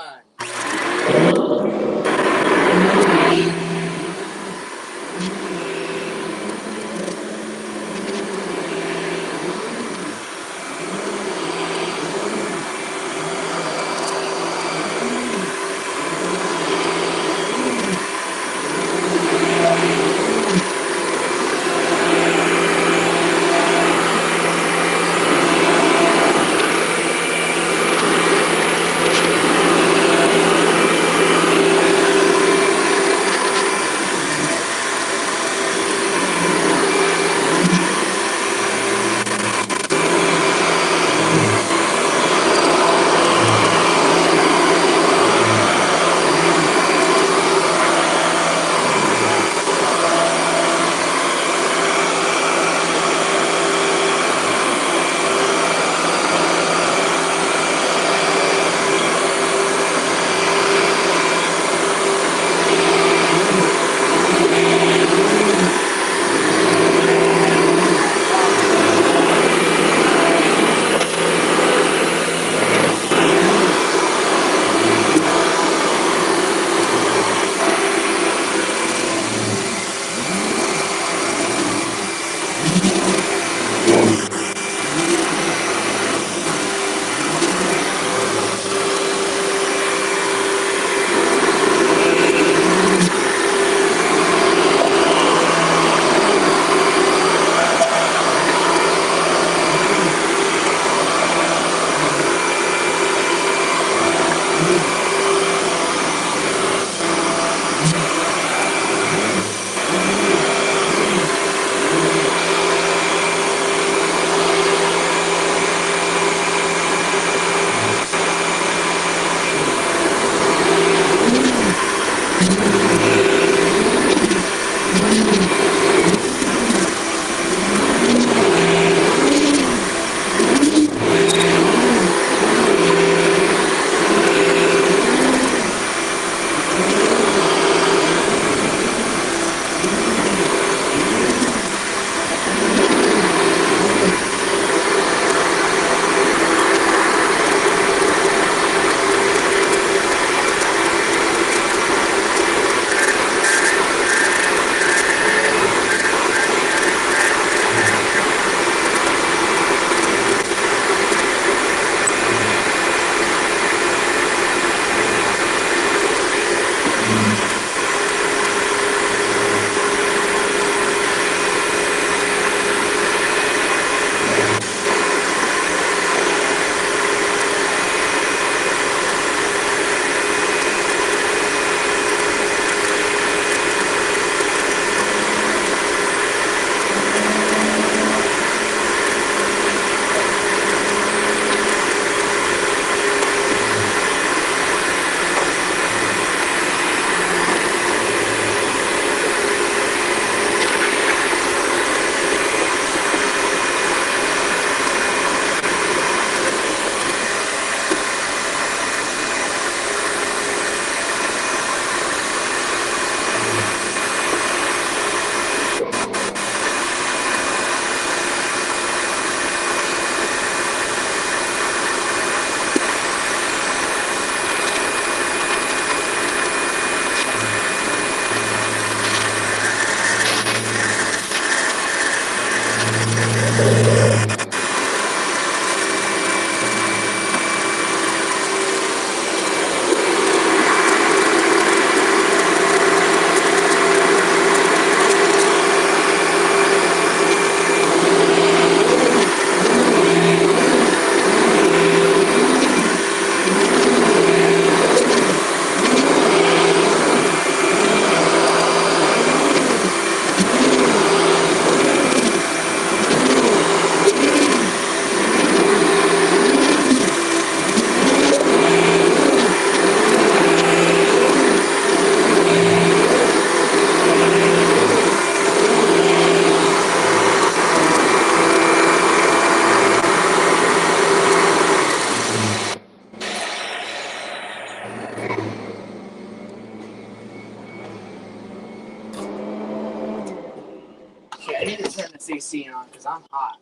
need to turn this AC on because I'm hot.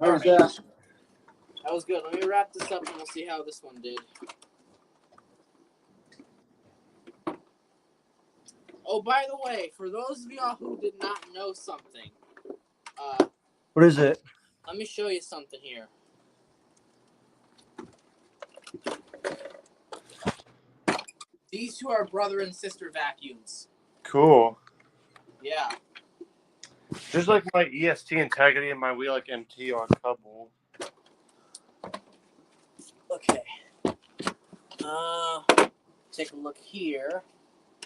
How's that? That was good. Let me wrap this up and we'll see how this one did. Oh, by the way, for those of y'all who did not know something, What is it? let me show you something here. These two are brother and sister vacuums. Cool. Yeah. Just like my EST Integrity and my Wheelock MT are a couple. Okay. Take a look here.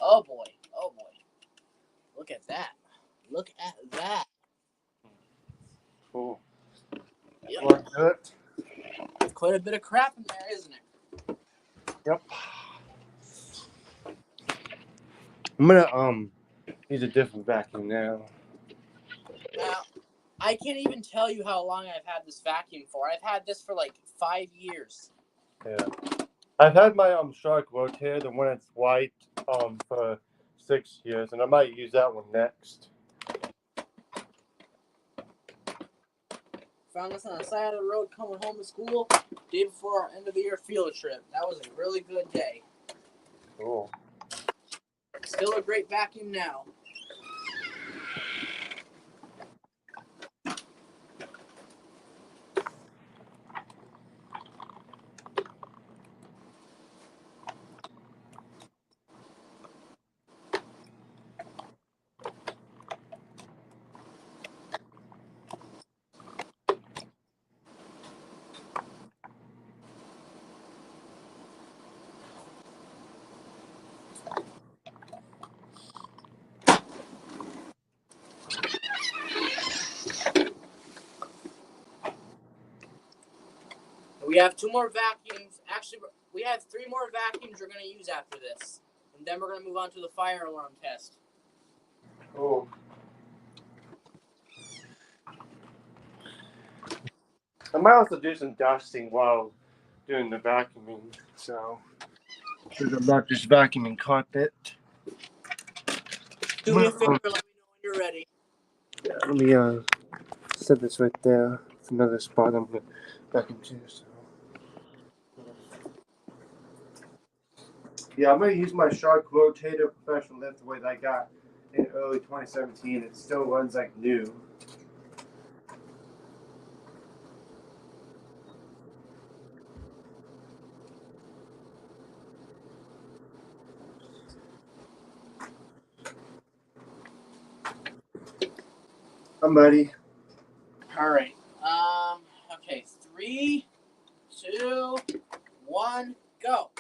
Oh boy. Oh boy. Look at that. Look at that. Cool. Yep. Like that. Quite a bit of crap in there, isn't it? Yep. I'm gonna use a different vacuum now. Now, I can't even tell you how long I've had this vacuum for. I've had this for like 5 years. Yeah. I've had my Shark rotator, the one that's white, for 6 years, and I might use that one next. Found this on the side of the road coming home from school, day before our end of the year field trip. That was a really good day. Cool. Still a great vacuum now. We have 2 more vacuums. Actually, we have 3 more vacuums we're going to use after this. And then we're going to move on to the fire alarm test. Cool. I might also do some dusting while doing the vacuuming, so because I'm not just vacuuming carpet. Do me a favor, let me know when you're ready. Yeah, let me set this right there. It's another spot I'm gonna vacuum to. So. Yeah, I'm gonna use my Shark rotator professional lift weight I got in early 2017. It still runs like new. I'm ready. All right. Okay. 3, 2, 1, go.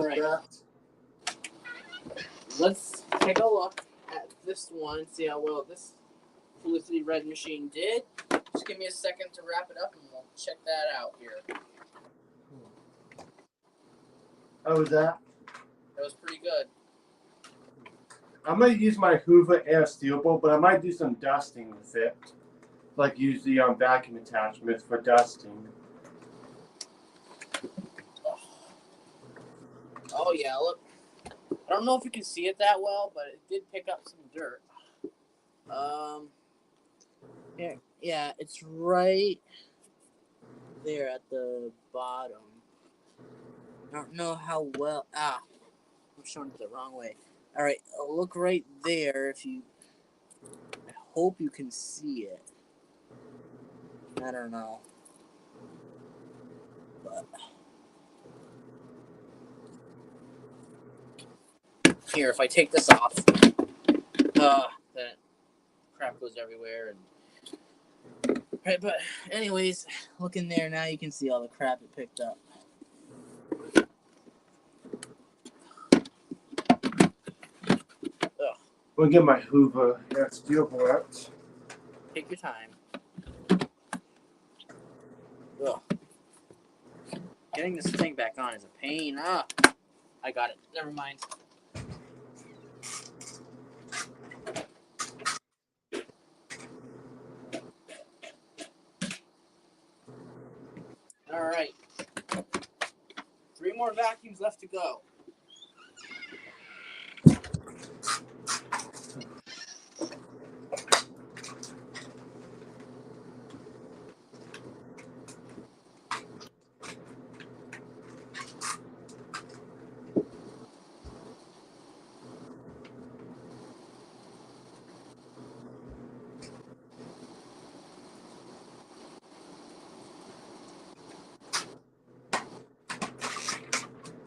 right. Let's take a look at this one, see how well this Felicity Red machine did. Just give me a second to wrap it up and we'll check that out here. How was that? That was pretty good. I'm gonna use my Hoover Air Steel Bowl, but I might do some dusting with it. Like use the vacuum attachments for dusting. Oh yeah, look. I don't know if you can see it that well, but it did pick up some dirt. Yeah, it's right there at the bottom. I don't know how well. I'm showing it the wrong way. All right, look right there. I hope you can see it. I don't know, but here, if I take this off, then crap goes everywhere. And right, but anyways, look in there now. You can see all the crap it picked up. We'll get my Hoover Air Steel Bowl out. Take your time. Ugh. Getting this thing back on is a pain. I got it. Never mind. All right. 3 more vacuums left to go.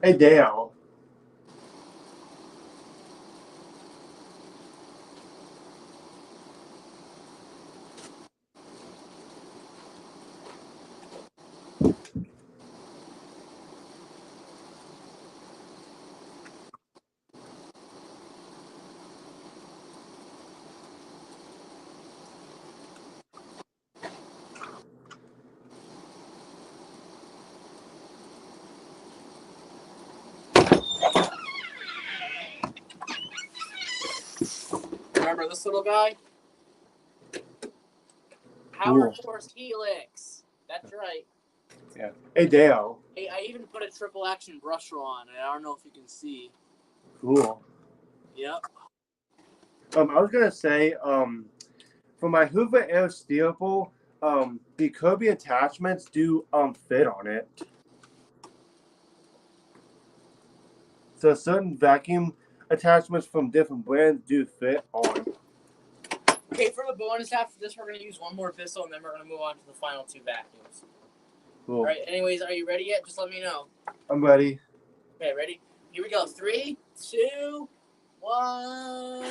Hey Dale. Remember this little guy? Cool. Power Force Helix. That's right. Yeah. Hey Dale. Hey, I even put a triple action brush roll on it. I don't know if you can see. Cool. Yep. I was gonna say, for my Hoover Air Steel Bowl, the Kirby attachments do fit on it. So certain vacuum attachments from different brands do fit on. Okay, for the bonus after this, we're going to use one more pistol, and then we're going to move on to the final 2 vacuums. Cool. All right, anyways, are you ready yet? Just let me know. I'm ready. Okay, ready? Here we go. 3, 2, 1.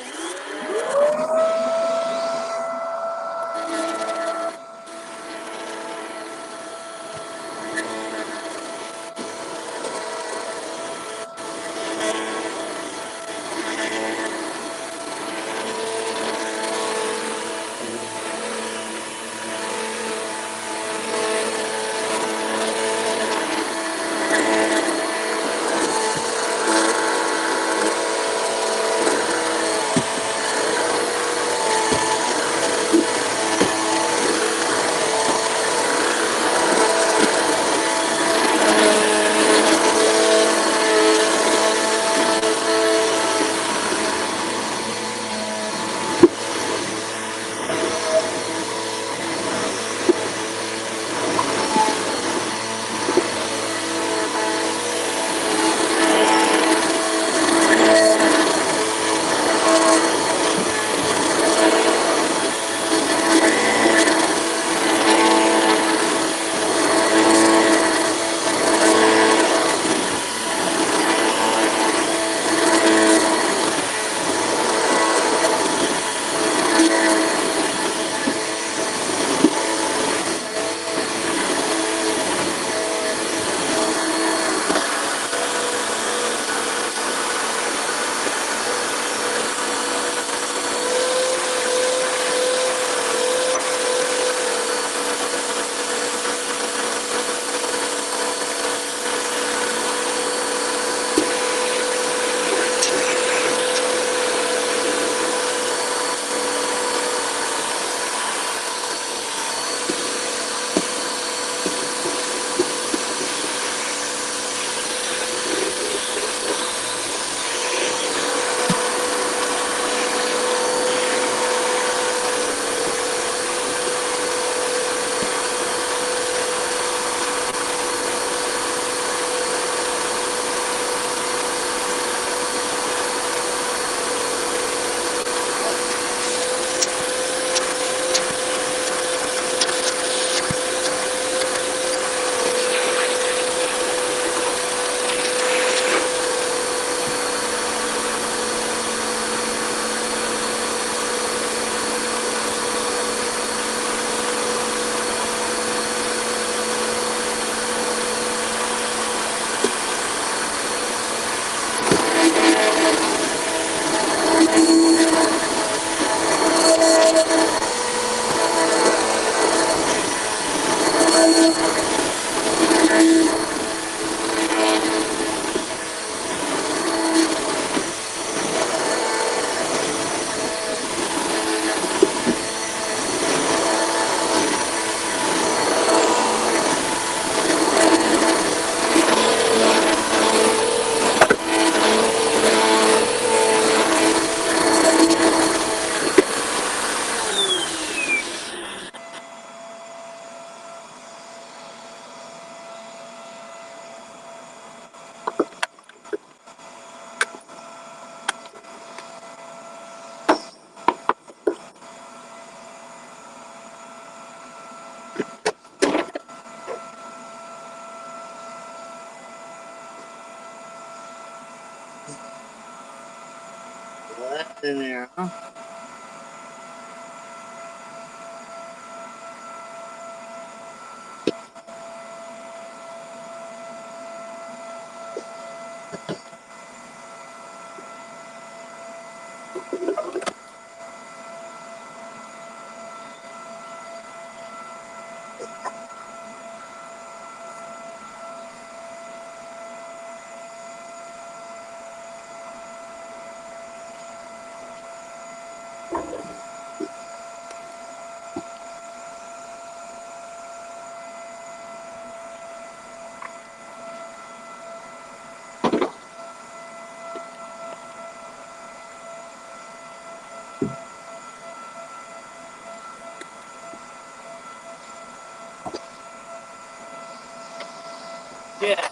Left in there, huh? Yeah.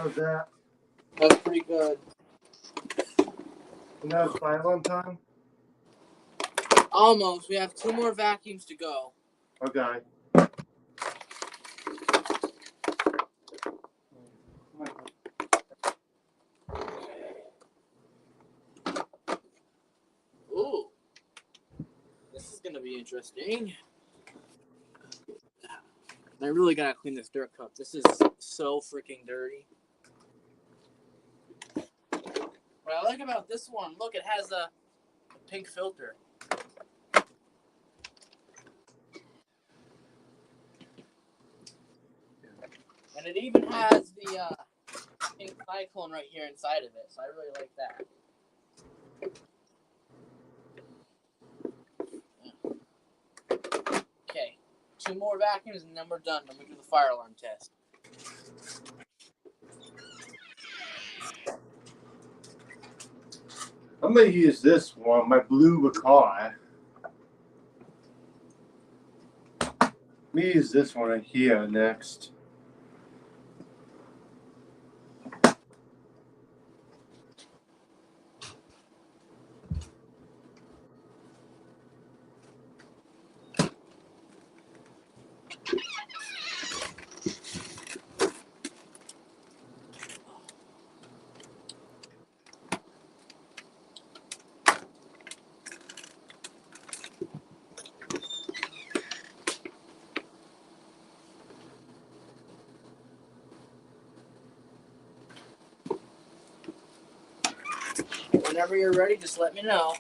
How's that? That's pretty good. You know, it's silent time? Almost. We have 2 more vacuums to go. Okay. Ooh. This is going to be interesting. I really got to clean this dirt cup. This is so freaking dirty. What I like about this one, look, it has a pink filter. And it even has the cyclone right here inside of it, so I really like that. Okay, 2 more vacuums and then we're done. Then we do the fire alarm test. I'm gonna use this one, my blue Macaw. Let me use this one right here next. Whenever you're ready, just let me know.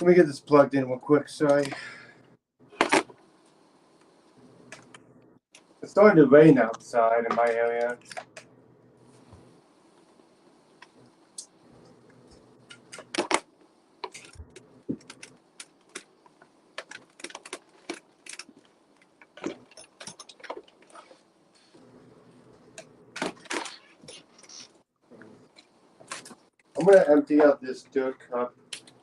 Let me get this plugged in real quick, sorry. It's starting to rain outside in my area. I'm gonna empty out this dirt cup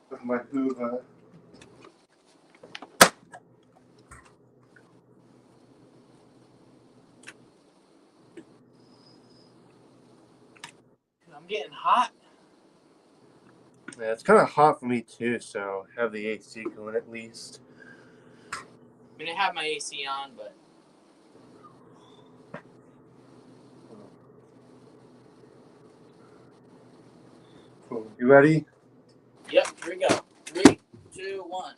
with my Hoover. I'm getting hot. Yeah, it's kind of hot for me too, so have the AC going at least. I mean, I have my AC on, but Cool. You ready? yep, here we go. 3, 2, 1.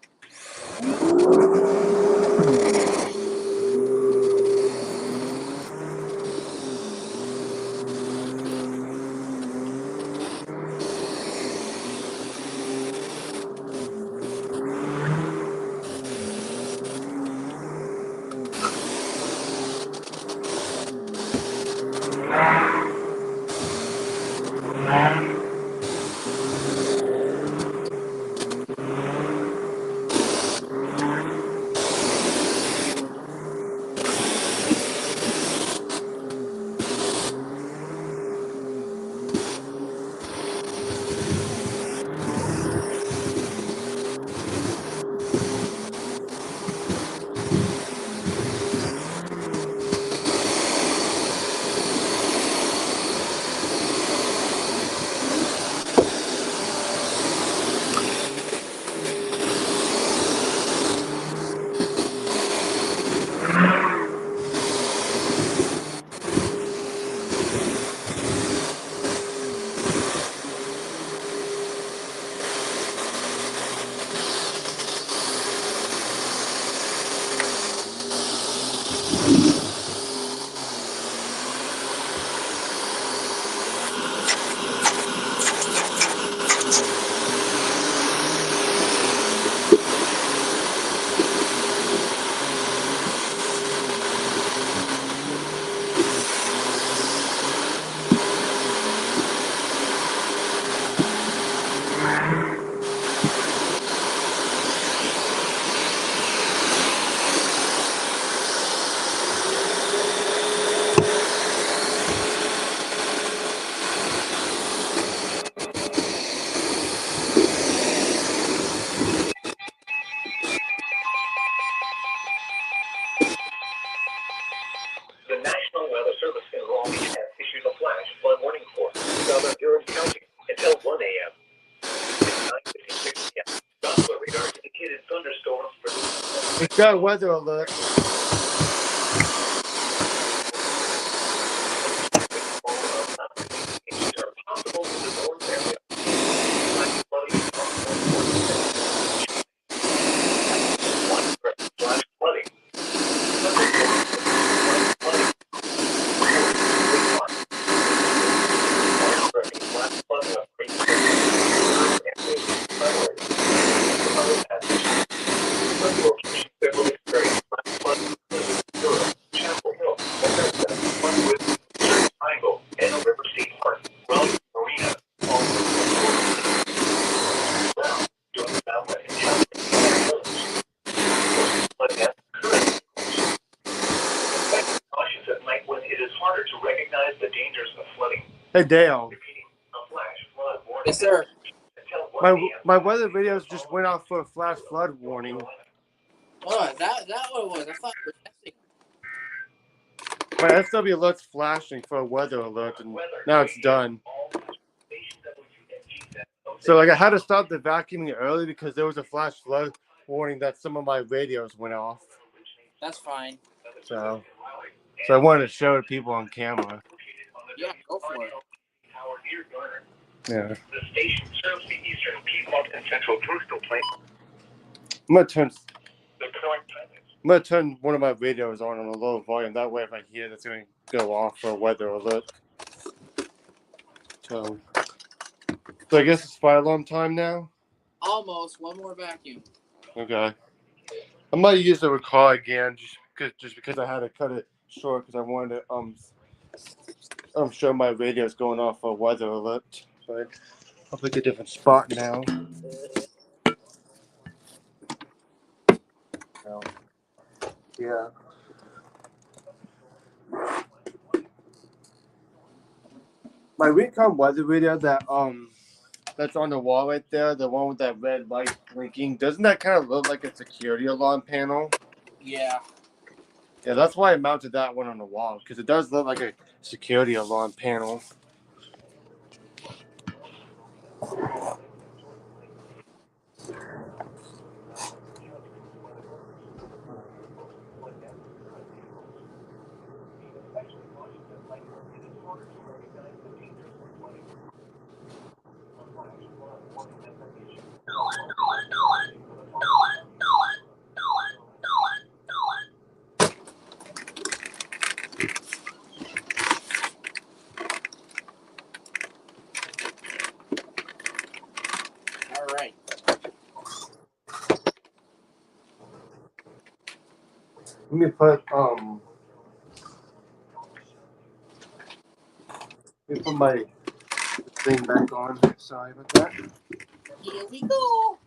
The National Weather Service in Long Beach has issued a flash flood warning for southern Durham County until 1 a.m. At 9:56 p.m., Doppler radar indicated thunderstorms for We've got weather alert. are possible in the north area. Flash the dangers of flooding. Hey Dale. Repeating, a flash flood warning. Yes, sir. Until 1 a.m. My weather videos just went off for a flash flood warning. Oh, that what it was. I thought you were testing. My SW alert's flashing for a weather alert, and now it's done. So like I had to stop the vacuuming early because there was a flash flood warning that some of my radios went off. That's fine. So I wanted to show it to people on camera. Yeah, go for it. Yeah. The station serves the eastern Piedmont and central coastal plain. I'm gonna turn The current time is I'm gonna turn one of my radios on a low volume. That way, if I hear that's gonna go off for a weather alert. So I guess it's fire alarm time now. Almost. One more vacuum. Okay. I might use the record again just because I had to cut it short because I wanted to show my radios going off for a weather alert. But I'll pick a different spot now. Yeah. My recon weather radio that's on the wall right there, the one with that red light blinking, doesn't that kind of look like a security alarm panel? Yeah. Yeah, that's why I mounted that one on the wall, because it does look like a security alarm panel. All right. Let me put my thing back on. Sorry about that. Here we go.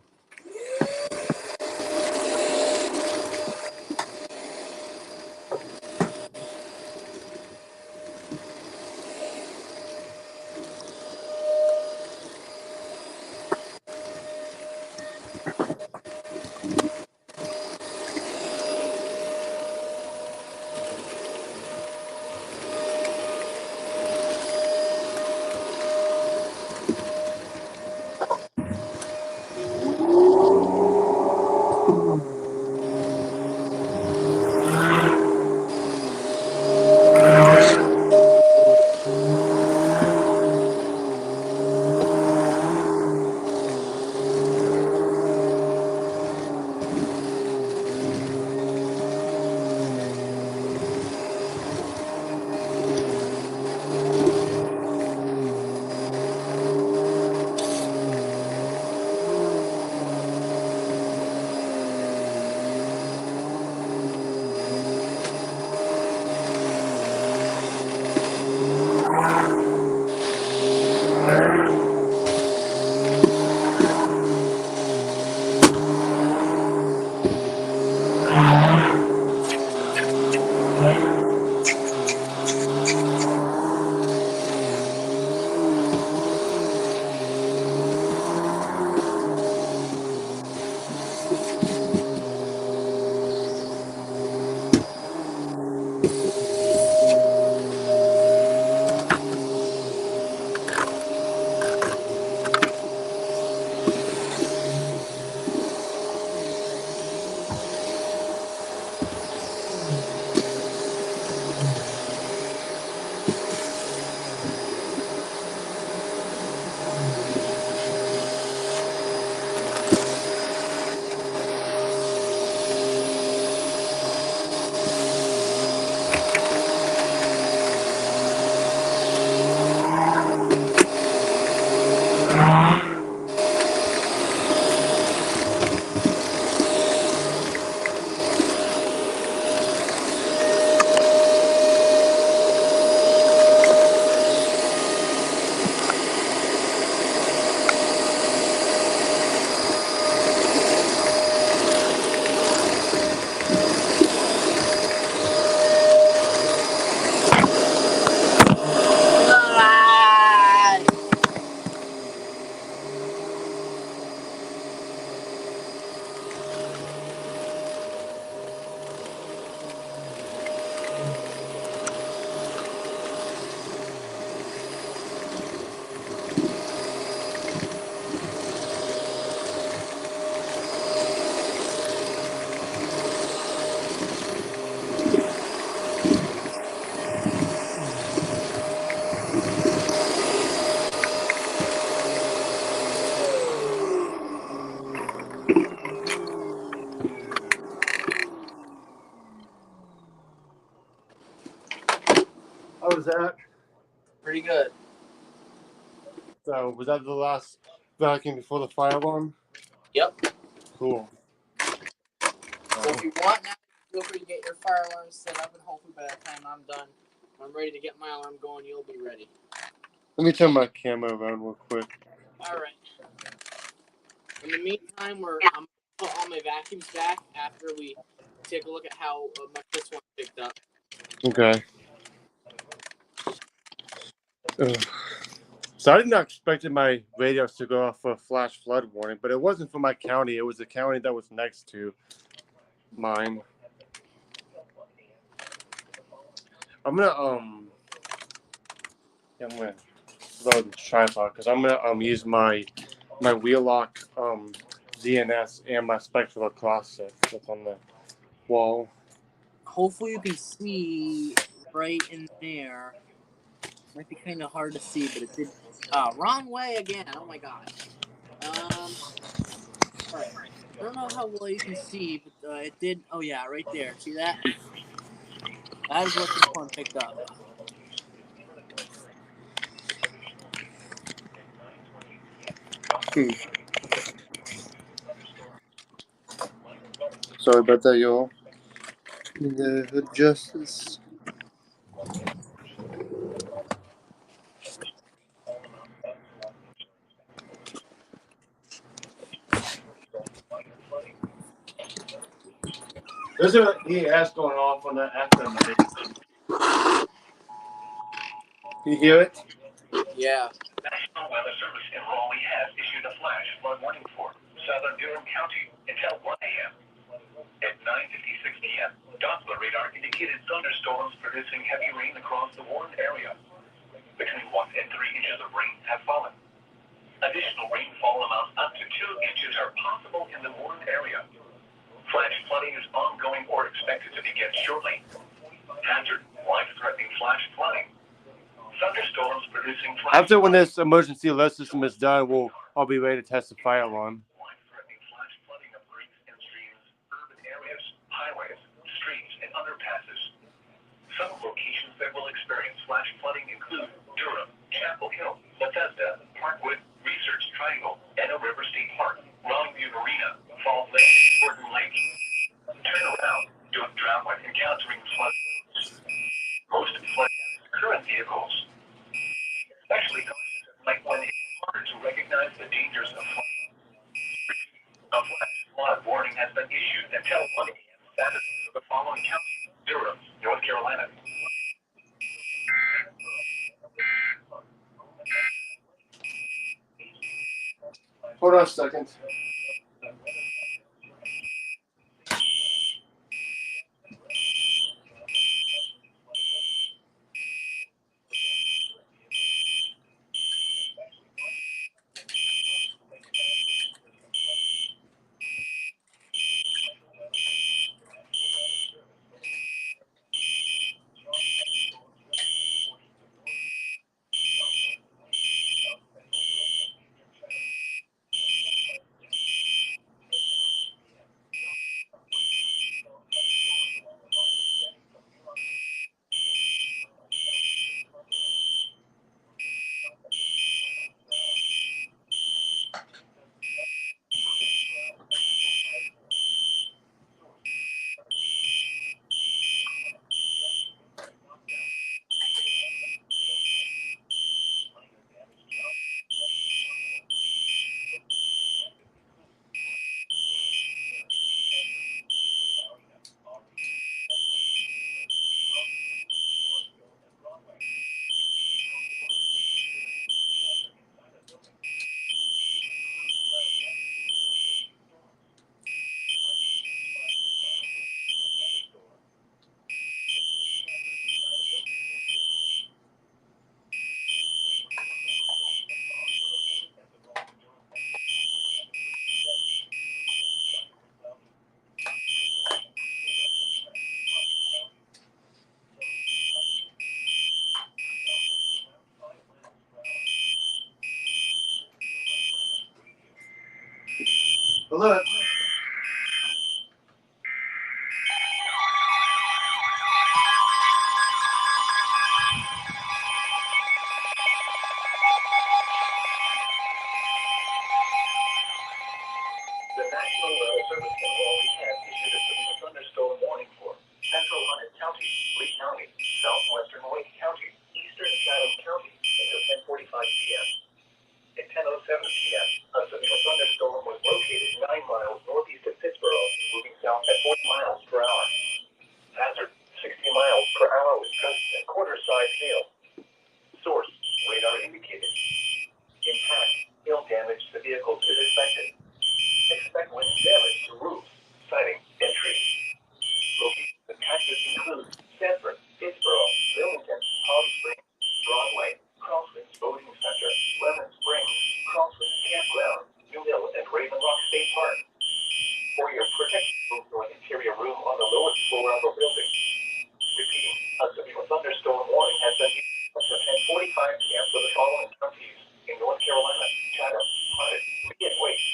How was that? Pretty good. So, was that the last vacuum before the fire alarm? Yep. Cool. So if you want now, feel free to get your fire alarm set up, and hopefully by the time I'm done, when I'm ready to get my alarm going, you'll be ready. Let me turn my camera around real quick. All right. In the meantime, I'm put all my vacuums back after we take a look at how much this one picked up. Okay. Ugh. So I did not expect my radios to go off for a flash flood warning, but it wasn't for my county. It was the county that was next to mine. I'm gonna load the tripod because I'm gonna use my wheel lock DNS and my spectral across it that's on the wall. Hopefully you can see right in there. Might be kind of hard to see, but it did. Wrong way again. Oh my god. All right. I don't know how well you can see, but it did. Oh yeah, right there. See that? That is what this one picked up. Sorry about that, y'all. The justice. There's a ES going off on the FM. Can you hear it? Yeah. National Weather Service in Raleigh has issued a flash flood warning for southern Durham County until 1 a.m. At 9:56 p.m., Doppler radar indicated thunderstorms producing heavy rain across the warned area. Between 1 and 3 inches of rain have fallen. Additional rainfall amounts up to 2 inches are possible in the warned area. Flash flooding is ongoing or expected to begin shortly. Hazard, life-threatening flash flooding. Thunderstorms producing flash After when this emergency alert system is done, I'll be ready to test the fire alarm. life-threatening flash flooding of creeks and streams, urban areas, highways, streets, and underpasses. Some locations that will experience flash flooding include Durham, Chapel Hill, Bethesda, Parkwood, Research Triangle, Anna River State Park, Longview Marina, Falls Lake, Gordon Lake. Turn around, don't drown when encountering flood. Most flood current vehicles. Especially like when it's harder to recognize the dangers of flood. A flash flood warning has been issued until 1 a.m. Saturday for the following counties: Durham, North Carolina. Hold on a second. Alert. gusts and quarter-size hail. Source, radar indicated. Impact, hail damage to vehicles is expected. Expect wind damage to roofs, siding, and trees. Locations impacted include Sanford, Pittsboro, Millington, Palm Springs, Broadway, Crosswinds Boating Center, Lemon Springs, Crosswinds Campground, New Mill, and Raven Rock State Park. For your protection, move to an interior room on the lowest floor of a building. Repeating, a severe thunderstorm warning has been issued up to 10:45 p.m. for the following counties in North Carolina: Chatham, Hunted, Lee, and Wake.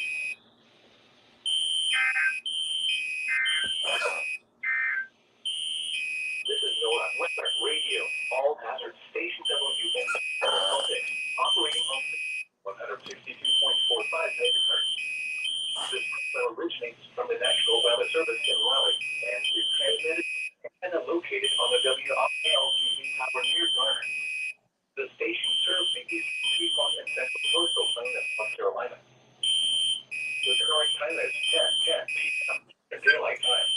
This is NOAA Weather Radio, all hazard station WN 6, operating on 162.45 megahertz. This program originates from the National Weather Service in Raleigh and is transmitted and located on the WRAL-TV tower near Garner. The station serves the eastern Piedmont and central coastal plain of North Carolina. The current time is 10:10 p.m. Daylight Time.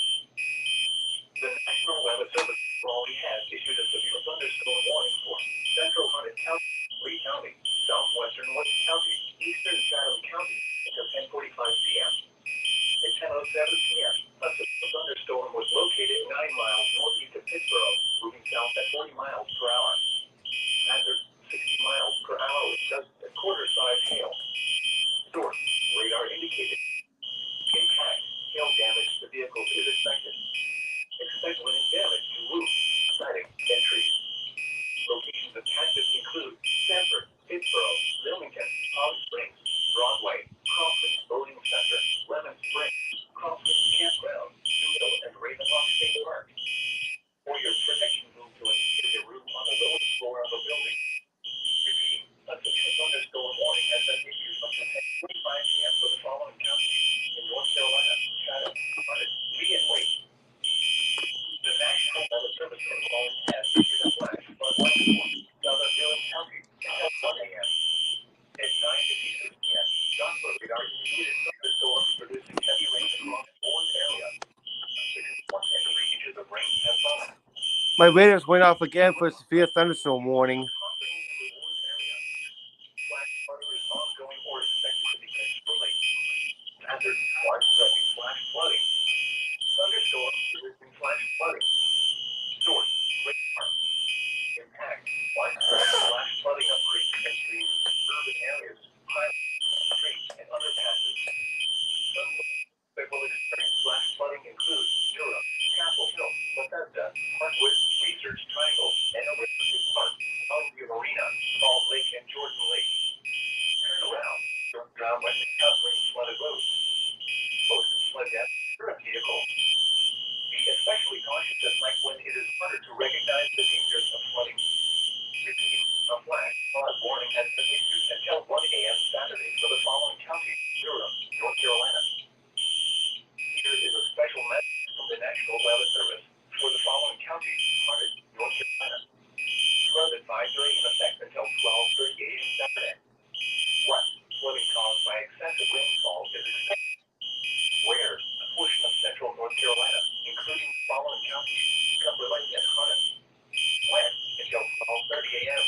The National Weather Service Raleigh has issued a severe thunderstorm warning for central Hunted County, Lee County, southwestern Wake County, eastern Chatham County until 10:45 p.m. At 10:07 p.m., a severe thunderstorm was located 9 miles northeast of Pittsboro, moving south at 40 miles per hour. Hazard, 60 miles per hour with gusts and quarter-size hail. Source, radar indicated. Impact, hail damage to vehicles is expected. Expect wind damage to roofs, siding, and trees. Locations impacted include Sanford, Pittsboro, Millington, Palm Springs, Broadway, Crosswinds Boating Center, Lemon Springs, Crosswinds Campground, New Mill, and Raven Rock State Park. For your protection, move to an interior room on the lowest floor of a building. Repeating, a severe thunderstorm warning has been issued up to 10:45 p.m. for the following counties in North Carolina: Chatham, Hunted, Lee, and Wake. The National Weather Service in Raleigh has issued a flash flood warning for southern Dale County until 1 a.m. At 9:56 p.m., Doppler radar indicated thunderstorms producing heavy rain across Warren area. Between 1 and 3 inches of rain have fallen. My radars went off again for a severe thunderstorm warning. Flash flooding is ongoing or expected to begin shortly. Hazard, life-threatening flash flooding. Thunderstorm producing flash flooding. Source, radar. Impact, life-threatening flash flooding of creeks and streams, urban areas, highways, streets, and underpasses. Some that will experience flash flooding include Durham, Chapel Hill, Bethesda, Parkwood, Research Triangle, and Riverside Park, Longview Marina, Salt Lake, and Jordan Lake. Turn around, don't drown when encountering flooded roads. Most flood deaths are a vehicle. Be especially cautious at night when it is harder to recognize the dangers of flooding. Repeating, a flash flood warning has been issued until 1 a.m. Saturday for the following counties: Durham, North Carolina. Here is a special message from the National Weather Service for the following counties: Hunted, North Carolina. Flood advisory in effect until 12:30 a.m. Saturday. 1. Flooding caused by excessive rainfall is expected. Where? A portion of central North Carolina, including the following counties: Cumberland and Hunted. When? Until 12:30 a.m.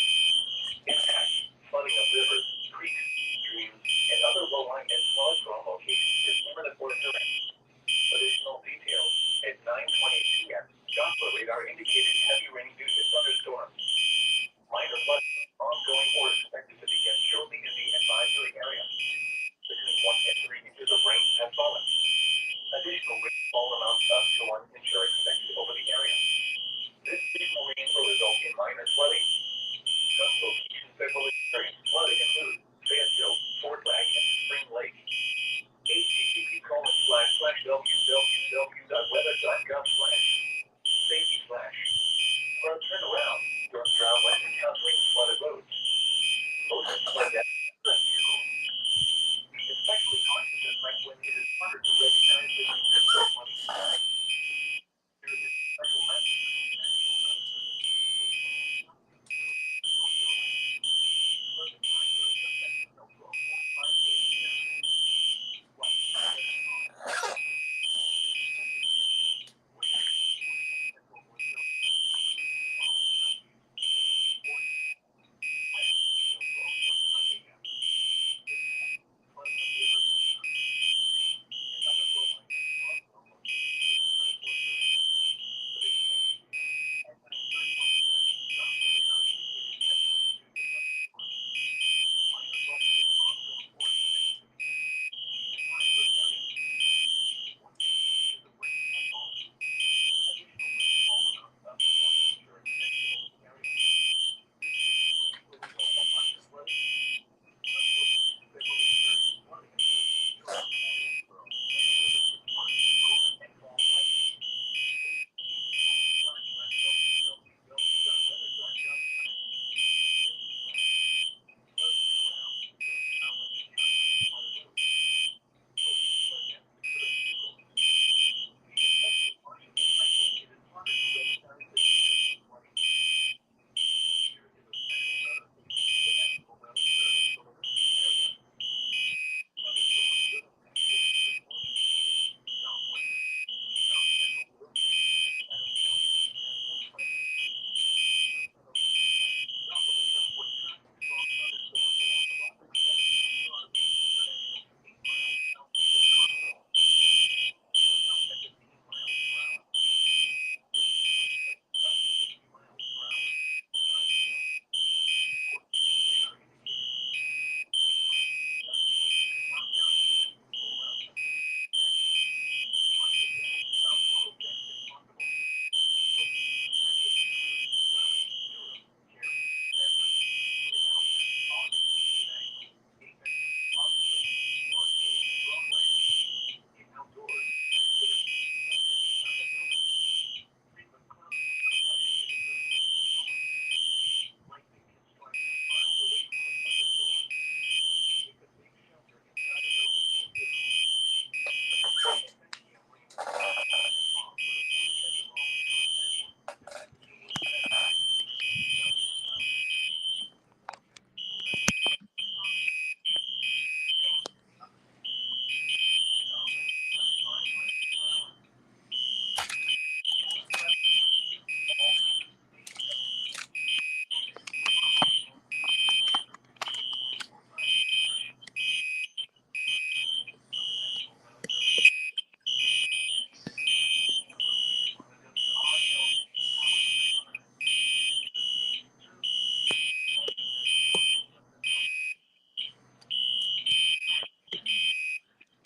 Impact: flooding of rivers, creeks, streams, and other low-lying and flood-prone locations is limited or occurring. Additional details: at 9:20 p.m., Doppler radar indicated heavy rain due to thunderstorms. Minor flooding ongoing or expected to begin shortly in the advisory area. Between 1 and 3 inches of rain have fallen. Additional rainfall amounts up to 1 inch are expected over the area.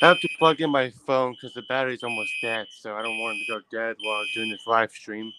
I have to plug in my phone because the battery's almost dead, so I don't want it to go dead while doing this live stream.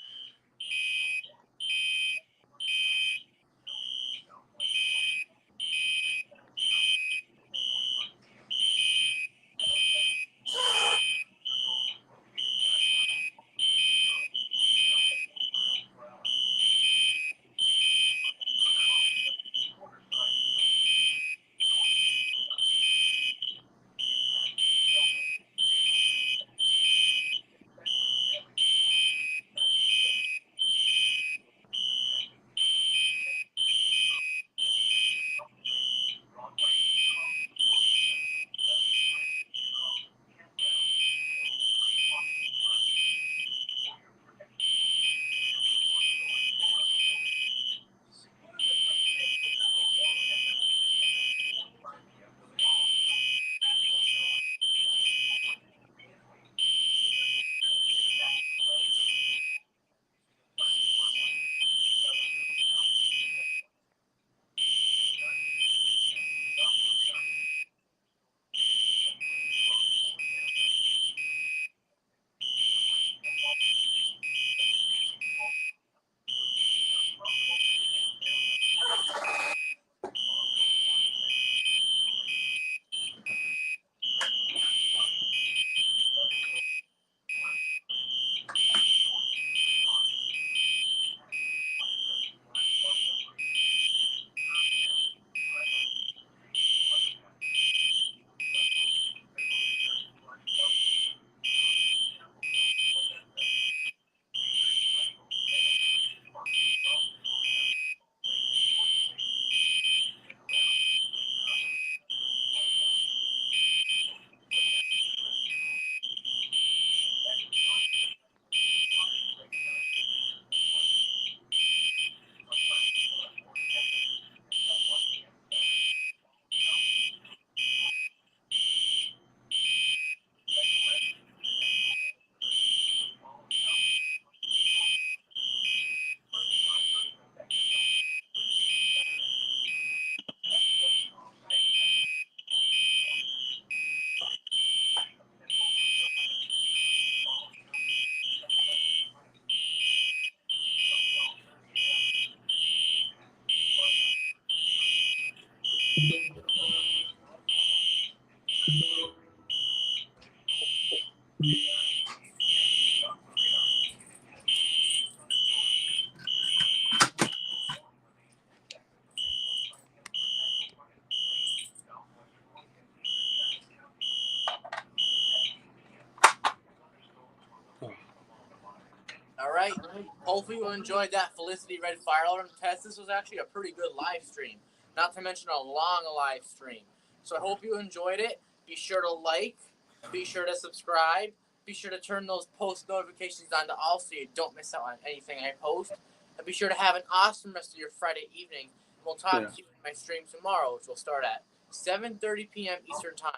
All right. Hopefully you enjoyed that Felicity Red fire alarm test. This was actually a pretty good live stream, not to mention a long live stream. So I hope you enjoyed it. Be sure to like, be sure to subscribe, be sure to turn those post notifications on to all so you don't miss out on anything I post. And be sure to have an awesome rest of your Friday evening. We'll talk to you in my stream tomorrow, which will start at 7:30 p.m. Eastern Time.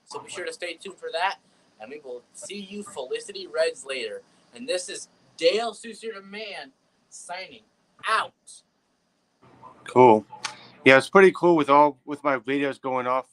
So be sure to stay tuned for that, and we will see you Felicity Reds later. And this is Dale Soucier The Man signing out. Cool. Yeah, it's pretty cool with my videos going off.